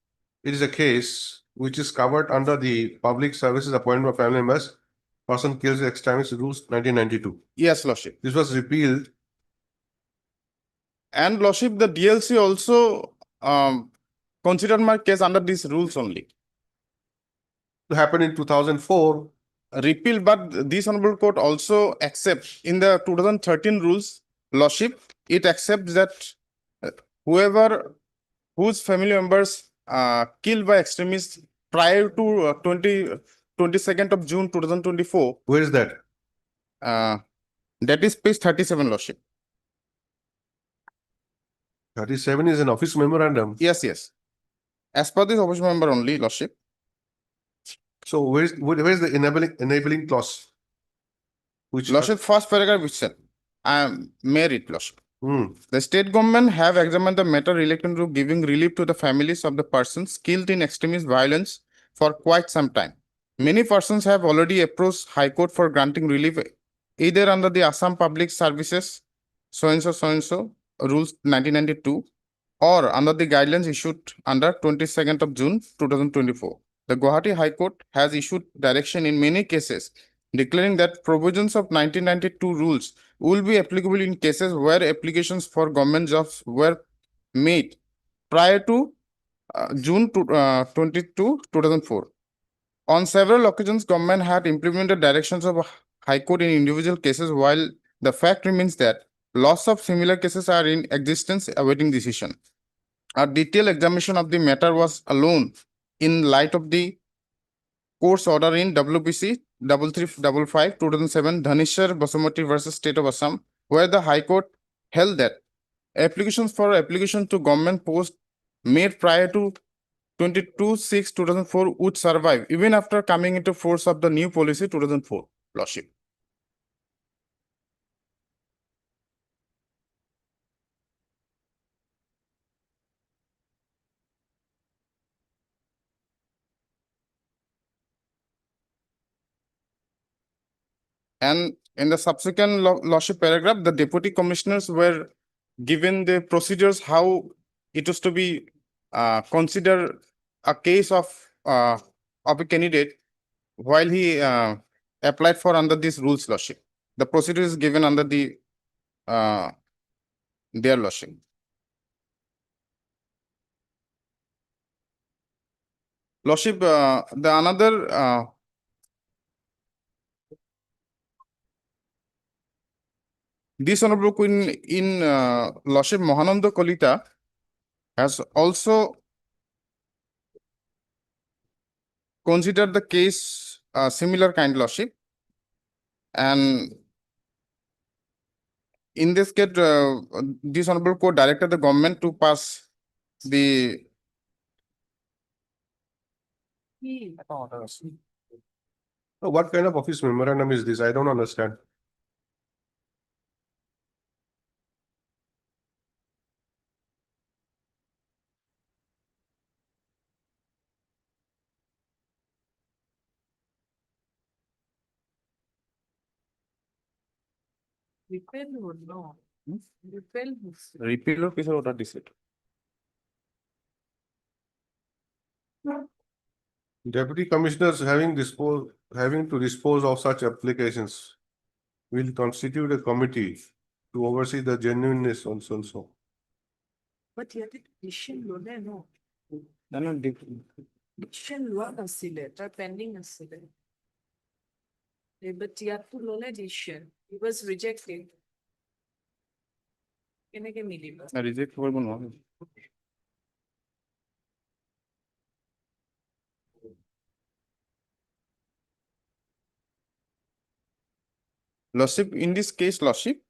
it is a case which is covered under the Public Services Appointment of Family Members, Person Kills Extremist Rules 1992. Yes, Lordship. This was repealed. And Lordship, the DLC also considered my case under these rules only. happened in 2004. Repeal, but this honorable court also accepts in the 2013 rules, lordship, it accepts that whoever whose family members killed by extremists prior to 22nd of June 2024. Where is that? That is page 37, lordship. 37 is an office memorandum. Yes, yes. As per this office member only, lordship. So where's the enabling clause? Which Lordship, first paragraph itself. May read, lordship. Hmm. The state government have examined the matter relating to giving relief to the families of the persons killed in extremist violence for quite some time. Many persons have already approached High Court for granting relief either under the Assam Public Services so-and-so rules 1992 or under the guidelines issued under 22nd of June 2024. The Guwahati High Court has issued direction in many cases declaring that provisions of 1992 rules will be applicable in cases where applications for government jobs were made prior to June 22, 2004. On several occasions, government had implemented directions of High Court in individual cases, while the fact remains that lots of similar cases are in existence awaiting decision. A detailed examination of the matter was alone in light of the court's order in WPC 3355 2007 Dhaneshwar Basumati versus State of Assam, where the High Court held that application to government post made prior to 22/6/2004 would survive even after coming into force of the new policy 2004, lordship. And in the subsequent lordship paragraph, the deputy commissioners were given the procedures how it was to be consider a case of a candidate while he applied for under these rules, lordship. The procedure is given under the their lordship. Lordship, the another this honorable queen in Lordship Mohananda Kolita has also considered the case similar kind, lordship, and in this case, this honorable court directed the government to pass the What kind of office memorandum is this? I don't understand. Repeal would know. Repeal. Repeal or piece of order decision. Deputy commissioners having to dispose of such applications will constitute a committee to oversee the genuineness also. But yet it decision lone no. No, Decision loa asile, ta pending asile. But yet to lone decision, it was rejected. Keneke miliba. reject করবো না। lordship, in this case, lordship,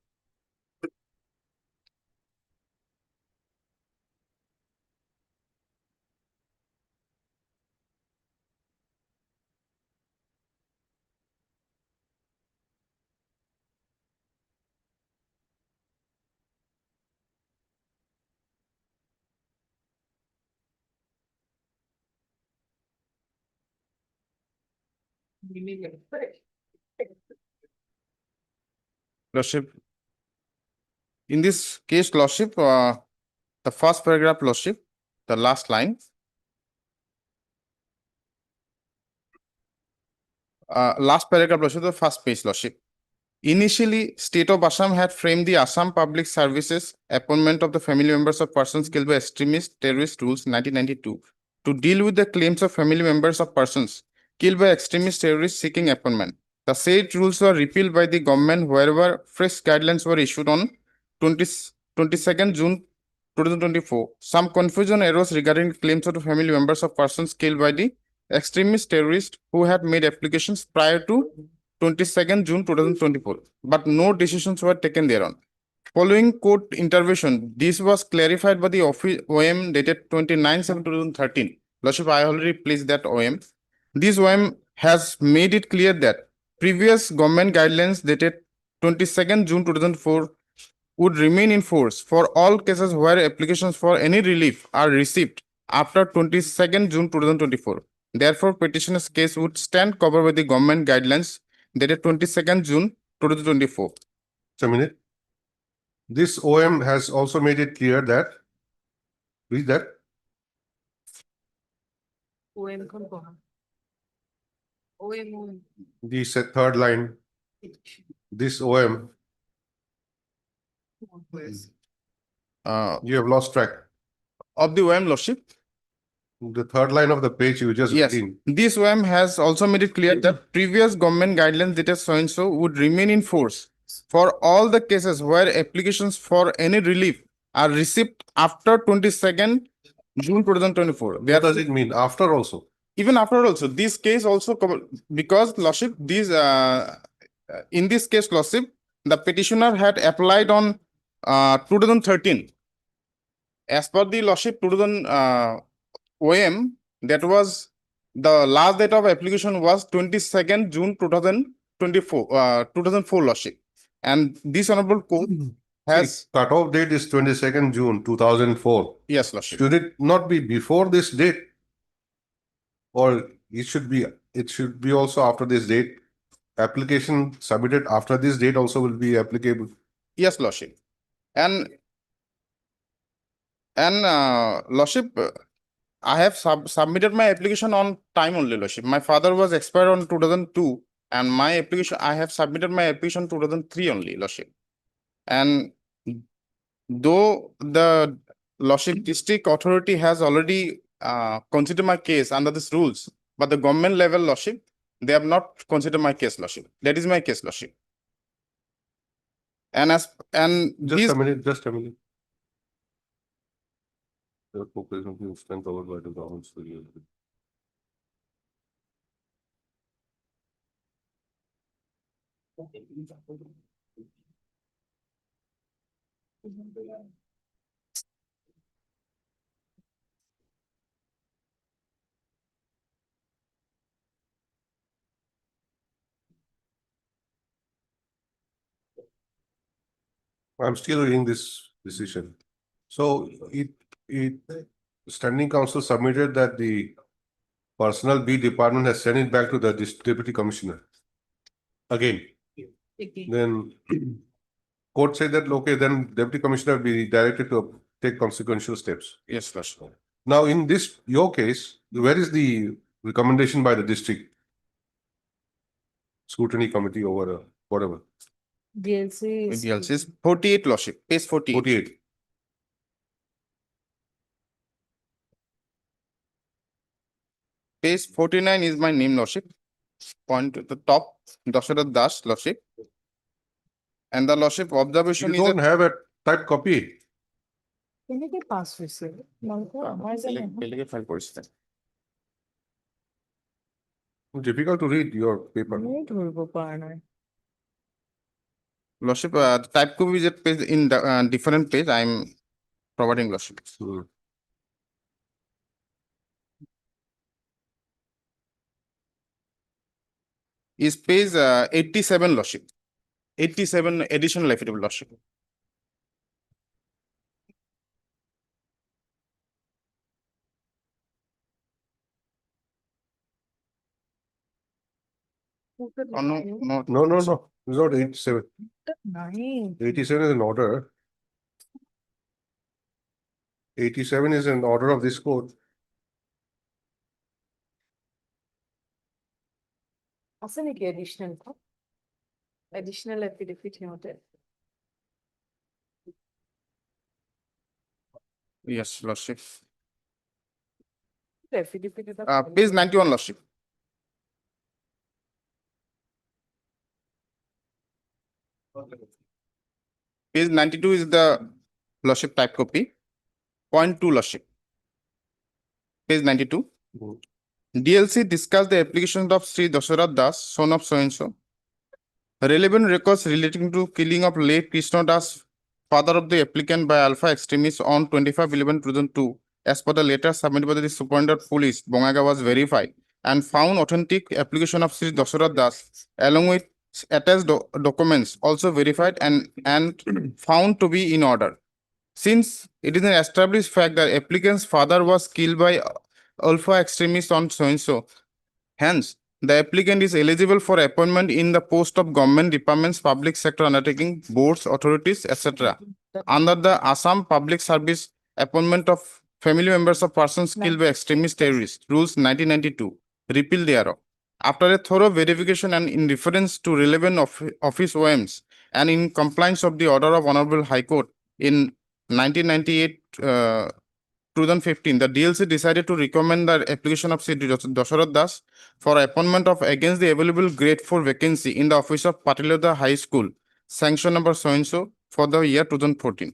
lordship, in this case, lordship, the first paragraph, lordship, the last line. Last paragraph, lordship, the first page, lordship. Initially, State of Assam had framed the Assam Public Services Appointment of the Family Members of Persons Killed by Extremist Terrorist Rules 1992 to deal with the claims of family members of persons killed by extremist terrorists seeking appointment. The said rules were repealed by the government wherever fresh guidelines were issued on 22nd June 2024. Some confusion arose regarding claims of family members of persons killed by the extremist terrorists who had made applications prior to 22nd June 2024, but no decisions were taken thereon. Following court intervention, this was clarified by the OM dated 29/7/2013. Lordship, I already placed that OM. This OM has made it clear that previous government guidelines dated 22nd June 2004 would remain in force for all cases where applications for any relief are received after 22nd June 2024. Therefore, petitioner's case would stand covered by the government guidelines dated 22nd June 2024. Just a minute. This OM has also made it clear that, read that, OM খন পঢ়া। OM the third line, this OM, you have lost track. Of the OM, Lordship? The third line of the page you just Yes, read. this OM has also made it clear that previous government guidelines dated so-and-so would remain in force for all the cases where applications for any relief are received after 22nd June 2024. What does it mean? After also? Even after also, this case also because Lordship, in this case, Lordship, the petitioner had applied on 2013. As per the Lordship 2000 OM, that was the last date of application was 22nd June 2004 Lordship. And this honorable court has Cutoff date is 22nd June 2004. Yes, Lordship. Should it not be before this date? Or it should be also after this date? Application submitted after this date also will be applicable. Yes, Lordship. And Lordship, I have submitted my application on time only, Lordship. My father was expired on 2002 and my application, I have submitted my application 2003 only, Lordship. And though the Lordship district authority has already considered my case under these rules, but the government level, Lordship, they have not considered my case, Lordship. That is my case, Lordship. And Just a minute. The population is spent covered by the government. I'm still reading this decision. So standing council submitted that the personnel B department has sent it back to the deputy commissioner. Again. Then court said that, okay, then deputy commissioner be directed to take consequential steps. Yes, Lordship. Now, in your case, where is the recommendation by the district scrutiny committee over whatever? DLC is 48, Lordship, page 48. 48. Page 49 is my name, Lordship. Point to the top, Dasharat Das, Lordship. And the Lordship observation You is don't have a typed copy. কেনেকে pass হৈছে তোমালোকৰ আমাৰ জানো file কৰিছে। Difficult to read your paper. মই ধৰিব পৰা নাই Lordship, type copy is page in the different page. I am providing, Lordship. Is page 87, Lordship. 87 additional affidavit, Lordship. Oh, no. It's not 87. 87 is an order. 87 is an order of this court. আছে নেকি additional affidavit সিহঁতে Yes, Lordship. Affidavit এটা Page 91, Lordship. Page 92 is the Lordship type copy. Point 2, Lordship. Page 92. DLC discussed the application of Sri Dasharat Das, son of so-and-so. Relevant records relating to killing of late Krishna Das, father of the applicant by Alpha extremists on 25/11/2002, as per the letter submitted by the Superintendent of Police, Bongaigaon was verified and found authentic application of Sri Dasharat Das along with attached documents also verified and found to be in order. Since it is an established fact that applicant's father was killed by Alpha extremists on so-and-so, hence, the applicant is eligible for appointment in the post of government departments, public sector undertaking, boards, authorities, etc. Under the Assam Public Service Appointment of Family Members of Persons Killed by Extremist Terrorists, Rules 1992, repeal thereof. After a thorough verification and in reference to relevant office OMs and in compliance of the order of Honorable High Court in 1998, 2015, the DLC decided to recommend the application of Sri Dasharat Das for appointment of against the available grade 4 vacancy in the office of Patiloda High School, sanction number so-and-so for the year 2014.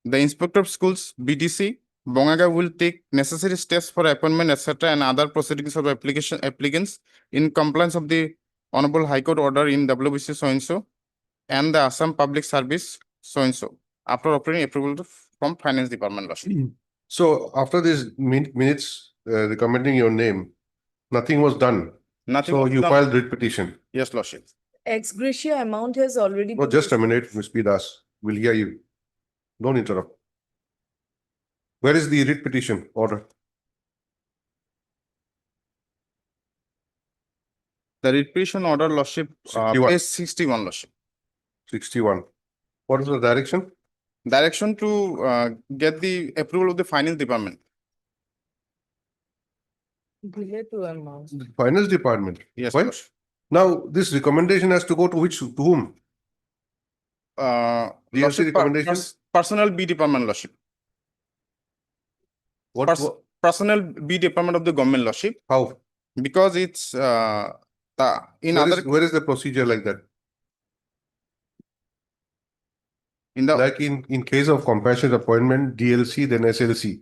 The Inspector of Schools, BDC, Bongaigaon will take necessary steps for appointment, etc. and other proceedings of applicants in compliance of the Honorable High Court order in WBC so-and-so and the Assam Public Service so-and-so after obtaining approval from Finance Department. Lordship. So after these minutes recommending your name, nothing was done. Nothing So was you done. filed writ petition. Yes, Lordship. Ex gratia amount has already. No, been just a minute, Ms. P. Das. We'll hear you. Don't interrupt. Where is the writ petition order? The writ petition order, Lordship, 61. page 61, Lordship. 61. What is the direction? Direction to get the approval of the Finance Department. Delay to amount. Finance Department. Yes, Why? Lordship. Now, this recommendation has to go to which, to whom? DLC Lordship, recommendation? Personnel B Department, Lordship. What? Personnel B Department of the government, Lordship. How? Because it's Where is the procedure like that? in the Like in case of compassionate appointment, DLC, then SLC.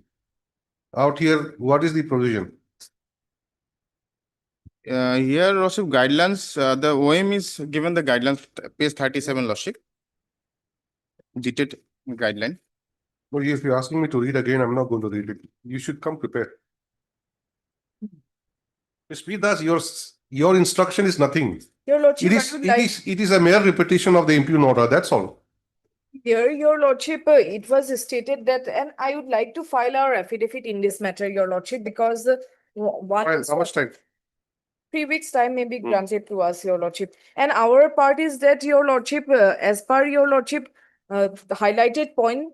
Out here, what is the provision? here, Lordship, guidelines, the OM is given the guidelines, page 37, Lordship. Detailed guideline. Well, if you're asking me to read again, I'm not going to read it. You should come prepared. Ms. P. Das, your instruction is nothing. Your Lordship, It is a mere repetition of the impugn order, that's all. Here, Your Lordship, it was stated that, and I would like to file our affidavit in this matter, Your Lordship, because Fine, how much time? 3 weeks' time may be granted to us, Your Lordship. And our part is that, Your Lordship, as per Your Lordship, the highlighted point,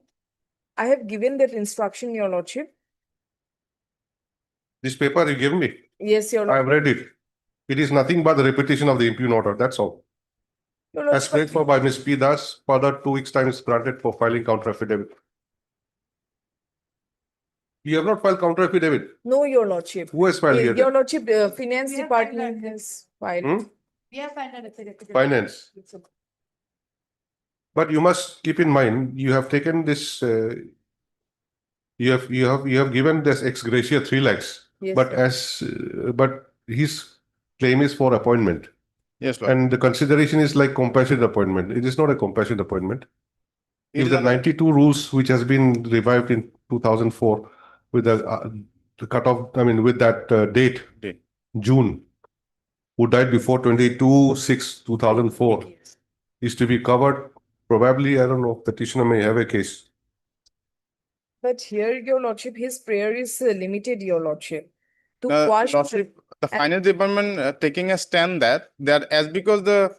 I have given that instruction, Your Lordship. This paper you gave me, Yes, Your I Lordship. have read it. It is nothing but the repetition of the impugn order, that's all. Your As prayed for by Ms. P. Das, further 2 weeks' time is granted for filing counter affidavit. You have not filed counter affidavit. No, Your Lordship. Who has filed here? Your Lordship, Finance Department has filed. Hmm? We have filed an affidavit. Finance. But you must keep in mind, you have taken this, you have given this ex gratia 3 lakhs. Yes, But sir. but his claim is for appointment. Yes, Lord. And the consideration is like compassionate appointment. It is not a compassionate appointment. It If is the a- 92 rules, which has been revived in 2004 with the cutoff, I mean, with that date, Date. June, who died before 22/6/2004, is to be covered, probably, I don't know, petitioner may have a case. But here, Your Lordship, his prayer is limited, Your Lordship. To quash. Lordship, the Finance Department taking a stand that as because the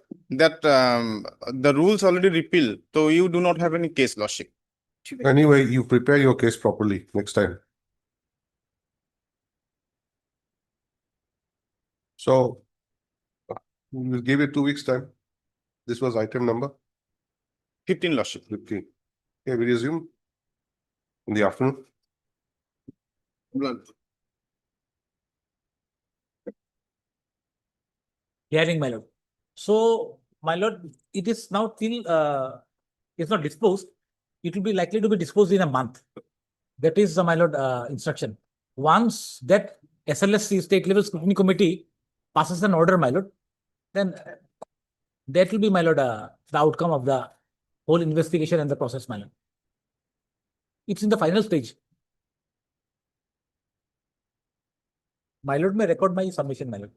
rules already repealed, so you do not have any case, Lordship. Anyway, you prepare your case properly next time. So we'll give it 2 weeks' time. This was item number 15, Lordship. 15. Okay, we resume in the afternoon. Hearing, my lord. So, my lord, it is now till is not disposed, it will be likely to be disposed in a month. That is the, my lord, instruction. Once that SLSC, State Level Scrutiny Committee, passes an order, my lord, then that will be, my lord, the outcome of the whole investigation and the process, my lord. It's in the final stage. My lord may record my submission, my lord.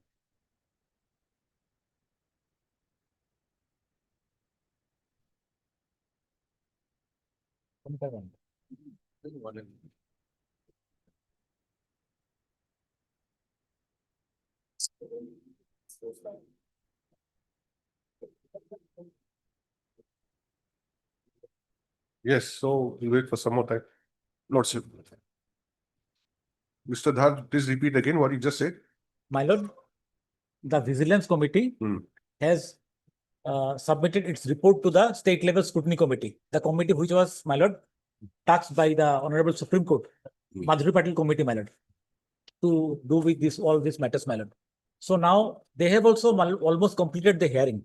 Yes, so we'll wait for some more time. Lordship. Mr. Dhar, please repeat again what you just said. My lord, the Vigilance Committee has submitted its report to the State Level Scrutiny Committee, the committee which was, my lord, tasked by the Honorable Supreme Court, Madhuri Patil Committee, my lord, to do with this, all these matters, my lord. So now they have also almost completed the hearing,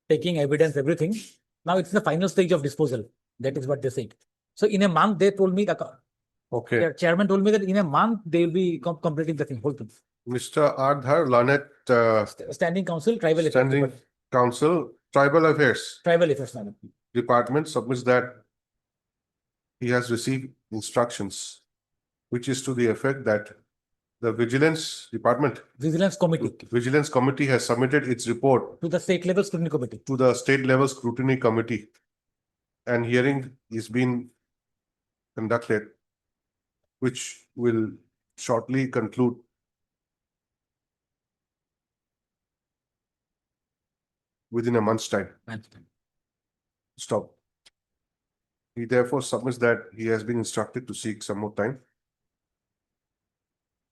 taking evidence, everything. Now it's the final stage of disposal. That is what they said. So in a month, they told me, the Okay. chairman told me that in a month, they will be completing the thing, whole thing. Mr. Ardhar Lanet, Standing Council, Tribal Affairs. Standing Council, Tribal Affairs Tribal Affairs, my lord. Department submits that he has received instructions, which is to the effect that the Vigilance Department, Vigilance Committee, Vigilance Committee has submitted its report to the State Level Scrutiny Committee. to the State Level Scrutiny Committee. And hearing is being conducted, which will shortly conclude. Within a month's time. Stop. He therefore submits that he has been instructed to seek some more time.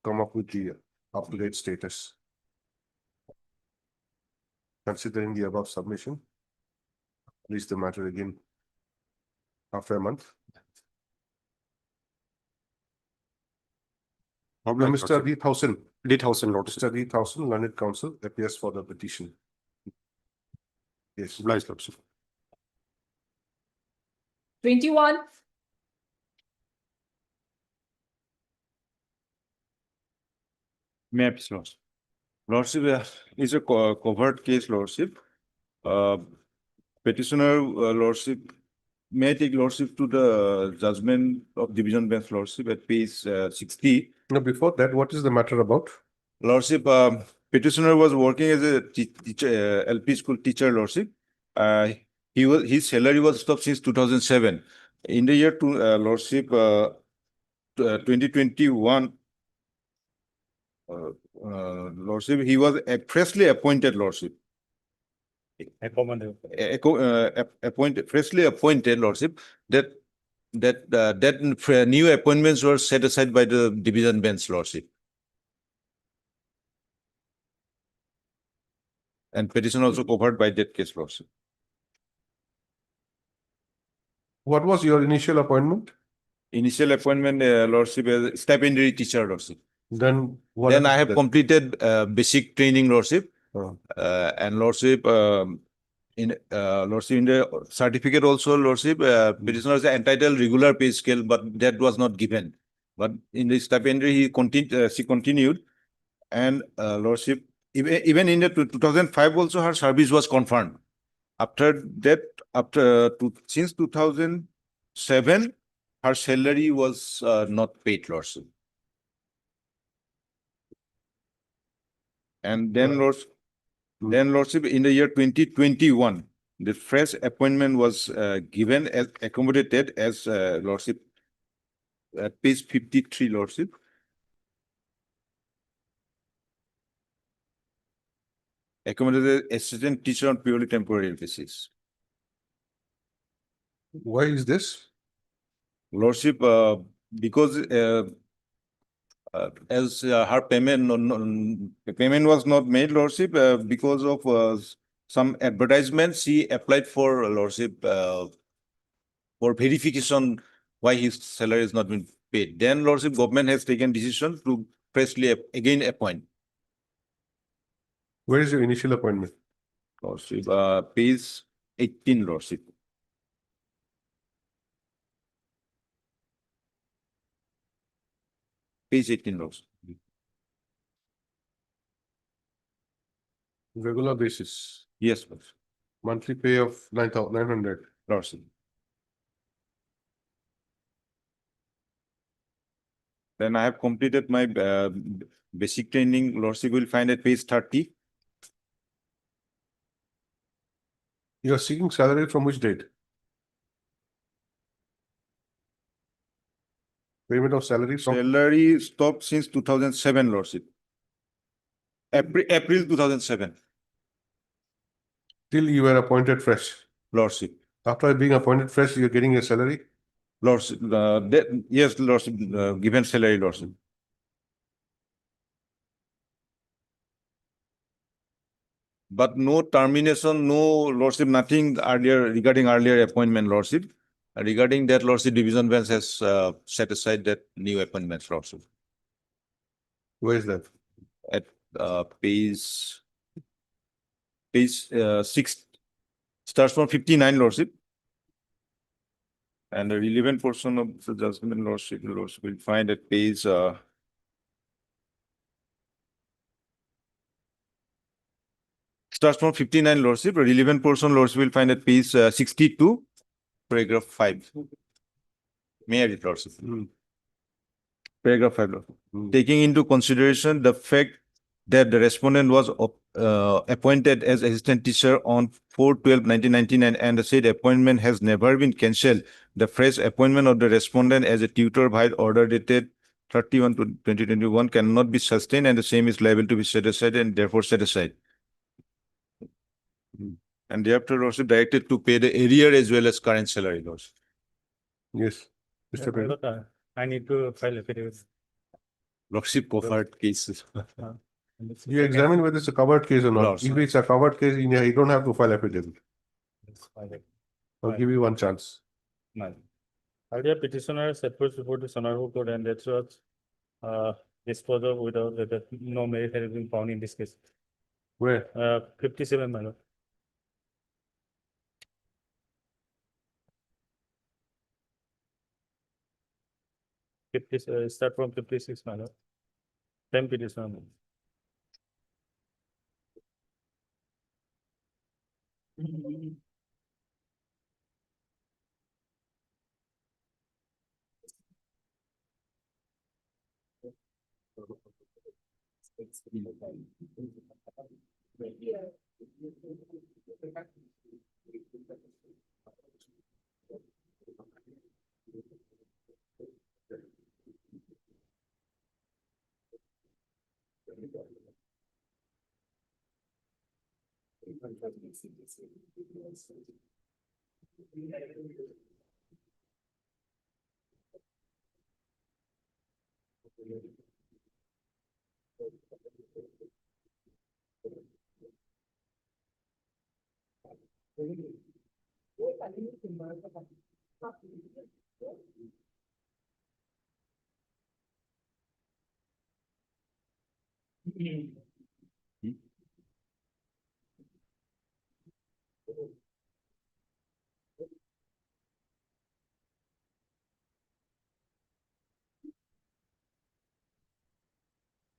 Come up with the up-to-date status. Considering the above submission, release the matter again after a month. Mr. Leithausen. Mr. Leithausen, Learned Counsel, appears for the petition. Yes. 21. May I please, Lordship? Lordship, is a covert case, Lordship. Petitioner, Lordship, may I take Lordship to the judgment of Division Bench, Lordship, at page 60. Now, before that, what is the matter about? Lordship, petitioner was working as a teacher, LP school teacher, Lordship. His salary was stopped since 2007. In the year Lordship, 2021, Lordship, he was freshly appointed, Lordship. Freshly appointed, Lordship. That new appointments were set aside by the Division Bench, Lordship. And petition also covered by that case, Lordship. What was your initial appointment? Initial appointment, Lordship, as a stipendiary teacher, Lordship. Then Then I have completed basic training, Lordship. And Lordship, in the certificate also, Lordship, petitioner is entitled regular pay scale, but that was not given. But in the stipendiary, she continued. And Lordship, even in the 2005 also, her service was confirmed. After that, since 2007, her salary was not paid, Lordship. And then, Lordship, in the year 2021, the fresh appointment was given as accommodated as Lordship at page 53, Lordship. Accommodated assistant teacher on purely temporary basis. Why is this? Lordship, because as her payment was not made, Lordship, because of some advertisements, she applied for Lordship for verification why his salary has not been paid. Then Lordship, government has taken decision to freshly again appoint. Where is your initial appointment? Lordship, page 18, Lordship. Page 18 Lordship. Regular basis, Yes, Lordship. monthly pay of 9,900. Lordship. Then I have completed my basic training. Lordship will find at page 30. You are seeking salary from which date? Payment of salary from Salary stopped since 2007, Lordship. April 2007, till you were appointed fresh. Lordship. After being appointed fresh, you're getting a salary. Lordship, yes, Lordship, given salary, Lordship. But no termination, no Lordship, nothing earlier regarding earlier appointment, Lordship. Regarding that, Lordship, division bench has set aside that new appointments, Lordship. Where is that? At page 6, starts from 59, Lordship. And the relevant portion of the judgment, Lordship will find at page starts from 59, Lordship. The relevant portion, Lordship will find at page 62, paragraph 5. May I read, Lordship? Paragraph 5, Lordship. Taking into consideration the fact that the respondent was appointed as assistant teacher on 4/12/1999 and the said appointment has never been cancelled, the fresh appointment of the respondent as a tutor by order dated 31/2021 cannot be sustained and the same is liable to be set aside and therefore set aside. And thereafter also directed to pay the arrear as well as current salary loss. Yes. Mr. Pegu. I need to file affidavit. Lordship covered cases. You examine whether it's a covered case or not. Lordship. If it's a covered case, you don't have to file affidavit. I'll give you one chance. Earlier petitioner set forth before the Sonarho court and that was disposed of without that no merit has been found in this case. Where? 57, my lord. Start from 56, my lord. 10 petitioner.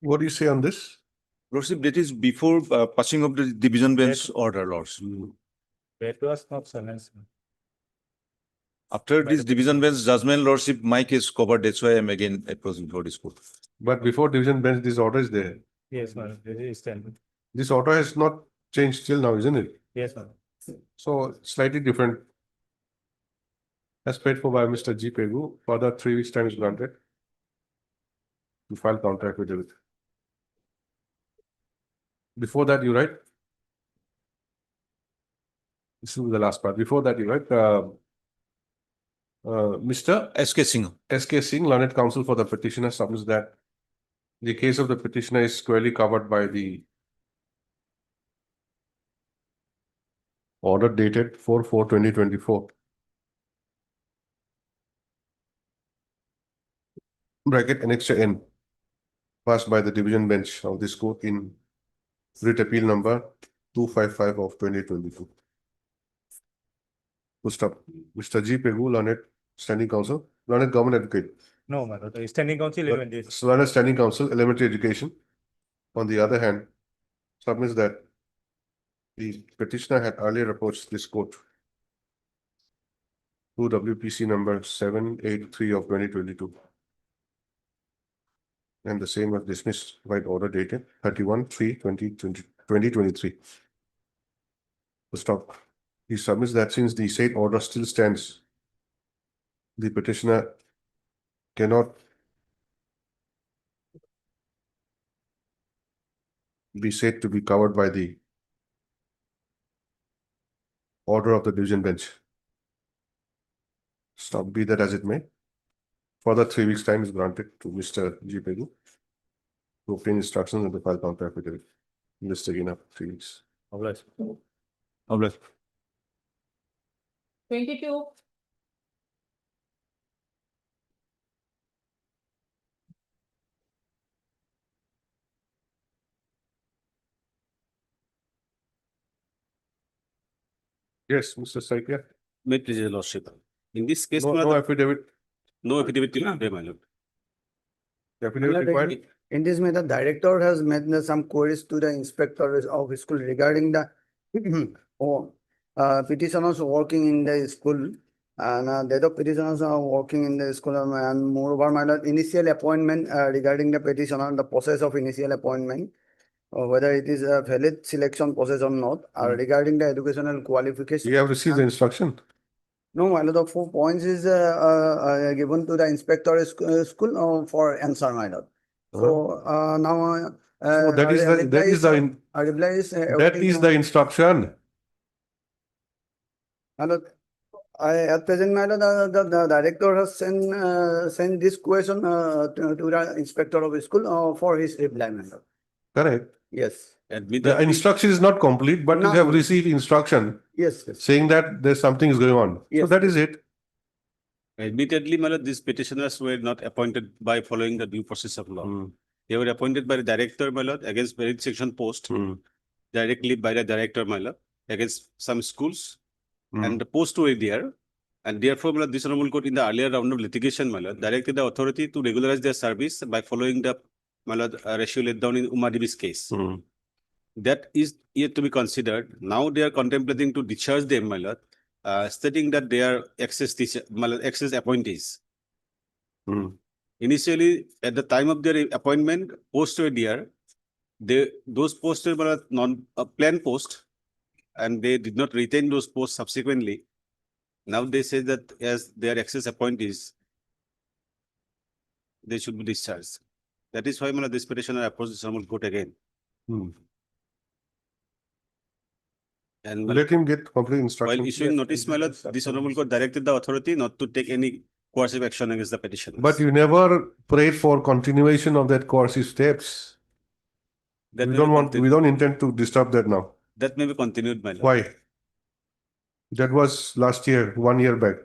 What do you say on this? Lordship, that is before passing of the division bench order, Lordship. That was not silenced. After this division bench judgment, Lordship, my case covered. That's why I'm again approaching for this court. But before division bench, this order is there. Yes, ma'am. This is standard. This order has not changed till now, isn't it? Yes, ma'am. So slightly different. As paid for by Mr. G. Pegu, further 3 weeks time is granted to file counter affidavit. Before that, you write. This is the last part. Before that, you write, Mr. S.K. Singh. S.K. Singh, learned counsel for the petitioner, submits that the case of the petitioner is squarely covered by the order dated 4/4/2024. Bracket annexure N, passed by the division bench of this court in writ appeal number 255 of 2022. Full stop. Mr. G. Pegu, learned standing counsel, learned government advocate. No, my lord, the standing council But even this. Suvarna Standing Council, Elementary Education, on the other hand, submits that the petitioner had earlier approached this court through WPC number 783 of 2022. And the same was dismissed by order dated 31/3/2023. To stop. He submits that since the said order still stands, the petitioner cannot be said to be covered by the order of the division bench. Stop, be that as it may. Further 3 weeks' time is granted to Mr. G. Pegu to obtain instructions and to file counter affidavit. Mr. Gina, 3 weeks. Obliged. 22. Yes, Mr. Saikia. May it please your lordship. In this case, No, my no lord, affidavit. no affidavit till today, my lord. Affidavit required. In this matter, director has made some queries to the inspector of school regarding the petitioners working in the school. And the other petitioners are working in the school and moreover, my lord, initial appointment regarding the petitioner, the process of initial appointment, whether it is a valid selection process or not, regarding the educational qualification. You have received the instruction. No, my lord, the 4 points is given to the inspector school for answer, my lord. So now. So that is the, that is the, Reply is. that is the instruction. My lord, at present, my lord, the director has sent this question to the inspector of school for his reply, my lord. Correct. Yes. The instruction is not complete, but you No. have received instruction Yes, yes. saying that there's something is going on. So Yes. that is it. Admittedly, my lord, these petitioners were not appointed by following the due process of law. They were appointed by the director, my lord, against merit section post, directly by the director, my lord, against some schools. And the post were there. And therefore, my lord, this honorable court in the earlier round of litigation, my lord, directed the authority to regularize their service by following the, my lord, ratio laid down in Umadevi's case. That is yet to be considered. Now they are contemplating to discharge them, my lord, stating that they are excess teacher, my lord, excess appointees. Initially, at the time of their appointment, posts were there. Those posts were planned post, and they did not retain those posts subsequently. Now they say that as they are excess appointees, they should be discharged. That is why, my lord, this petitioner approached the honorable court again. And my Let him get complete instruction. while issuing notice, my lord, this honorable court directed the authority not to take any coercive action against the petitioner. But you never prayed for continuation of that coercive steps. That We may don't be want, we continued. don't intend to disturb that now. That may be continued, my lord. Why? That was last year, 1 year back.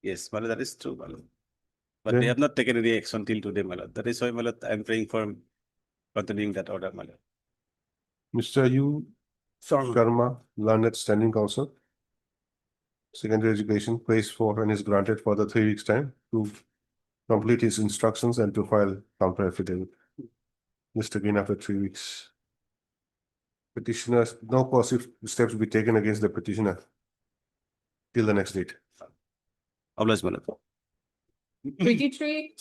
Yes, my lord, that is true, my lord. But Then- they have not taken any action till today, my lord. That is why, my lord, I am praying for continuing that order, my lord. Mr. U. Sharma, Learned Standing Council. Secondary Education prays for and is granted for the 3 weeks' time to complete his instructions and to file counter affidavit. Mr. Green, after 3 weeks. Petitioners, no coercive steps will be taken against the petitioner till the next date. Obliged, my lord. 23.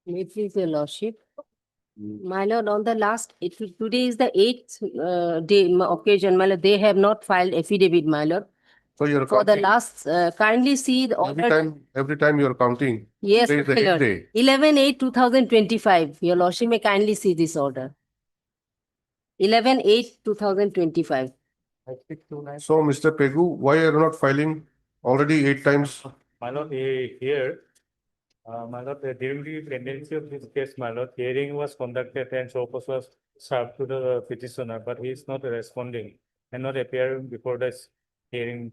May it please your lordship. My lord, on the last, today is the 8th occasion, my lord, they have not filed affidavit, my lord. So you're For the counting, last, kindly see the every time you're counting. Yes, today is the my eighth lord. day. 11/8/2025, your lordship may kindly see this order. 11/8/2025. So, Mr. Pegu, why are you not filing already 8 times? My lord, here, my lord, during the pendency of this case, my lord, hearing was conducted and purpose was served to the petitioner, but he is not responding and not appearing before this hearing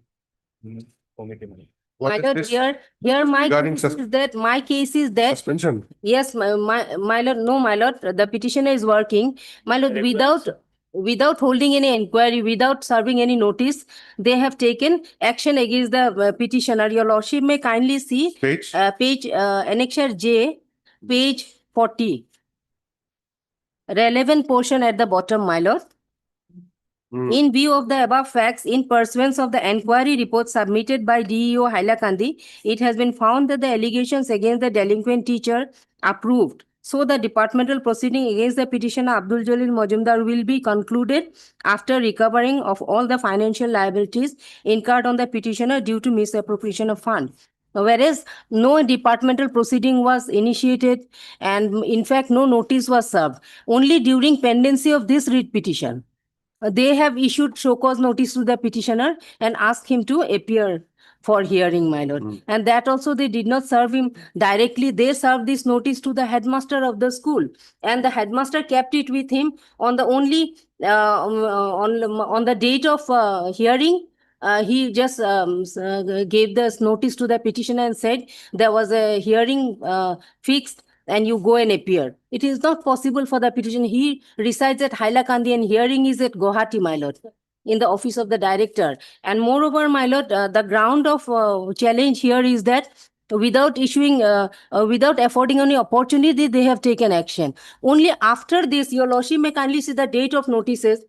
committee. What My is lord, this? here my Regarding case is that, my case is that, Suspension. yes, my lord, no, my lord, the petitioner is working. My lord, without, without holding any inquiry, without serving any notice, they have taken action against the petitioner. Your lordship may kindly see Page? page annexure J, page 40. Relevant portion at the bottom, my lord. In view of the above facts, in pursuance of the enquiry report submitted by DEO Hailakandi, it has been found that the allegations against the delinquent teacher are proved. So the departmental proceeding against the petitioner Abdul Jalil Majumdar will be concluded after recovering of all the financial liabilities incurred on the petitioner due to misappropriation of fund. Whereas no departmental proceeding was initiated and in fact no notice was served. Only during pendency of this writ petition, they have issued show cause notice to the petitioner and asked him to appear for hearing, my lord. And that also they did not serve him directly. They served this notice to the headmaster of the school, and the headmaster kept it with him on the only on the date of hearing. He just gave this notice to the petitioner and said there was a hearing fixed and you go and appear. It is not possible for the petitioner. He resides at Hailakandi and hearing is at Guwahati, my lord, in the office of the director. And moreover, my lord, the ground of challenge here is that without issuing, without affording any opportunity, they have taken action. Only after this, your lordship may kindly see the date of notices.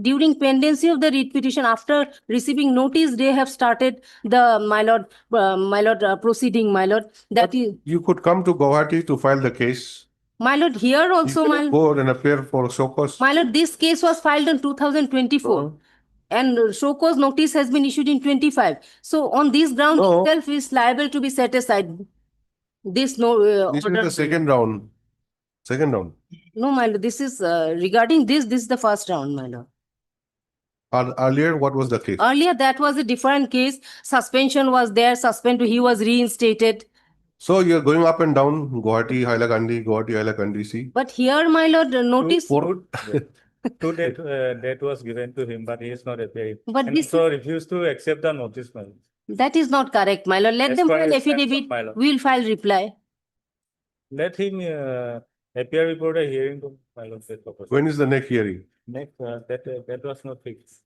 During pendency of the writ petition, after receiving notice, they have started the, my lord, proceeding, my lord. That is, You could come to Guwahati to file the case. my lord, here also, my lord. Go and appear for show cause. My lord, this case was filed in 2024 and show cause notice has been issued in 25. So on this ground No. itself is liable to be set aside. This no This is order. the second round. Second round. No, my lord, this is regarding this is the first round, my lord. Earlier, what was the case? Earlier, that was a different case. Suspension was there, he was reinstated. So you're going up and down Guwahati, Hailakandi, see? But here, my lord, notice. Two date was given to him, but he is not appearing. But And this so refused to accept the notice, my lord. That is not correct, my lord. Let As them per file his facts, affidavit. my lord. We'll file reply. Let him appear before a hearing to my lord. That purpose. When is the next hearing? Next, that was not fixed.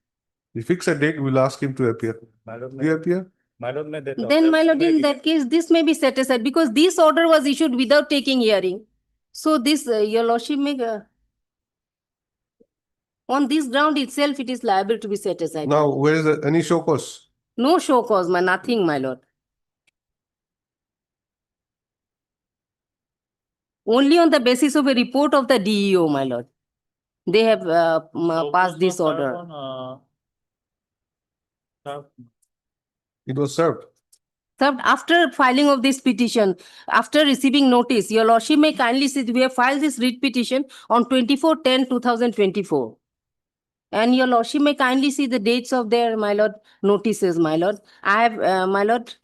We fix a date, we'll ask him to appear. My lord, Do you appear? my lord, may that Then, my lord, in may- that case, this may be set aside because this order was issued without taking hearing. So this, your lordship may, on this ground itself, it is liable to be set aside. Now, where is any show cause? No show cause, nothing, my lord. Only on the basis of a report of the DEO, my lord. They have passed this order. It was served. Served after filing of this petition, after receiving notice, your lordship may kindly see, we have filed this writ petition on 24/10/2024. And your lordship may kindly see the dates of their, my lord, notices, my lord. I have, my lord,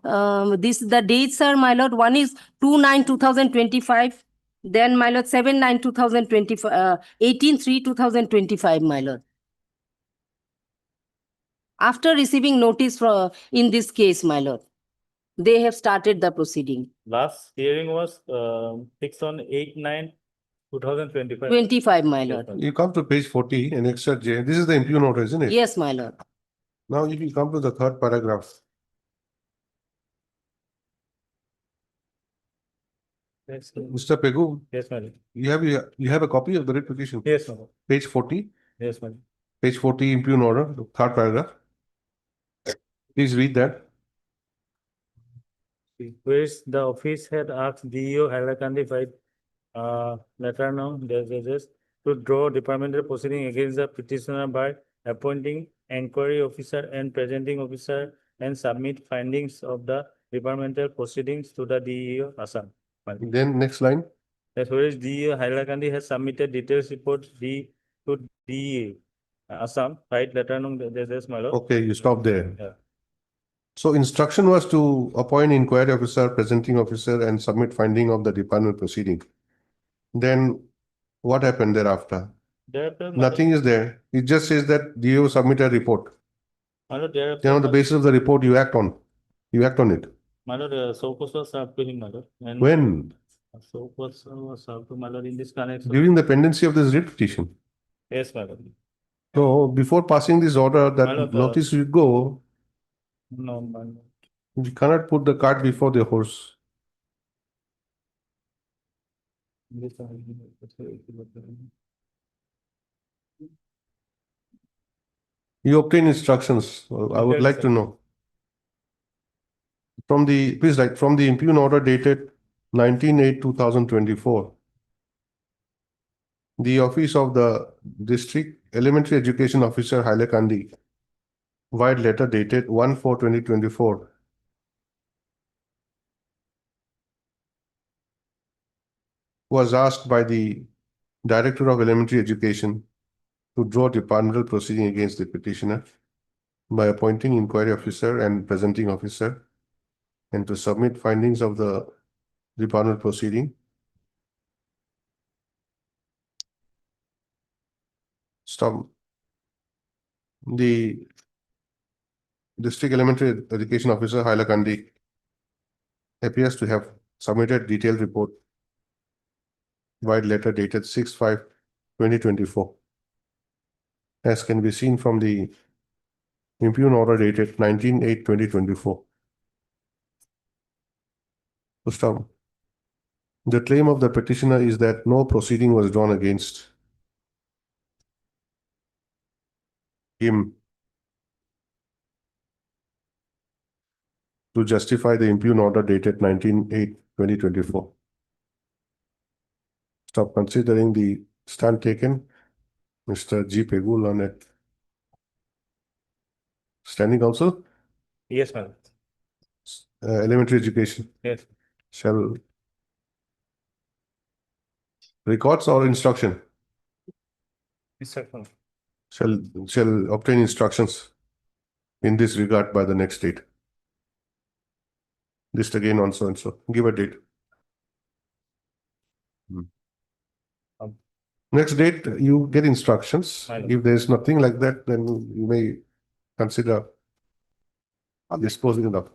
the dates are, my lord, one is 2/9/2025. Then, my lord, 7/9/2025, 18/3/2025, my lord. After receiving notice from, in this case, my lord, they have started the proceeding. Last hearing was fixed on 8/9/2025. 25, my Yes, lord. my lord. You come to page 40 and extra J. This is the impugn order, isn't it? Yes, my lord. Now, if you come to the third paragraph, Yes, my lord. Mr. Pegu, Yes, my lord. you have a copy of the writ petition? Yes, my lord. Page 40, Yes, my lord. page 40 impugn order, the third paragraph. Please read that. Whereas the office had asked DEO Hailakandi by letter now, this, to draw departmental proceeding against the petitioner by appointing inquiry officer and presenting officer and submit findings of the departmental proceedings to the DEO Assam. Then next line. That's whereas DEO Hailakandi has submitted details report to DEA Assam, right? Letter number, this, my lord. Okay, you stop there. Yeah. So instruction was to appoint inquiry officer, presenting officer, and submit finding of the department proceeding. Then what happened thereafter? Thereafter, my lord- Nothing is there. It just says that DO submit a report. My lord, thereafter, Then on the basis of the report, you act on it. my lord, so was served to him, my lord. And When? so was served to my lord in this connection. During the pendency of this writ petition. Yes, my lord. So before passing this order, My that lord, notice will go, No, my lord. you cannot put the cart before the horse. You obtain instructions. I would Yes, like sir. to know. From the, please write, from the impugn order dated 19/8/2024. The office of the district elementary education officer Hailakandi, wide letter dated 1/4/2024. Was asked by the Director of Elementary Education to draw departmental proceeding against the petitioner by appointing inquiry officer and presenting officer, and to submit findings of the departmental proceeding. Stop. The District Elementary Education Officer Hailakandi appears to have submitted detailed report, wide letter dated 6/5/2024, as can be seen from the impugn order dated 19/8/2024. To stop. The claim of the petitioner is that no proceeding was drawn against him to justify the impugn order dated 19/8/2024. Stop considering the stand taken. Mr. G. Pegul on it. Standing counsel, Yes, my lord. elementary education Yes. shall records or instruction Instruction. shall obtain instructions in this regard by the next date. List again on so and so. Give a date. Next date, you get instructions. My lord. If there is nothing like that, then you may consider disposing it of.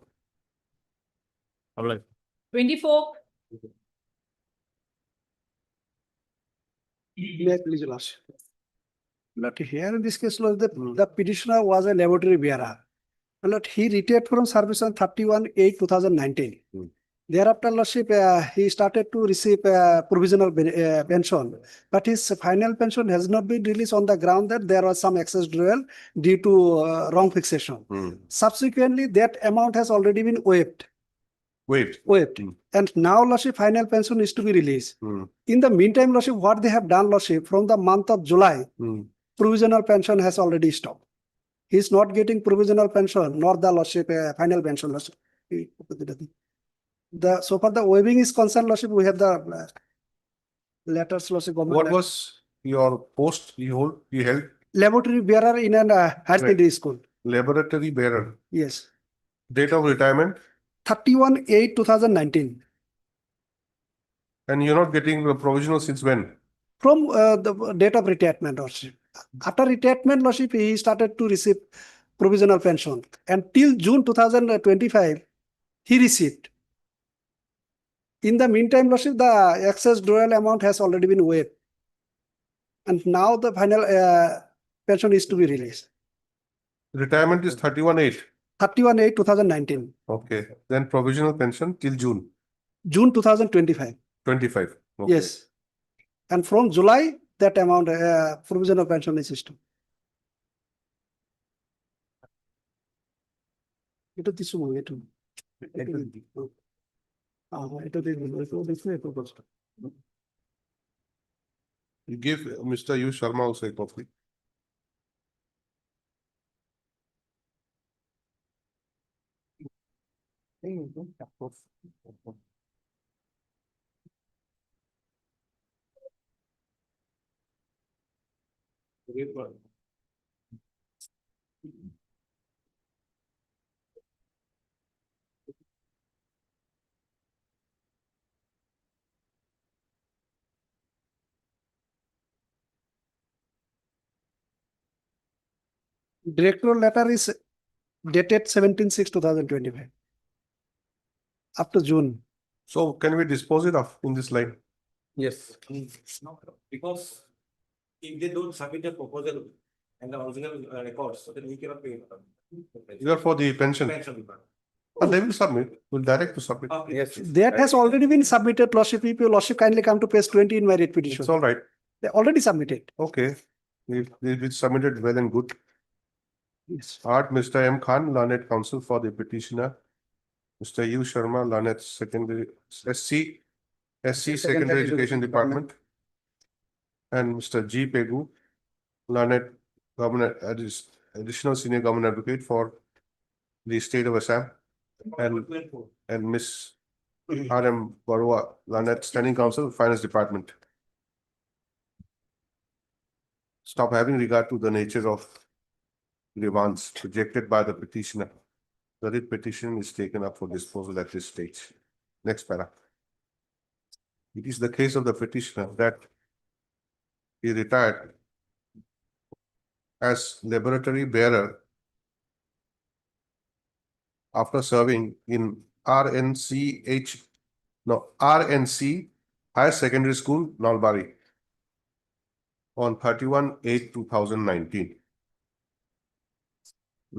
All right. 24. May I please, Your Lordship? But here in this case, Lord, the petitioner was a laboratory bearer. Lord, he retired from service on 31/8/2019. Thereafter, Lordship, he started to receive provisional pension, but his final pension has not been released on the ground that there was some excess drawal due to wrong fixation. Subsequently, that amount has already been waived. Waived. And now, Lordship, final pension is to be released. In the meantime, Lordship, what they have done, Lordship, from the month of July, provisional pension has already stopped. He is not getting provisional pension, nor the Lordship final pension, Lordship. So far the waiving is concerned, Lordship, we have the letters, Lordship. What was your post you held? Laboratory bearer in an higher secondary school. Laboratory bearer. Yes. Date of retirement? 31/8/2019. And you're not getting the provisional since when? From the date of retirement, Lordship. After retirement, Lordship, he started to receive provisional pension. And till June 2025, he received. In the meantime, Lordship, the excess drawal amount has already been waived. And now the final pension is to be released. Retirement is 31/8. 31/8/2019. Okay, then provisional pension till June June 2025. 25. Okay. Yes. And from July, that amount provisional pension is system. Itu tisu itu. You give Mr. U. Sharma also a copy. Directorial letter is dated 17/6/2025. Up to June. So can we dispose it of in this line? Yes. Because If they don't submit a proposal and the original records, then we cannot pay. You are for the pension. And they will submit, will direct to submit. Yes. That has already been submitted, Lordship. If your Lordship kindly come to page 20 in my writ petition. It's all right. They already submitted. Okay. If it's submitted, well and good. Yes. Art, Mr. M. Khan, learned counsel for the petitioner. Mr. U. Sharma, learned secondary, SC Secondary Education Department. And Mr. G. Pegu, learned government, additional senior government advocate for the state of Assam. And Miss R.M. Barua, learned standing counsel, finance department. Stop having regard to the nature of demands projected by the petitioner. The writ petition is taken up for disposal at this stage. Next para. It is the case of the petitioner that he retired as laboratory bearer after serving in RNC Higher Secondary School, Nalbari on 31/8/2019.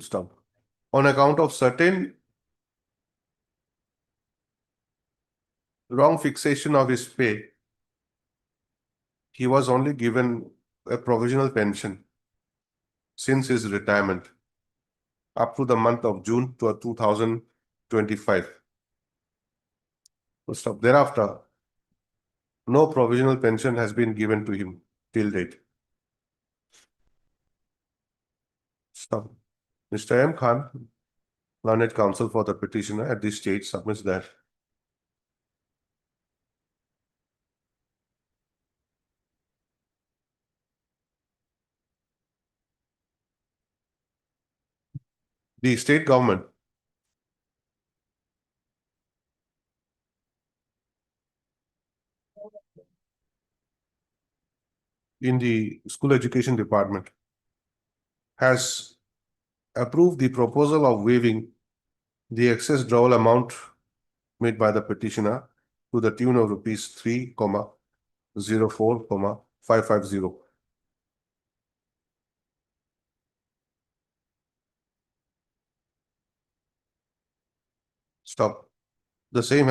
Stop. On account of certain wrong fixation of his pay, he was only given a provisional pension since his retirement up to the month of June 2025. Stop. Thereafter, no provisional pension has been given to him till date. Stop. Mr. M. Khan, learned counsel for the petitioner at this stage, submits that the state government in the school education department has approved the proposal of waiving the excess drawal amount made by the petitioner to the tune of rupees 3,04,550. Stop. The same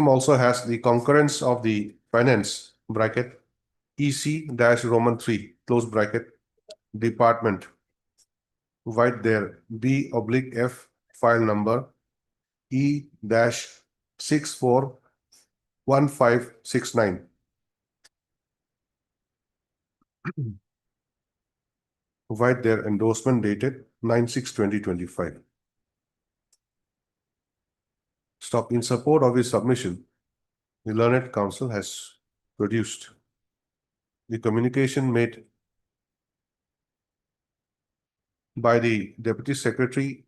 also has the concurrence of the finance bracket EC-Roman 3 close bracket department, write there B/F file number E-641569. Provide their endorsement dated 9/6/2025. Stop. In support of his submission, the learned counsel has produced the communication made by the Deputy Secretary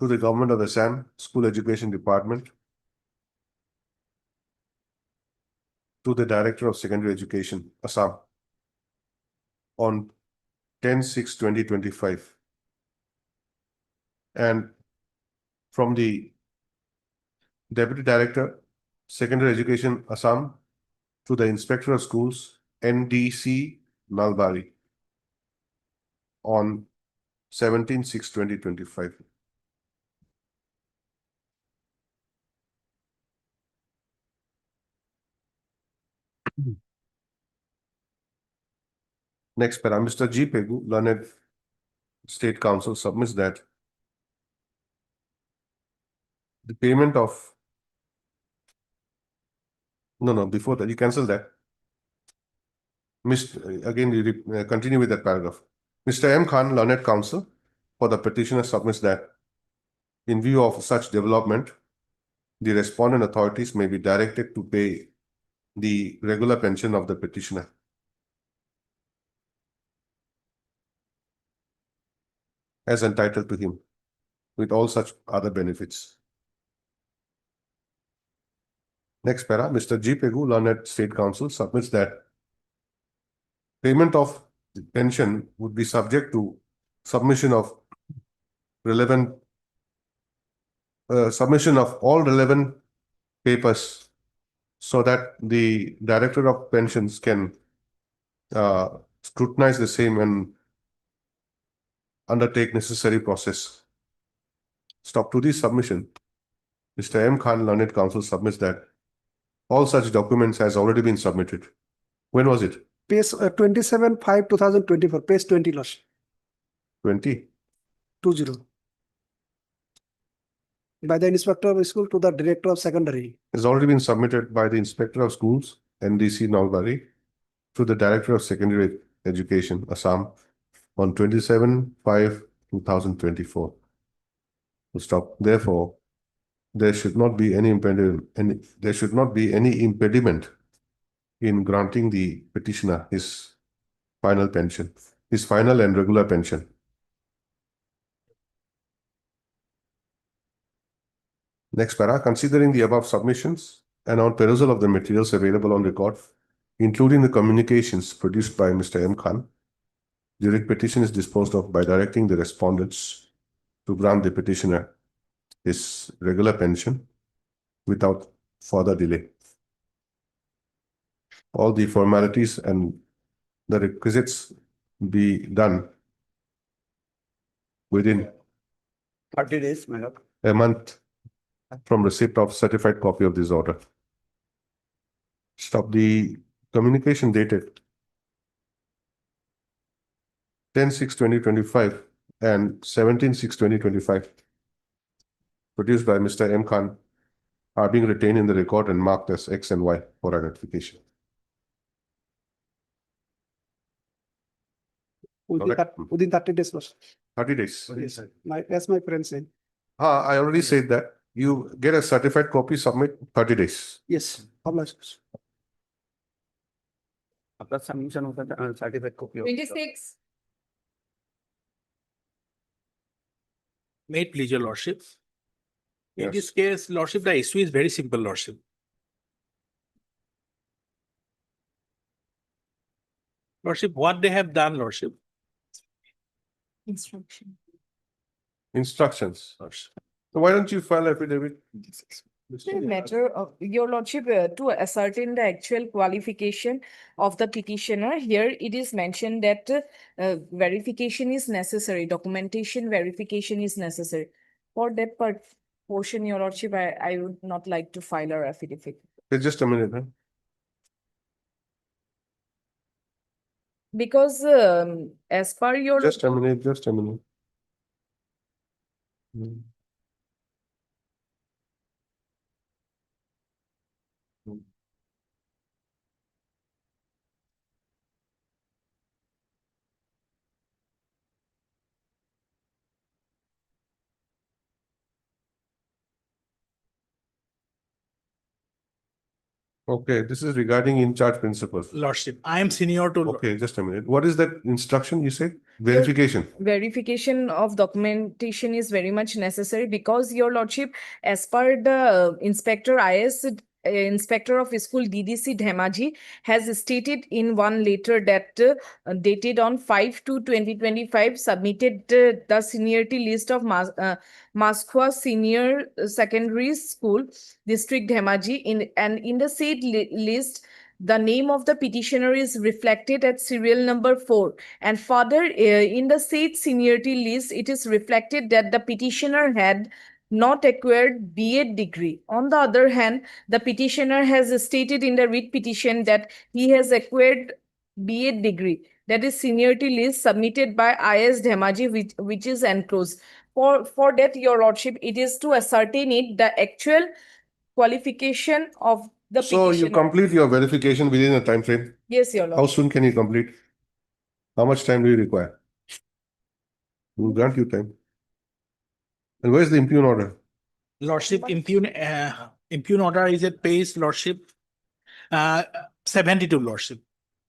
to the Government of Assam School Education Department to the Director of Secondary Education, Assam, on 10/6/2025. And from the Deputy Director, Secondary Education, Assam, to the Inspector of Schools, NDC, Nalbari, on 17/6/2025. Next para, Mr. G. Pegu, learned State Counsel, submits that the payment of before that, you cancel that. Again, you continue with that paragraph. Mr. M. Khan, learned counsel for the petitioner, submits that in view of such development, the respondent authorities may be directed to pay the regular pension of the petitioner as entitled to him with all such other benefits. Next para, Mr. G. Pegu, learned State Counsel, submits that payment of the pension would be subject to submission of all relevant papers so that the Director of Pensions can scrutinize the same and undertake necessary process. Stop to the submission. Mr. M. Khan, Learned Counsel, submits that all such documents has already been submitted. When was it? Page 27/5/2024, page 20, Lordship, 20? 20. By the Inspector of School to the Director of Secondary. Has already been submitted by the Inspector of Schools, NDC Nalbari, to the Director of Secondary Education, Assam, on 27/5/2024. Full stop. Therefore, there should not be any impediment in granting the petitioner his final pension, his final and regular pension. Next para, considering the above submissions and on perusal of the materials available on record, including the communications produced by Mr. M. Khan, the writ petition is disposed of by directing the respondents to grant the petitioner his regular pension without further delay. All the formalities and the requisites be done within 30 days, my lord. a month from receipt of certified copy of this order. Stop. The communication dated 10/6/2025 and 17/6/2025 produced by Mr. M. Khan are being retained in the record and marked as X and Y for identification. Within 30 days, Lordship. 30 days. Yes, sir. As my friend said. I already said that. You get a certified copy, submit 30 days. Yes, obliged. After submission of the certificate copy. 26. May it please your lordship. In Yes. this case, lordship, the issue is very simple, lordship. Lordship, what they have done, lordship. Instruction. Instructions. So why don't you file affidavit? The matter of your lordship, to ascertain the actual qualification of the petitioner, here it is mentioned that verification is necessary, documentation verification is necessary. For that portion, your lordship, I would not like to file a affidavit. Okay, just a minute. Huh? Because as per your. Just a minute, just a minute. Okay, this is regarding in-charge principal. Lordship, I am senior to. Okay, just a minute. What is that instruction you said? Verification. Verification of documentation is very much necessary because your lordship, as per the inspector IS, inspector of school DDC Dhemaji has stated in one letter that dated on 5/2/2025 submitted the seniority list of Maskhwa Senior Secondary School District Dhemaji in the said list. The name of the petitioner is reflected at serial number 4. And further, in the said seniority list, it is reflected that the petitioner had not acquired B.Ed degree. On the other hand, the petitioner has stated in the writ petition that he has acquired B.Ed degree. That is seniority list submitted by IS Dhemaji, which is enclosed. For that, your lordship, it is to ascertain it the actual qualification of the So you petitioner. complete your verification within a time frame? Yes, your How lordship. soon can you complete? How much time do you require? We'll grant you time. And where's the impugn order? Lordship, impugn order is at page, lordship. 72, lordship.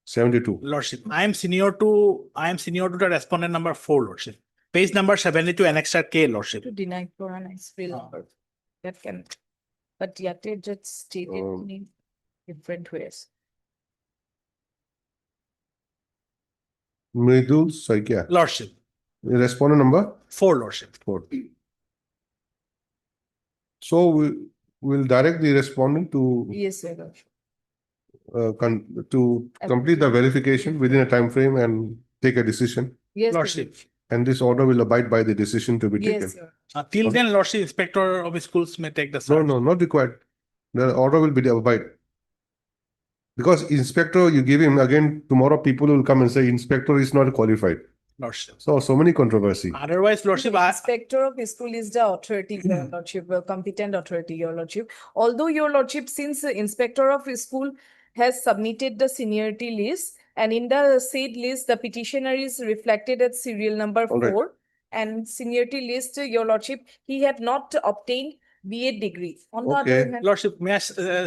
72. Lordship, I am senior to the respondent number 4, lordship. Page number 72, annexure K, lordship. To deny for an expel number. That can, but yet it just stated in different ways. Mridul Saikya. Lordship, Respondent number? 4, lordship. 4. So will direct the respondent to Yes, Your Lordship. to complete the verification within a time frame and take a decision. Yes, Your Lordship. And this order will abide by the decision to be taken. Yes, Your. Till Okay. then, Lordship, Inspector of Schools may take the No, search. no, not required. The order will be abide. Because inspector, you give him again, tomorrow people will come and say inspector is not qualified. Lordship. So many controversy. Otherwise, Lordship, The Inspector of School is the authority, Your Lordship, competent authority, Your Lordship. Although, Your Lordship, since the Inspector of School has submitted the seniority list, and in the said list, the petitioner is reflected at serial number All right. 4. And seniority list, Your Lordship, he had not obtained BA degree. On the other Okay. hand, Lordship, may I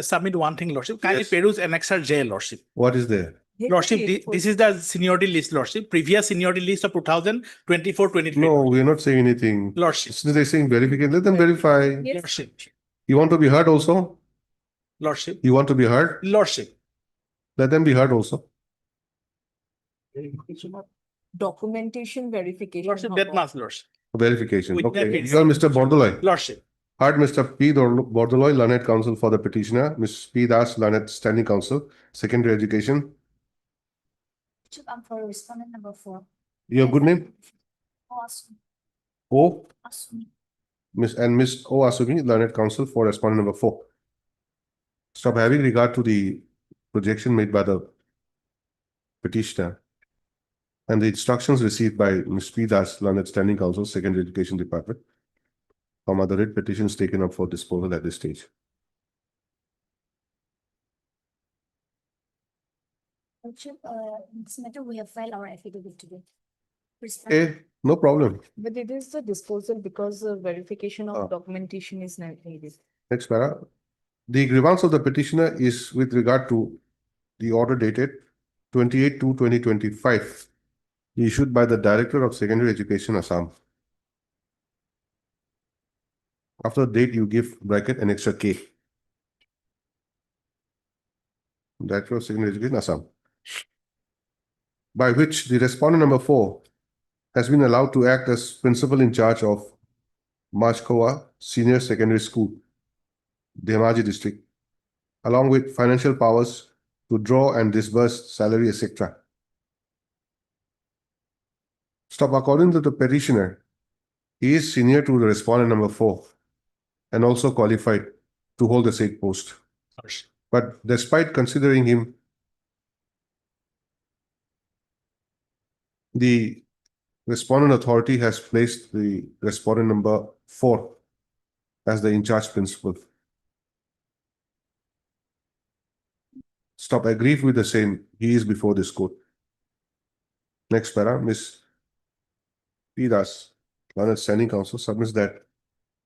submit one thing, Lordship? Kindly Yes. peruse Annexure J, Lordship. What is there? Lordship, this is the seniority list, Lordship. Previous seniority list of 2024-23. No, we are not saying anything. Lordship. Since they're saying verification, let them verify. Yes. Lordship. You want to be heard also? Lordship. You want to be heard? Lordship. Let them be heard also. documentation verification. Lordship, how that about- must, Lordship. Verification. With Okay. benefits. You are Mr. Bordoloi. Lordship. Heard Mr. P. Bordoloi, Learned Counsel for the petitioner, Ms. P. Das, Learned Standing Counsel, Secondary Education. I'm for respondent number 4. Your good name? O. Miss O. Asumi, Learned Counsel for respondent number 4. Stop having regard to the projection made by the petitioner and the instructions received by Ms. P. Das, Learned Standing Counsel, Secondary Education Department. From other writ petitions taken up for disposal at this stage. This matter, we have filed our affidavit today. Okay, no problem. But it is the disposal because verification Ah. of documentation is not needed. Next para. The grievance of the petitioner is with regard to the order dated 28/2/2025 issued by the Director of Secondary Education, Assam. After the date, you give bracket an extra K. Director of Secondary Education, Assam. By which the respondent number 4 has been allowed to act as principal in charge of Machkowa Senior Secondary School, Dhemaji district, along with financial powers to draw and disburse salary, etc. Stop. According to the petitioner, he is senior to the respondent number 4 and also qualified to hold the said post. But despite considering him, the respondent authority has placed the respondent number 4 as the in charge principal. Stop. Agree with the same. He is before this court. Next para, Ms. P. Das, Learned Standing Counsel, submits that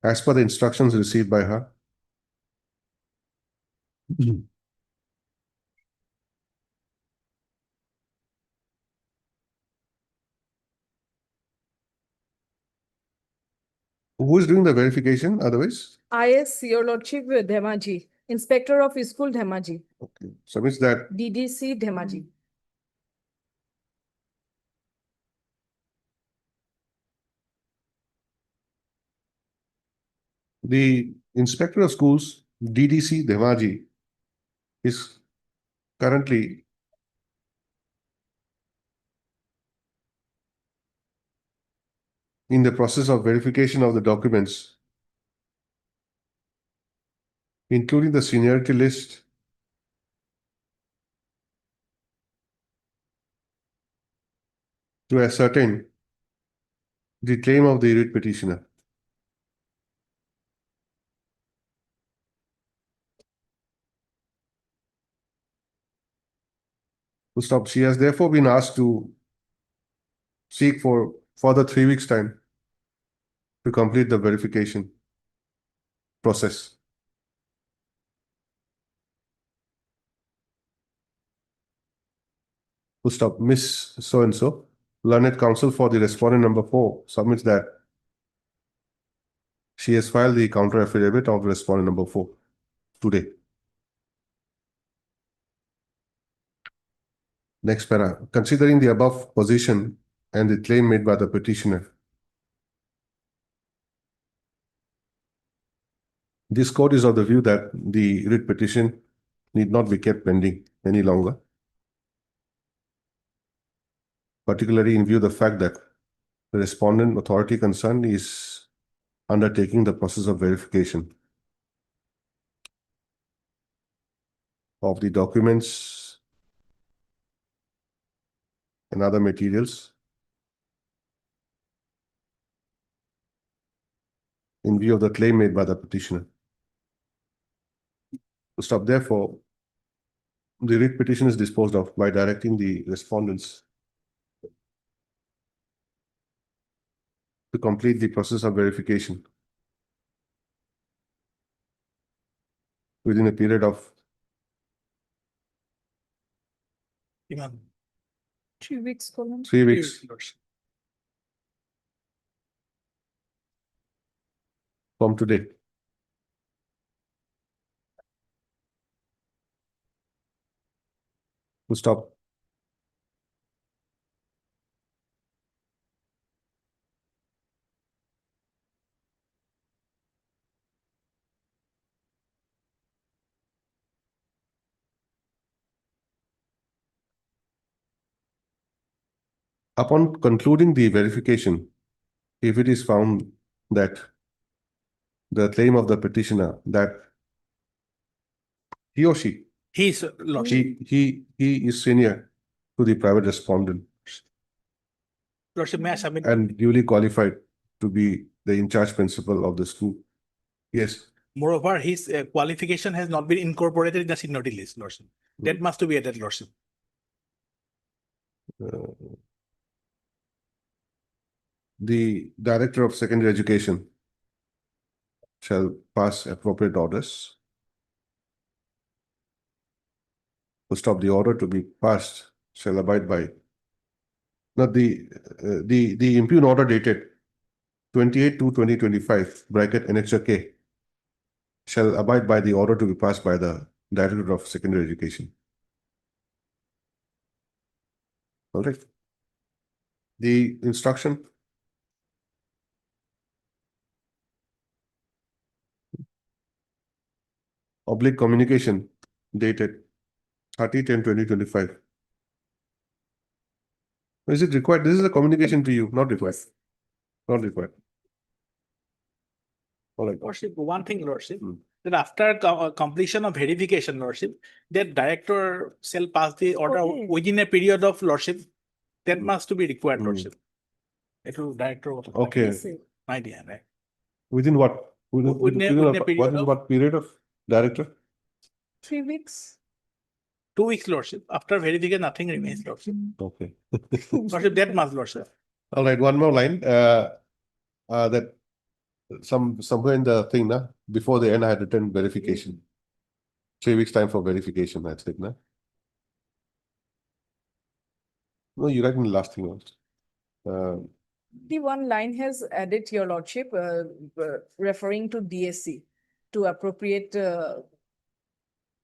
as per the instructions received by her, who is doing the verification otherwise? IS, Your Lordship, Dhemaji, Inspector of School, Dhemaji, Okay. Submits that DDC, Dhemaji. the Inspector of Schools, DDC Dhemaji, is currently in the process of verification of the documents, including the seniority list, to ascertain the claim of the writ petitioner. Full stop. She has therefore been asked to seek for further 3 weeks' time to complete the verification process. Full stop. Miss So-and-so, Learned Counsel for the respondent number 4, submits that she has filed the counter affidavit of respondent number 4 today. Next para. Considering the above position and the claim made by the petitioner, This court is of the view that the writ petition need not be kept pending any longer, particularly in view of the fact that the respondent authority concerned is undertaking the process of verification of the documents and other materials in view of the claim made by the petitioner. To stop, therefore, the writ petition is disposed of by directing the respondents to complete the process of verification within a period of 3 weeks, colon. 3 weeks from today. To stop. Upon concluding the verification, if it is found that the claim of the petitioner that he or she, His lordship, he is senior to the private respondent lordship, may I submit? and duly qualified to be the in charge principal of the school. Yes. Moreover, his qualification has not been incorporated in the seniority list, lordship. That must be added, lordship. The director of secondary education shall pass appropriate orders to stop the order to be passed shall abide by. Now the impugn order dated 28/2/2025 bracket NHK shall abide by the order to be passed by the director of secondary education. All right. The instruction oblique communication dated 30/10/2025. Is it required? This is a communication to you, not required. Not required. All right. Lordship, one thing, lordship, that after completion of verification, lordship, that director shall pass the order within a period of lordship. That must to be required, lordship. It will director. Okay. Idea, right? Within what? Within a period of- what period of director? 3 weeks. 2 weeks, lordship. After verification, nothing remains, lordship. Okay. Lordship, that must, lordship. All right, one more line. That somewhere in the thing, na, before the end, I had written verification. 3 weeks time for verification, that's it, na? No, you write in the last thing also. The one line has added, your lordship, referring to DSC, to appropriate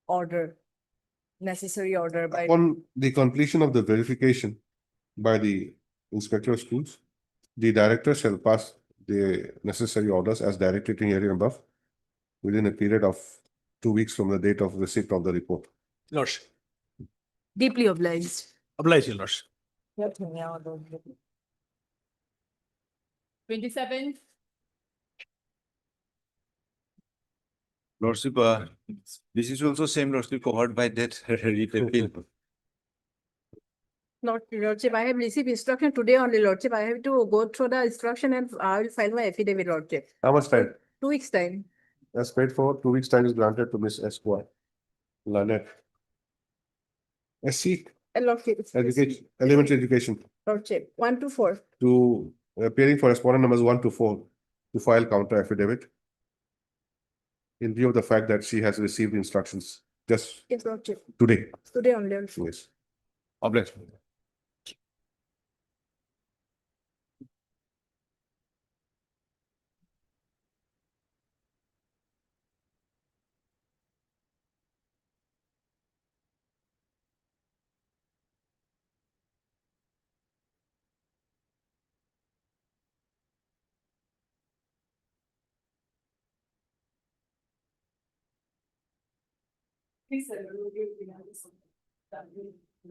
order, necessary order by. Upon the completion of the verification by the inspector of schools, the director shall pass the necessary orders as directed in herein above within a period of 2 weeks from the date of receipt of the report. Lordship, Deeply obliged. oblige, your lordship. 27. Lordship, this is also same lordship covered by that writ appeal. Lordship, I have received instruction today only, lordship. I have to go through the instruction and I will file my affidavit, lordship. How much time? 2 weeks time. As paid for, 2 weeks time is granted to Miss Esquire. Lynette. SC, Lordship. education, elementary education, Lordship, 1 to 4. to appearing for respondent numbers 1 to 4 to file counter affidavit in view of the fact that she has received instructions just Yes, lordship. today. Today only. lordship. Yes. Obliged. Please, sir, will you give me something?